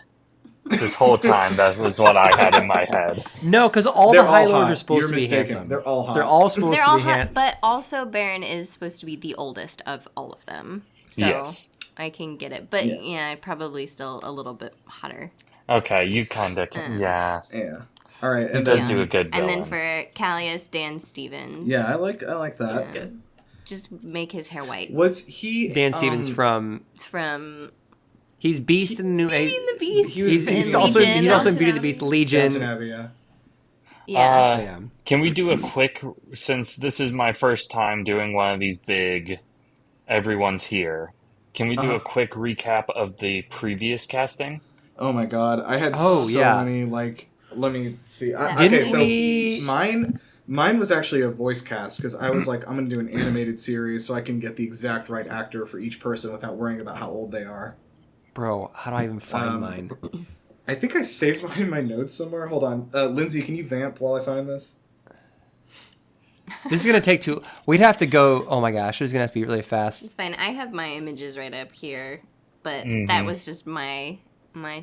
This whole time, that was what I had in my head. No, because all They're the High all Lords hot. are supposed You're to be mistaken. handsome. They're all hot. They're all supposed they're to all be hot, handsome. but also Baron is supposed to be the oldest of all of them. So Yes. I can get it. But yeah, probably still a little bit hotter. Okay, you kind of can. Yeah. Yeah. All right. He And does then, do a good And villain. then for Callias, Dan Stevens. yeah, I like that. That's good. Just make his hair white. Was he Dan Stevens from From he's Beast in the New Beauty Age. and the Beast. He's and also Legion. in Beauty and the Beast Legion. Downton Abbey? Yeah. Yeah. Yeah. Can we do a quick, since this is my first time doing one of these big, everyone's here, can we do a quick recap of the previous casting? Oh my god, I had Oh, so yeah. many like. Let me see. Didn't Okay, so we- mine was actually a voice cast because I was like, I'm gonna do an animated series so I can get the exact right actor for each person without worrying about how old they are. Bro, how do I even find mine? I think I saved mine in my notes somewhere. Hold on, Lindsay, can you vamp while I find this? This is gonna take too. We'd have to go. Oh my gosh, this is gonna have to be really fast. It's fine. I have my images right up here, but that was just my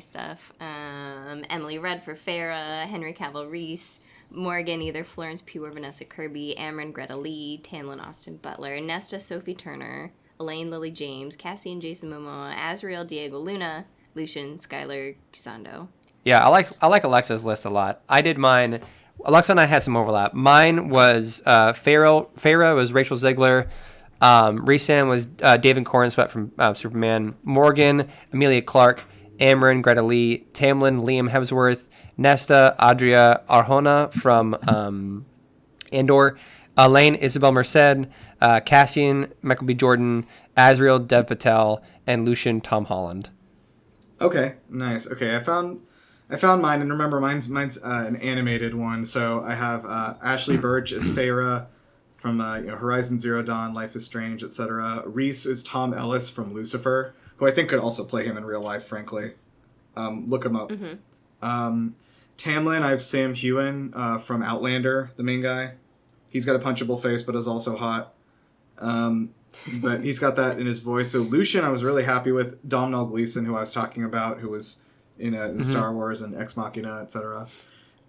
stuff. Emily Rudd for Farah, Henry Cavill Reese, Morgan either Florence Pugh or Vanessa Kirby, Amron Greta Lee, Tamlin Austin Butler, Nesta Sophie Turner, Elaine Lily James, Cassie and Jason Momoa, Azriel Diego Luna, Lucian Skylar Kusando. Yeah, I like Alexa's list a lot. I did mine. Alexa and I had some overlap. Mine was Farah was Rachel Ziegler. Rhys-Ann was David Cornsweet from Superman. Morgan, Amelia Clark, Amryn, Greta Lee, Tamlin, Liam Hemsworth, Nesta, Adria Arjona from Andor, Elaine, Isabel Merced, Cassian, Michael B. Jordan, Azriel, Dev Patel, and Lucian, Tom Holland. Okay, nice. Okay, I found mine, and remember, mine's an animated one. So I have Ashley Birch as Feyre from Horizon Zero Dawn, Life is Strange, etc. Reese is Tom Ellis from Lucifer, who I think could also play him in real life. Frankly, look him up. Tamlin, I have Sam Heughan from Outlander, the main guy. He's got a punchable face, but is also hot. But he's got that in his voice. So Lucian, I was really happy with. Domhnall Gleeson, who I was talking about, who was in Star Wars and Ex Machina, etc.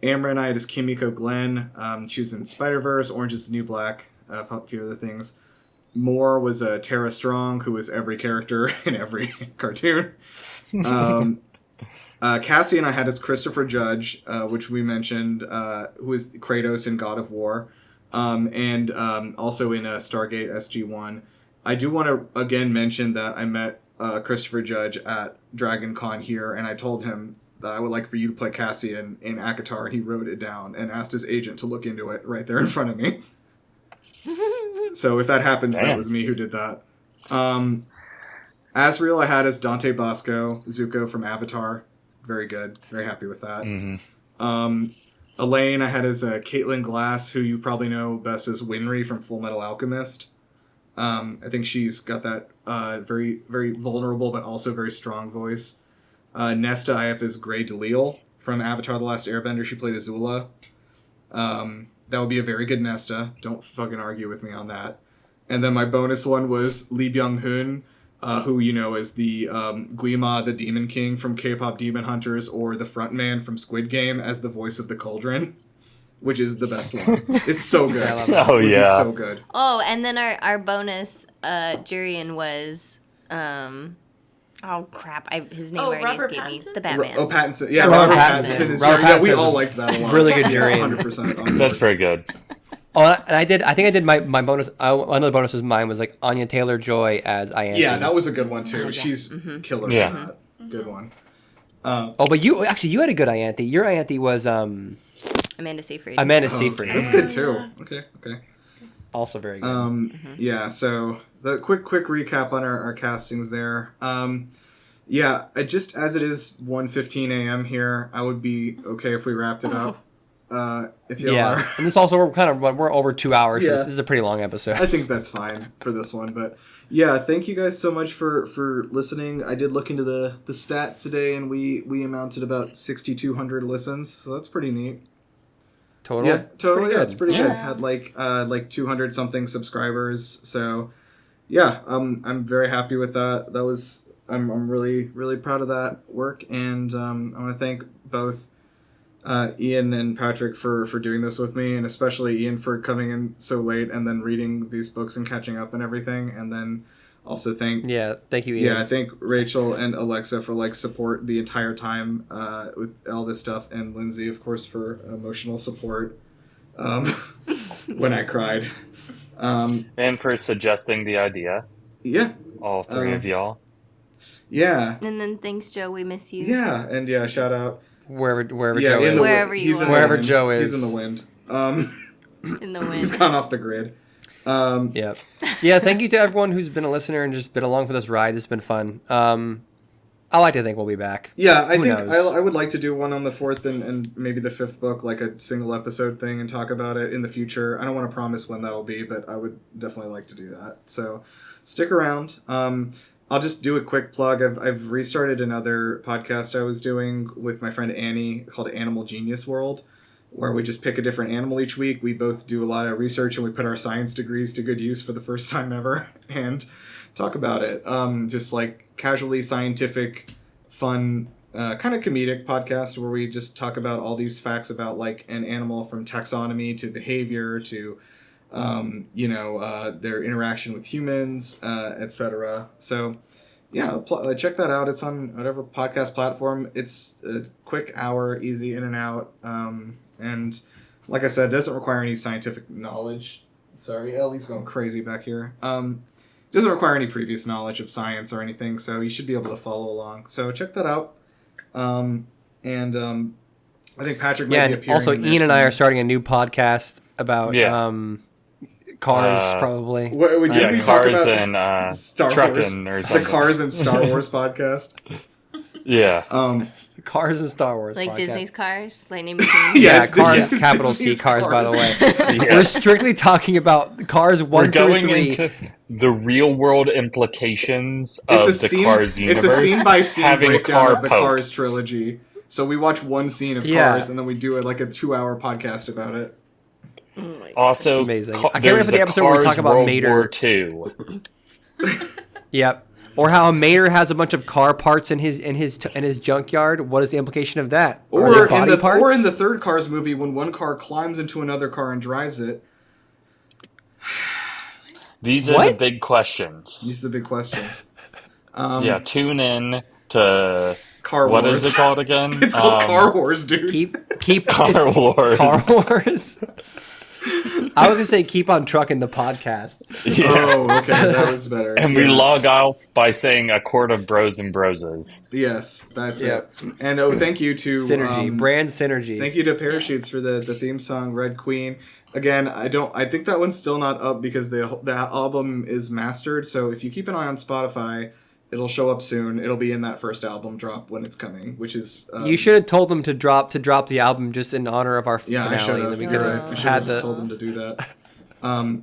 Amryn, I had as Kimiko Glenn. She was in Spider-Verse, Orange is the New Black, a few other things. Moore was Tara Strong, who was every character in every cartoon. Cassian I had as Christopher Judge, which we mentioned, who is Kratos in God of War, and also in Stargate SG-1. I do want to again mention that I met Christopher Judge at Dragon Con here, and I told him that I would like for you to play Cassian in Akatar, and he wrote it down and asked his agent to look into it right there in front of me. So if that happens, that was me who did that. Azriel I had as Dante Bosco, Zuko from Avatar. Very good. Very happy with that. Elaine I had as Caitlin Glass, who you probably know best as Winry from Full Metal Alchemist. I think she's got that very, very vulnerable but also very strong voice. Nesta I have as Grey Delisle from Avatar The Last Airbender. She played Azula. That would be a very good Nesta. Don't fucking argue with me on that. And then my bonus one was Lee Byung-hun, who you know as the Guima the Demon King from K-pop Demon Hunters, or the frontman from Squid Game as the voice of the Cauldron, which is the best one. It's so good. Oh yeah, so good. Oh, and then our bonus Jurian was oh crap, his name already Robert escaped me. Pattinson? The Batman. Pattinson. Yeah, Robert Pattinson is Robert yeah, we Pattinson. all liked that a lot. Really good Jurian. 100%. that's very good. Oh, and I think I did my bonus. Another bonus was mine was like Anya Taylor-Joy as Ianthe. Yeah, that was a good one too. She's killer Yeah. for that. Good one. But you had a good Ianthe. Your Ianthe was Amanda Seyfried. Amanda Seyfried. That's good too. Okay. Also very good. Yeah, so the quick recap on our castings there. Yeah, just as it is 1:15 a.m. here, I would be okay if we wrapped it up. If you are. And this also we're over 2 hours. Yeah. This is a pretty long episode. I think that's fine for this one, but yeah, thank you guys so much for listening. I did look into the stats today, and we amounted about 6,200 listens, so that's pretty neat. Total. Yeah, totally. Yeah, it's pretty good. Yeah. Had like 200 something subscribers, so yeah, I'm very happy with that. That was I'm really proud of that work, and I want to thank both Ian and Patrick for doing this with me, and especially Ian for coming in so late and then reading these books and catching up and everything, and then also thank you, Ian. I thank Rachel and Alexa for support the entire time with all this stuff, and Lindsay of course for emotional support when I cried, And for suggesting the idea. Yeah, all three of y'all. Yeah. And then thanks, Joe. We miss you. Yeah, and yeah, shout out wherever yeah, Joe is. Wherever you are. Wherever Joe is. He's in the wind. In the wind. He's gone off the grid. Yeah. Yeah, thank you to everyone who's been a listener and just been along for this ride. It's been fun. I like to think we'll be back. Yeah, I Who think knows? I would like to do one on the fourth and maybe the fifth book, like a single episode thing, and talk about it in the future. I don't want to promise when that'll be, but I would definitely like to do that. So stick around. I'll just do a quick plug. I've restarted another podcast I was doing with my friend Annie called Animal Genius World, where we just pick a different animal each week. We both do a lot of research and we put our science degrees to good use for the first time ever and talk about it. Just like casually scientific, fun, kind of comedic podcast where we just talk about all these facts about like an animal, from taxonomy to behavior to their interaction with humans, etc. So yeah, check that out. It's on whatever podcast platform. It's a quick hour, easy in and out. And like I said, it doesn't require any scientific knowledge. Sorry, Ellie's going crazy back here. Doesn't require any previous knowledge of science or anything, so you should be able to follow along. So check that out. I think Patrick might be Yeah, and appearing also in there Ian and I soon. are starting a new podcast about cars, probably. Did we talk Cars about and Star Wars? trucking or something. The Cars and Star Wars podcast. Yeah. Cars and Star Wars. Like podcast. Disney's Cars, Lightning McQueen. Yeah, Yeah, it's cars, Disney's- capital Disney's C, cars, by the way. Yeah. We're strictly talking about cars 1 We're through going 3. into the real world implications of It's a the scene. Cars universe. It's a scene by scene having breakdown car of the poke. Cars trilogy. So we watch one scene of Yeah. Cars, and then we do like a 2-hour podcast about it. Also, Amazing. I can't wait for the episode where we talk about World Mater. War II. Yep. Or how Mater has a bunch of car parts in his junkyard. What is the implication of that? Are they body parts? Or in the third Cars movie, when one car climbs into another car and drives it. These are What? the big questions. These are the big questions. Yeah, tune in to Car what Wars. is it called again? It's called Car Wars, dude. keep Car Wars. Car Wars. I was gonna say keep on trucking the podcast. Yeah. Oh, okay, that was better. And we Yeah. log off by saying a quart of bros and broses. Yes, that's Yep. it. And thank you to Synergy, brand synergy. Thank you to Parachutes for the theme song Red Queen. Again, I think that one's still not up because the album is mastered. So if you keep an eye on Spotify, it'll show up soon. It'll be in that first album drop when it's coming, which is You should have told them to drop the album just in honor of our yeah, finale. I should and have. then we You're could right. have I should had have just the. told them to do that.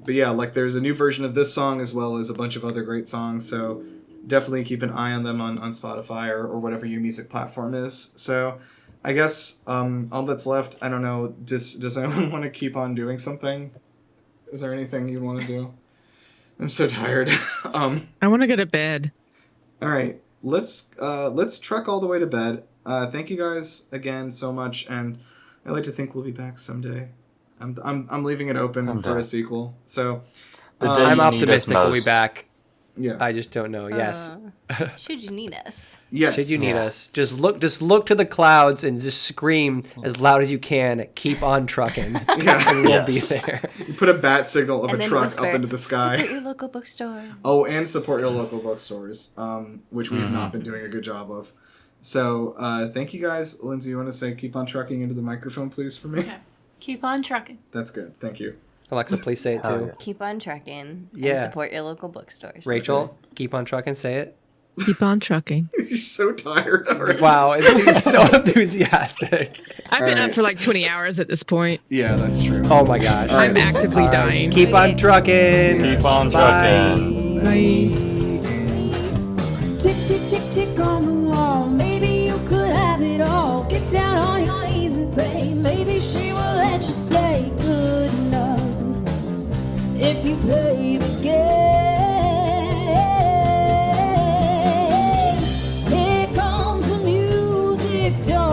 But yeah, like there's a new version of this song as well as a bunch of other great songs. So definitely keep an eye on them on Spotify or whatever your music platform is. So I guess all that's left, I don't know, does anyone want to keep on doing something? Is there anything you want to do? I'm so tired. I want to go to bed. All right, let's truck all the way to bed. Thank you guys again so much, and I like to think we'll be back someday. I'm leaving it open for Someday. a sequel. So The day I'm you need us optimistic we'll be most. back. yeah, I just don't know. Yes. Should you need us? yes. Should you need Yeah. us? Just look to the clouds and just scream as loud as you can. Keep on trucking, and we'll be Yes. there. You put a bat signal of And a then truck whisper, up into the sky. Support your local bookstore. Oh, and support your local bookstores, which we've Mm-hmm. not been doing a good job of. So thank you guys. Lindsay, you want to say keep on trucking into the microphone, please, for me? Okay. Keep on trucking. That's good. Thank you. Alexa, please say it Hell too. yeah. Keep on trucking. Yeah. And support your local bookstores. Rachel, keep on trucking. Say it. Keep on trucking. You're so tired already. Wow, he's so enthusiastic. I've been Alright. up for like 20 hours at this point. Yeah, that's true. Oh my gosh. I'm actively dying. Keep on trucking. Keep on Bye. trucking. Bye. Tick, tick, tick, tick on the wall. Maybe you could have it all. Get down on your knees and pray. Maybe she will let you stay. Good enough if you play the game. Here comes the music, don't